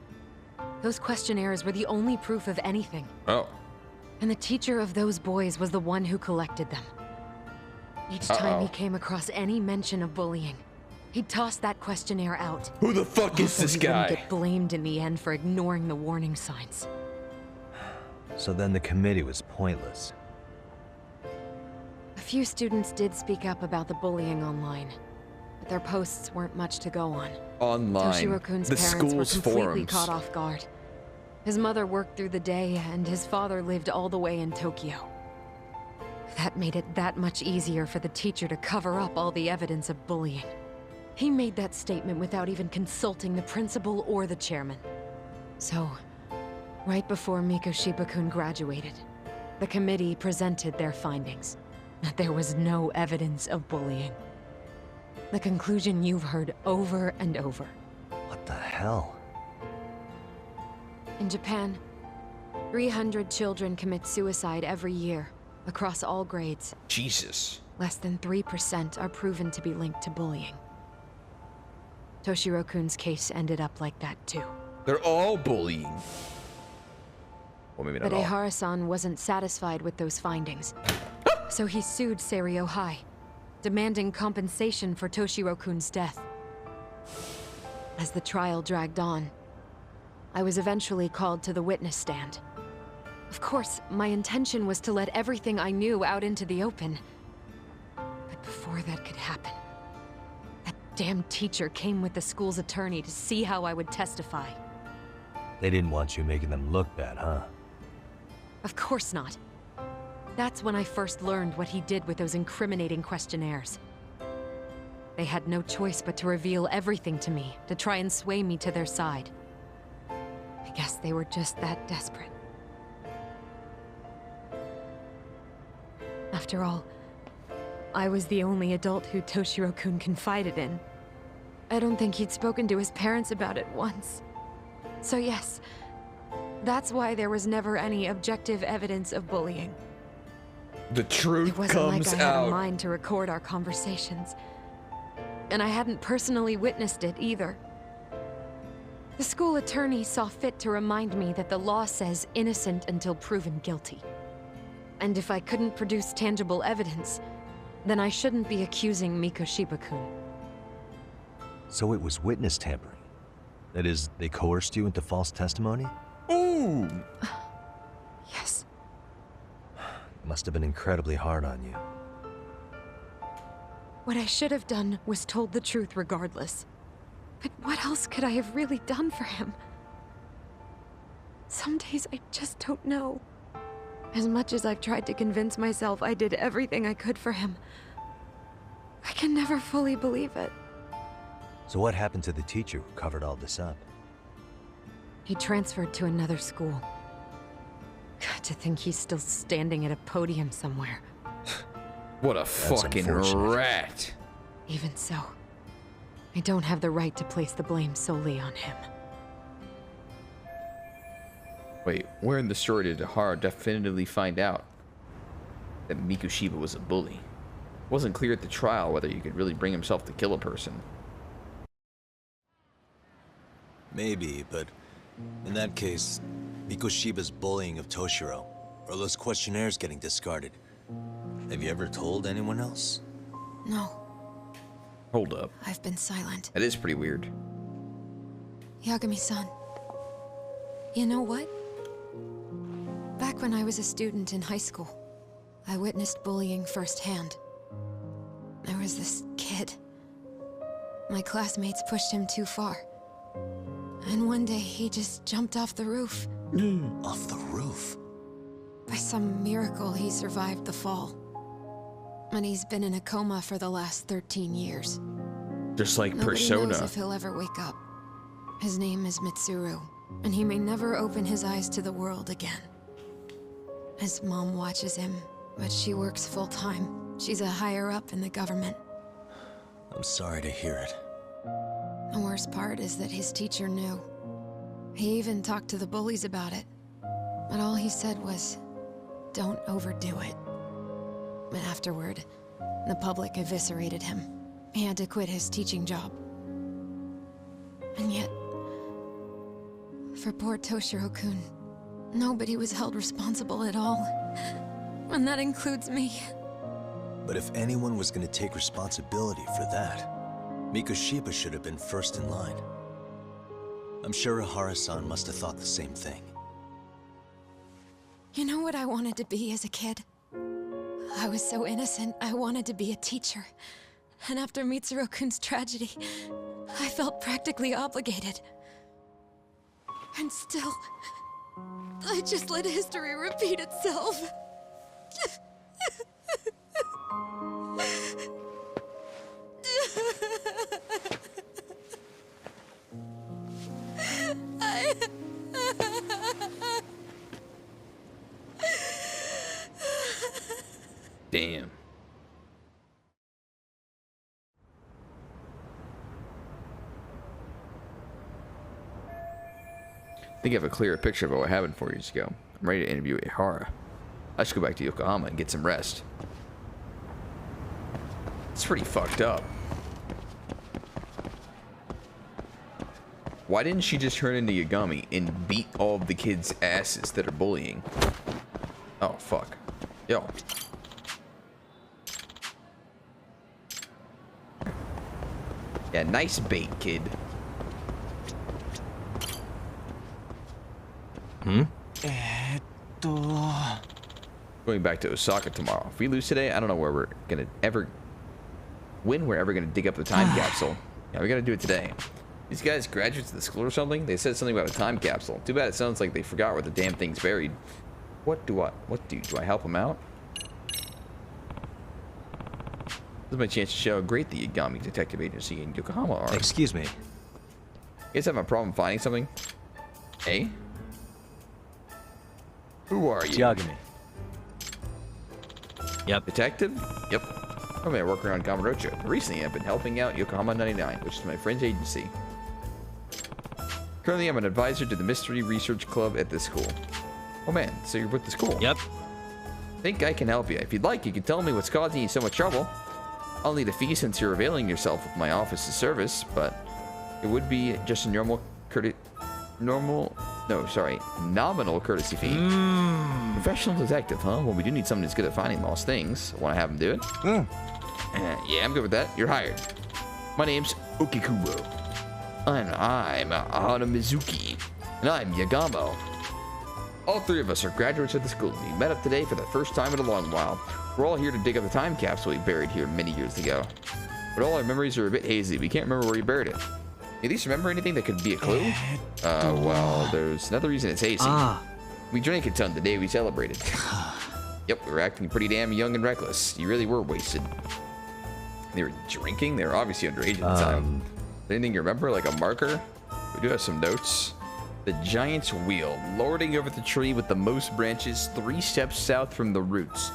Those questionnaires were the only proof of anything. Oh. And the teacher of those boys was the one who collected them. Each time he came across any mention of bullying, he'd toss that questionnaire out. Who the fuck is this guy? He wouldn't get blamed in the end for ignoring the warning signs. So then the committee was pointless. A few students did speak up about the bullying online, but their posts weren't much to go on. Online. Toshiro-kun's The parents were school's completely forums. caught off guard. His mother worked through the day, and his father lived all the way in Tokyo. That made it that much easier for the teacher to cover up all the evidence of bullying. He made that statement without even consulting the principal or the chairman. So, right before Mikoshiba-kun graduated, the committee presented their findings, that there was no evidence of bullying. The conclusion you've heard over and over. What the hell? In Japan, 300 children commit suicide every year, across all grades. Jesus. Less than 3% are proven to be linked to bullying. Toshiro-kun's case ended up like that too. They're all bullying. Well, maybe not But all. Ehara-san wasn't satisfied with those findings. So he sued Seiryo High, demanding compensation for Toshiro-kun's death. As the trial dragged on, I was eventually called to the witness stand. Of course, my intention was to let everything I knew out into the open. But before that could happen, that damn teacher came with the school's attorney to see how I would testify. They didn't want you making them look bad, huh? Of course not. That's when I first learned what he did with those incriminating questionnaires. They had no choice but to reveal everything to me, to try and sway me to their side. I guess they were just that desperate. After all, I was the only adult who Toshiro-kun confided in. I don't think he'd spoken to his parents about it once. So yes, that's why there was never any objective evidence of bullying. The truth It wasn't like comes I had a out. mind to record our conversations. And I hadn't personally witnessed it either. The school attorney saw fit to remind me that the law says innocent until proven guilty. And if I couldn't produce tangible evidence, then I shouldn't be accusing Mikoshiba-kun. So it was witness tampering. That is, they coerced you into false testimony? Ooh! Yes. It must have been incredibly hard on you. What I should have done was told the truth regardless. But what else could I have really done for him? Some days I just don't know. As much as I've tried to convince myself I did everything I could for him, I can never fully believe it. So what happened to the teacher who covered all this up? He transferred to another school. God, to think he's still standing at a podium somewhere. What a fucking rat. Even so, I don't have the right to place the blame solely on him. Wait, where in the story did Ehara definitively find out that Mikoshiba was a bully? It wasn't clear at the trial whether he could really bring himself to kill a person. Maybe, but in that case, Mikoshiba's bullying of Toshiro, or those questionnaires getting discarded. Have you ever told anyone else? No, Hold up. I've been silent. That is pretty weird. Yagami-san, you know what? Back when I was a student in high school, I witnessed bullying firsthand. There was this kid. My classmates pushed him too far. And one day he just jumped off the roof. Off the roof? By some miracle, he survived the fall. And he's been in a coma for the last 13 years. Just like Nobody Persona. knows if he'll ever wake up. His name is Mitsuru, and he may never open his eyes to the world again. His mom watches him, but she works full-time. She's a higher-up in the government. I'm sorry to hear it. The worst part is that his teacher knew. He even talked to the bullies about it. But all he said was, don't overdo it. And afterward, the public eviscerated him. He had to quit his teaching job. And yet, for poor Toshiro-kun, nobody was held responsible at all. And that includes me. But if anyone was going to take responsibility for that, Mikoshiba should have been first in line. I'm sure Ihara-san must have thought the same thing. You know what I wanted to be as a kid? I was so innocent, I wanted to be a teacher. And after Mitsuru-kun's tragedy, I felt practically obligated. And still, I just let history repeat itself. Damn. I think I have a clearer picture of what happened 4 years ago. I'm ready to interview Ihara. I should go back to Yokohama and get some rest. It's pretty fucked up. Why didn't she just turn into Yagami and beat all of the kids' asses that are bullying? Oh, fuck. Yo. Yeah, nice bait, kid. Going back to Osaka tomorrow. If we lose today, I don't know where we're gonna ever... when we're ever gonna dig up the time capsule. Yeah, we gotta do it today. These guys graduates of the school or something? They said something about a time capsule. Too bad it sounds like they forgot where the damn thing's buried. Do I help them out? This is my chance to show how great the Yagami Detective Agency in Yokohama are. Excuse me. You guys having a problem finding something? Hey? Who are you? Yagami. Yep. Detective? Yep. I'm a worker on Kamurocho. Recently, I've been helping out Yokohama 99, which is my friend's agency. Currently, I'm an advisor to the Mystery Research Club at this school. Oh man, so you're with the school? Yep. Think I can help you. If you'd like, you can tell me what's causing you so much trouble. I'll need a fee since you're availing yourself of my office's service, but it would be just a nominal courtesy fee. Professional detective, huh? Well, we do need someone who's good at finding lost things. Want to have him do it? Yeah, I'm good with that. You're hired. My name's Okikubo. I'm Hanamizuki. And I'm Yagamo. All three of us are graduates of the school. We met up today for the first time in a long while. We're all here to dig up the time capsule we buried here many years ago. But all our memories are a bit hazy. We can't remember where we buried it. You at least remember anything that could be a clue? Well, there's another reason it's hazy. We drank a ton the day we celebrated. Yep, we were acting pretty damn young and reckless. You really were wasted. They were drinking? They were obviously underage at the time. Anything you remember, like a marker? We do have some notes. The giant's wheel, lording over the tree with the most branches, 3 steps south from the roots.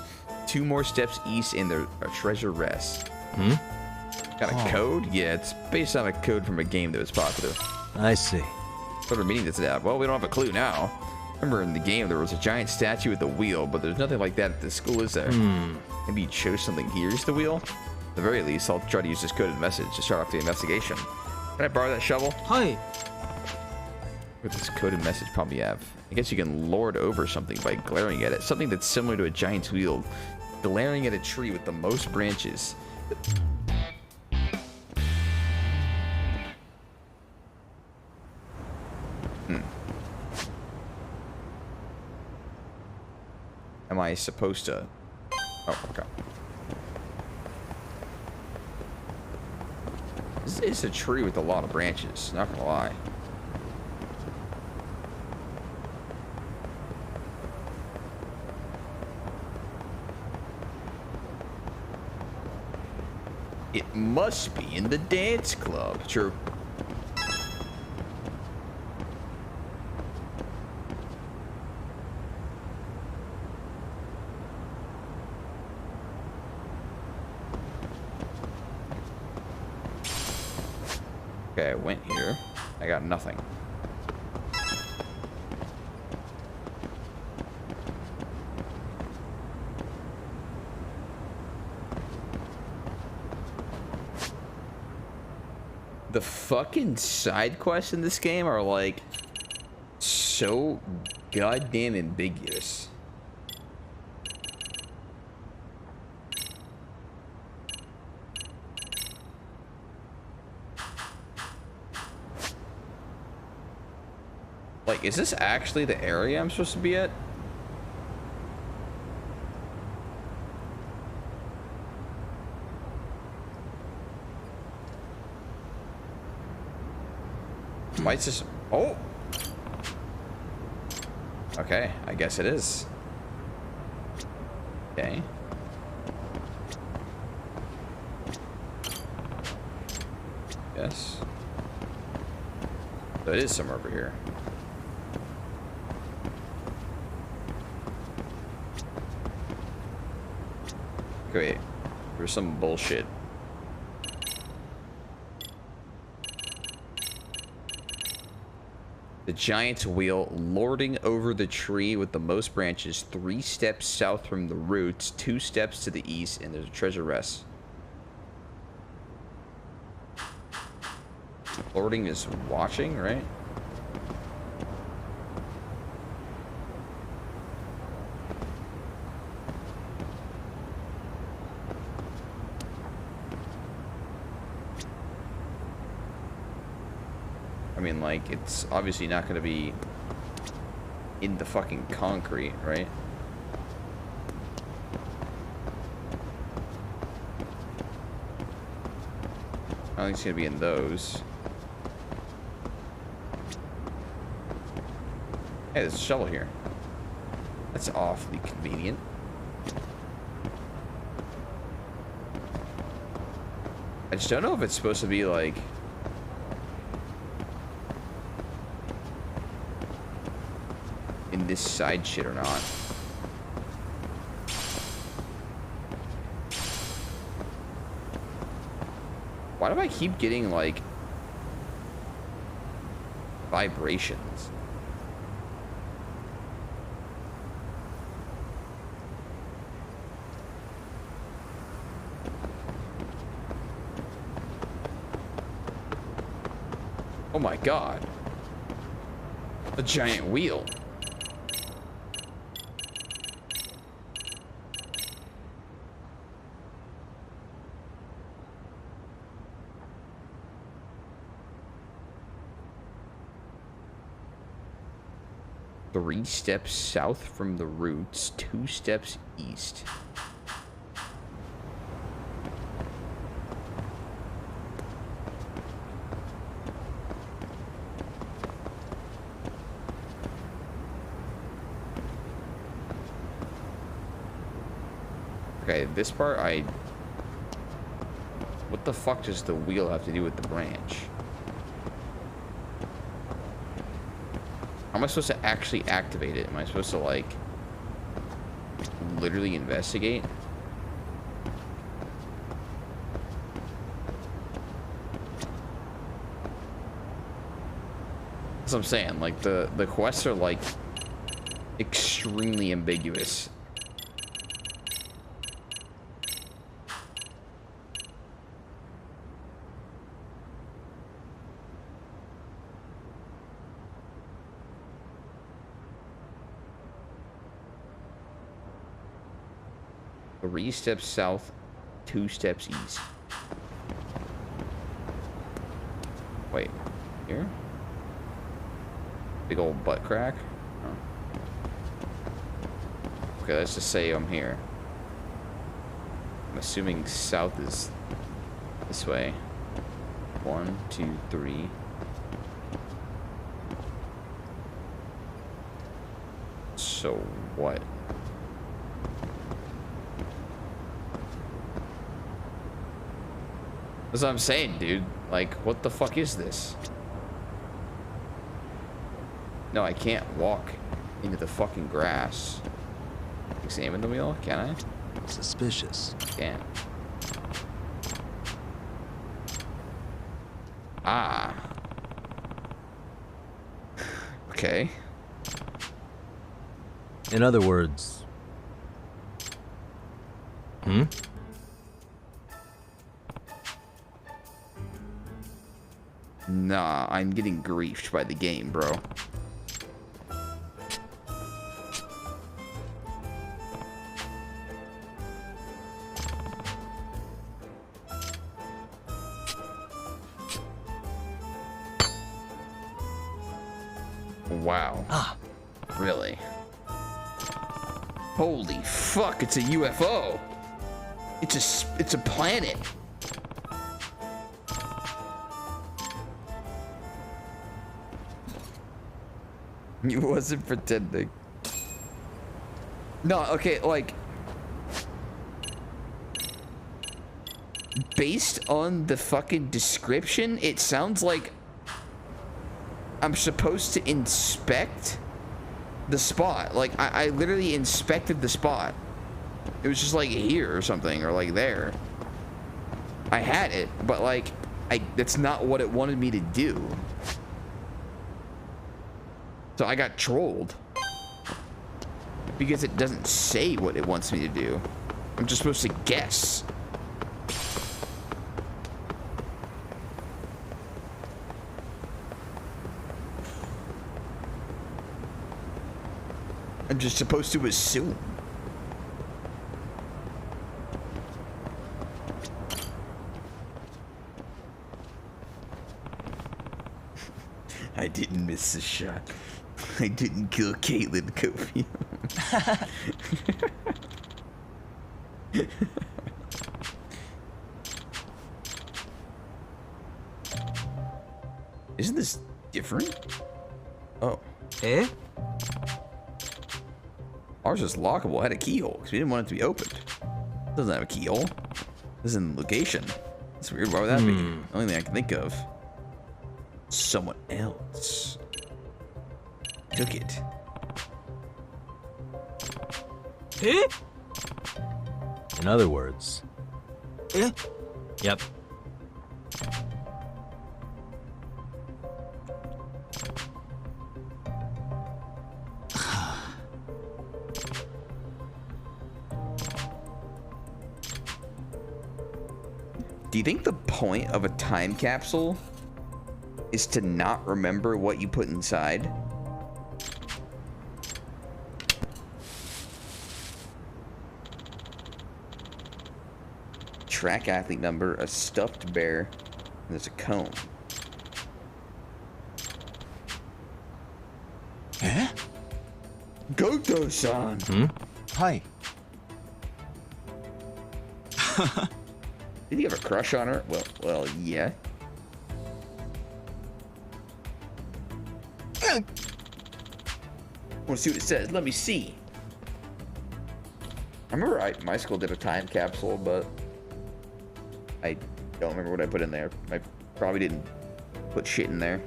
2 more steps east and the treasure rests. Got a code? Yeah, it's based on a code from a game that was popular. I see. What meaning does it have? Well, we don't have a clue now. Remember in the game there was a giant statue with a wheel, but there's nothing like that at the school, is there? Maybe you chose something. Here's the wheel? At the very least, I'll try to use this coded message to start off the investigation. Can I borrow that shovel? Hi. What this coded message probably have? I guess you can lord over something by glaring at it. Something that's similar to a giant's wheel. Glaring at a tree with the most branches. Am I supposed to... Oh, okay. This is a tree with a lot of branches, not gonna lie. It must be in the dance club. True. Okay, I went here. I got nothing. The fucking side quests in this game are like so goddamn ambiguous. Like, is this actually the area I'm supposed to be at? Why is this? Oh! Okay, I guess it is. Okay. Yes. So it is somewhere over here. Okay, wait. There's some bullshit. The giant's wheel lording over the tree with the most branches, 3 steps south from the roots, 2 steps to the east, and there's a treasure rest. Lording is watching, right? I mean, like, it's obviously not going to be in the fucking concrete, right? I don't think it's going to be in those. Hey, there's a shovel here. That's awfully convenient. I just don't know if it's supposed to be, like... in this side shit or not. Why do I keep getting like vibrations? Oh my god. A giant wheel. Three steps south from the roots, 2 steps east. Okay, this part what the fuck does the wheel have to do with the branch? How am I supposed to actually activate it? Am I supposed to, like, literally investigate? That's what I'm saying. Like, the quests are, like, extremely ambiguous. Three steps south, 2 steps east. Wait, here? Big old butt crack? Oh. Okay, let's just say I'm here. I'm assuming south is this way. 1, 2, 3. So what? That's what I'm saying, dude. Like, what the fuck is this? No, I can't walk into the fucking grass. Examine the wheel? Can I? Suspicious. Can't. Ah. Okay. In other words... Nah, I'm getting griefed by the game, bro. Wow. Really? Holy fuck, it's a UFO. It's a planet. You wasn't pretending. No, okay, like based on the fucking description, it sounds like I'm supposed to inspect the spot. Like, I literally inspected the spot. It was just like here or something, or like there. I had it, but like, that's not what it wanted me to do. So I got trolled. Because it doesn't say what it wants me to do. I'm just supposed to guess. I'm just supposed to assume. I didn't miss a shot. I didn't kill Caitlin Kofi. Isn't this different? Oh. Eh? Ours is lockable. It had a keyhole because we didn't want it to be opened. It doesn't have a keyhole. This is in the location. That's weird. Why would that be? The only thing I can think of. Someone else took it. Eh? In other words. Eh? Yep. Do you think the point of a time capsule is to not remember what you put inside? Track athlete number, a stuffed bear, and there's a comb. Eh? Goto-san! Hi. Did you have a crush on her? Well, yeah. I want to see what it says. Let me see. I remember my school did a time capsule, but I don't remember what I put in there. I probably didn't put shit in there.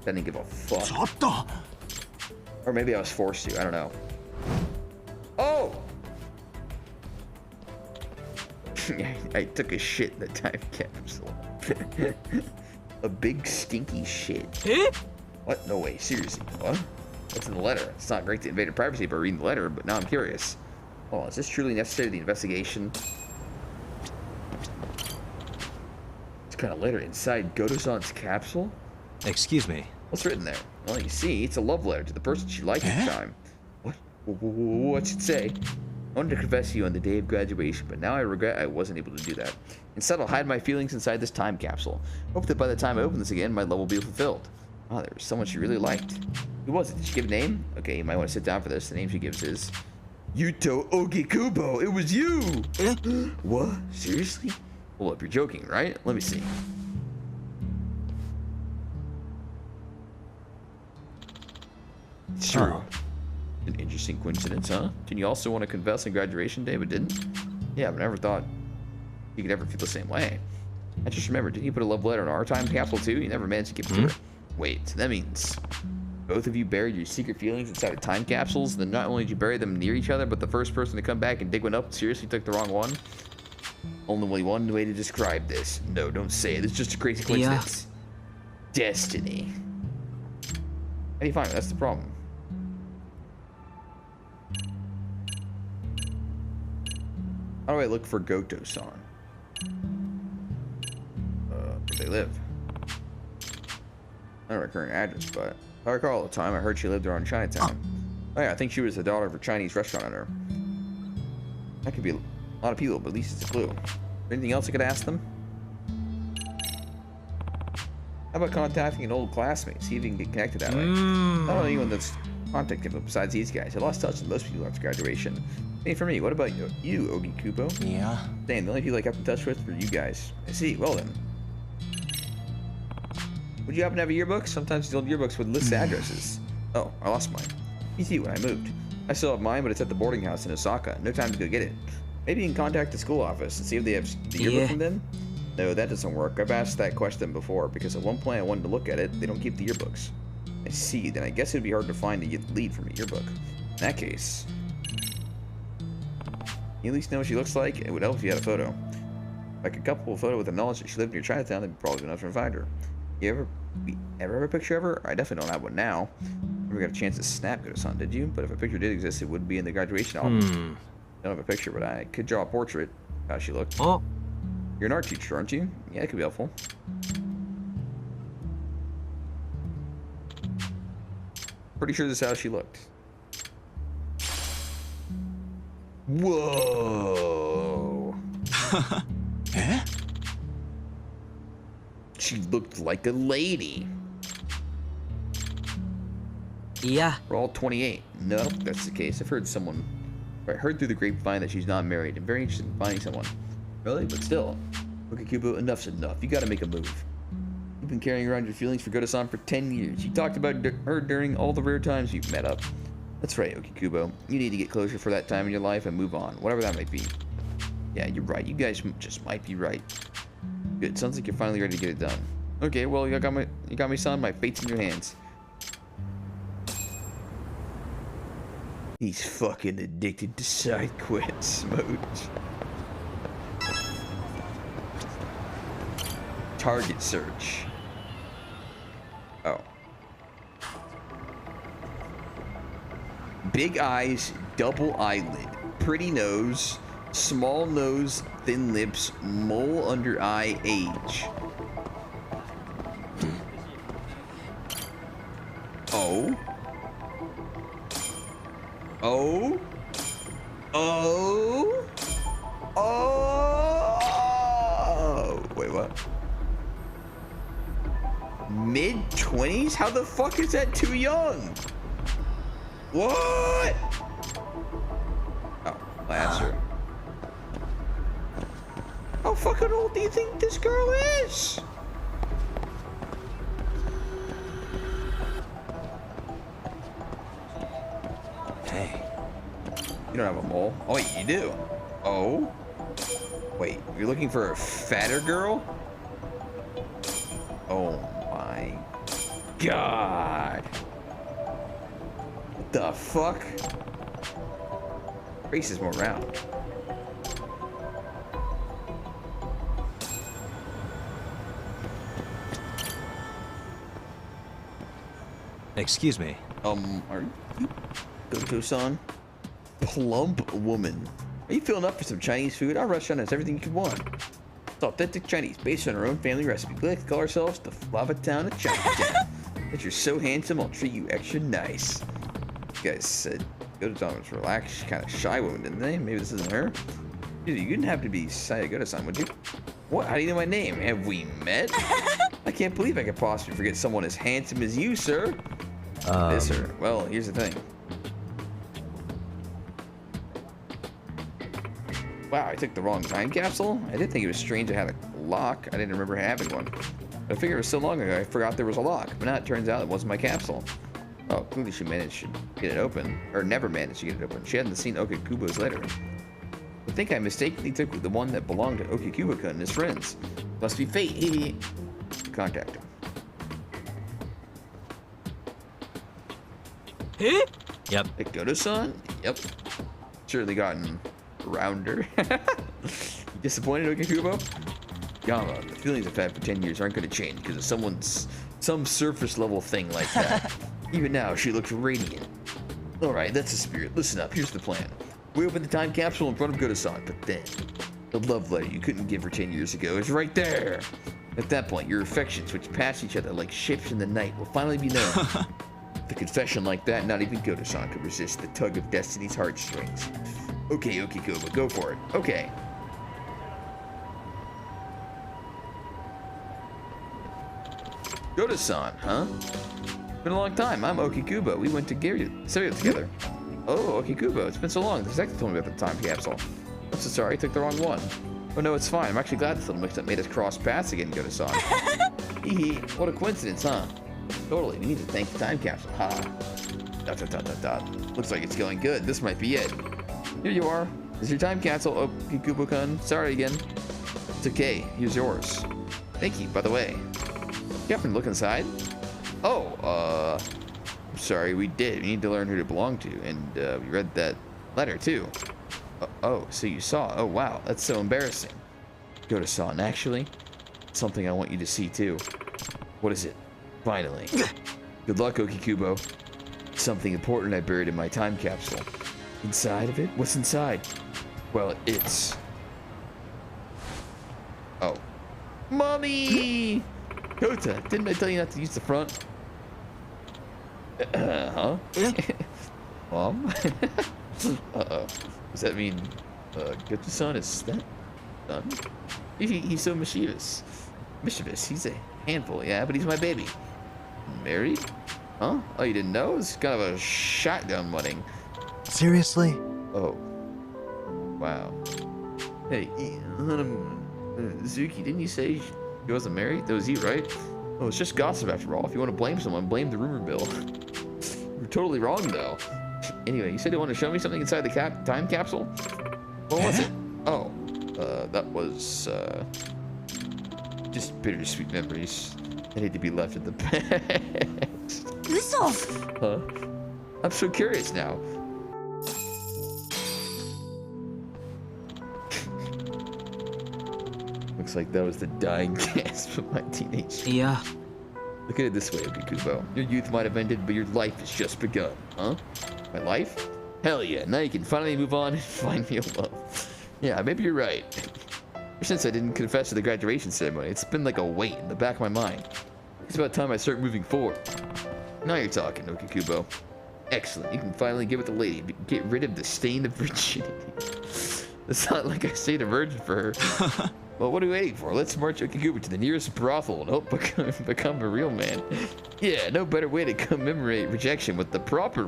I didn't give a fuck. Or maybe I was forced to. I don't know. Oh! I took a shit in the time capsule. A big stinky shit. What? No way. Seriously. What? What's in the letter? It's not great to invade privacy by reading the letter, but now I'm curious. Oh, is this truly necessary to the investigation? It's kind of letter inside Goto-san's capsule? Excuse me. What's written there? Well, you see, it's a love letter to the person she liked at the time. What? What's it say? I wanted to confess to you on the day of graduation, but now I regret I wasn't able to do that. Instead, I'll hide my feelings inside this time capsule. Hope that by the time I open this again, my love will be fulfilled. Oh, there was someone she really liked. Who was it? Did she give a name? Okay, you might want to sit down for this. The name she gives is Yuto Ogikubo. It was you! What? Seriously? Hold up, you're joking, right? Let me see. It's true. An interesting coincidence, huh? Didn't you also want to confess on graduation day, but didn't? Yeah, but I never thought you could ever feel the same way. I just remembered, didn't you put a love letter in our time capsule too? You never managed to give it to her. Wait, so that means both of you buried your secret feelings inside of time capsules? Then not only did you bury them near each other, but the first person to come back and dig one up seriously took the wrong one? Only one way to describe this. No, don't say it. It's just a crazy coincidence. destiny. How do you find it? That's the problem. How do I look for Goto-san? Where they live? Not a recurring address, but if I recall all the time, I heard she lived around Chinatown. Oh yeah, I think she was the daughter of a Chinese restaurant owner. That could be a lot of people, but at least it's a clue. Anything else I could ask them? How about contacting an old classmate, see if you can get connected that way? I don't know anyone that's contacted him besides these guys. I lost touch with most people after graduation. Hey, for me, what about you, Ogi Kubo? Yeah? Damn, the only people I kept in touch with were you guys. I see, well then. Would you happen to have a yearbook? Sometimes these old yearbooks would list addresses. Oh, I lost mine. Me too, when I moved. I still have mine, but it's at the boarding house in Osaka. No time to go get it. Maybe you can contact the school office and see if they have the yearbook from then? No, that doesn't work. I've asked that question before, because at one point I wanted to look at it. They don't keep the yearbooks. I see, then I guess it'd be hard to find a lead from a yearbook. In that case, you at least know what she looks like. It would help if you had a photo. Like a couple of photo with the knowledge that she lived near Chinatown, that'd probably be enough to find her. You ever have a picture of her? I definitely don't have one now. Never got a chance to snap Goto-san, did you? But if a picture did exist, it would be in the graduation album. Don't have a picture, but I could draw a portrait. How she looked. Oh. You're an art teacher, aren't you? Yeah, it could be helpful. Pretty sure this is how she looked. Whoa. Eh? She looked like a lady. Yeah. We're all 28. No, that's the case. I've heard through the grapevine that she's not married. I'm very interested in finding someone. Really? But still. Okay, Kubo, enough's enough. You gotta make a move. You've been carrying around your feelings for Goto-san for 10 years. You talked about her during all the rare times you've met up. That's right, Okikubo. You need to get closer for that time in your life and move on, whatever that might be. Yeah, you're right. You guys just might be right. Good. Sounds like you're finally ready to get it done. Okay, well, you got me, son. My fate's in your hands. He's fucking addicted to side quests, Smooch. Target search. Oh. Big eyes, double eyelid, pretty nose, small nose, thin lips, mole under eye, age. Oh. Oh. Oh. Oh. Wait, what? Mid-20s? How the fuck is that too young? What? Oh, I'll answer. How fucking old do you think this girl is? Hey. You don't have a mole? Oh, wait, you do. Oh? Wait, you're looking for a fatter girl? Oh my God. What the fuck? Face is more round. Excuse me. Are you Goto-san? Plump woman. Are you filling up for some Chinese food? Our restaurant has everything you could want. It's authentic Chinese, based on our own family recipe. We like to call ourselves the Flava Town of Chinatown. If you're so handsome, I'll treat you extra nice. You guys said Goto-san was relaxed, kind of shy woman, didn't they? Maybe this isn't her. Dude, you didn't have to be Saya Goto-san, would you? What? How do you know my name? Have we met? I can't believe I could possibly forget someone as handsome as you, sir. Yes, sir. Well, here's the thing. Wow, I took the wrong time capsule? I did think it was strange I had a lock. I didn't remember having one. But I figured it was so long ago I forgot there was a lock. But now it turns out it wasn't my capsule. Oh, clearly she managed to get it open. Or never managed to get it open. She hadn't seen Okikubo's letter. I think I mistakenly took the one that belonged to Okikubo-kun and his friends. Must be fate. Contact him. Huh? Yep. Hey, Goto-san? Yep. Surely gotten rounder. You disappointed, Okikubo? Yama, the feelings I've had for 10 years aren't going to change because of someone's Some surface level thing like that. Even now, she looks radiant. Alright, that's the spirit. Listen up, here's the plan. We open the time capsule in front of Goto-san, but then the love letter you couldn't give her 10 years ago is right there. At that point, your affections, which pass each other like ships in the night, will finally be known. The confession like that, not even Goto-san could resist the tug of destiny's heartstrings. Okay, Okikubo, go for it. Okay. Goto-san, huh? Been a long time. I'm Okikubo. We went to Syria together. Oh, Okikubo, it's been so long. The detective told me about the time capsule. I'm so sorry, I took the wrong one. Oh no, it's fine. I'm actually glad this little mix-up made us cross paths again, Goto-san. Hee what a coincidence, huh? Totally, we need to thank the time capsule. Ha. Dot, dot, dot, dot, dot. Looks like it's going good. This might be it. Here you are. Is your time capsule, Okikubo-kun? Sorry again. It's okay. Here's yours. Thank you, by the way. You happen to look inside? Oh, I'm sorry, we did. We need to learn who to belong to, and we read that letter, too. Oh, so you saw. Oh, wow, that's so embarrassing. Goto-san, actually, something I want you to see, too. What is it? Finally. Good luck, Okikubo. Something important I buried in my time capsule. Inside of it? What's inside? Well, it's... Oh. Mommy! Kota, didn't I tell you not to use the front? Huh? Mom? Uh-oh. Does that mean Goto-san is that done? He's so mischievous. Mischievous, he's a handful, yeah, but he's my baby. Married? Huh? Oh, you didn't know? It's kind of a shotgun wedding. Seriously? Oh. Wow. Hey, Zuki, didn't you say he wasn't married? That was you, right? Oh, it's just gossip after all. If you want to blame someone, blame the rumor mill. You're totally wrong, though. Anyway, you said you want to show me something inside the time capsule? What was it? Oh, that was, just bittersweet memories. I need to be left in the past. Huh? I'm so curious now. Looks like that was the dying gasp of my teenage. Yeah. Look at it this way, Okikubo. Your youth might have ended, but your life has just begun, huh? My life? Hell yeah, now you can finally move on and find me a love. Yeah, maybe you're right. Ever since I didn't confess to the graduation ceremony, it's been like a weight in the back of my mind. It's about time I start moving forward. Now you're talking, Okikubo. Excellent, you can finally give it the lady, but get rid of the stain of virginity. It's not like I stayed a virgin for her. Well, what are we waiting for? Let's march Okikubo to the nearest brothel and hope become a real man. Yeah, no better way to commemorate rejection with the proper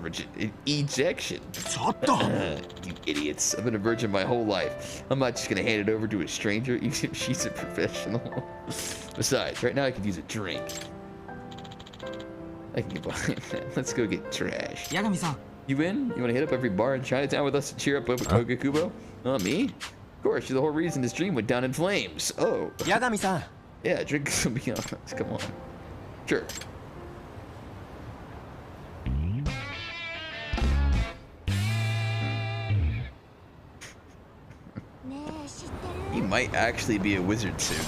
ejection. You idiots. I've been a virgin my whole life. I'm not just gonna hand it over to a stranger, even if she's a professional. Besides, right now I could use a drink. I can get behind that. Let's go get trash. Yagami-san. You in? You wanna hit up every bar in Chinatown with us to cheer up Okikubo? Not me? Of course, you're the whole reason this dream went down in flames. Oh. Yagami-san. Yeah, drink some beyond. Come on. Sure. He might actually be a wizard soon.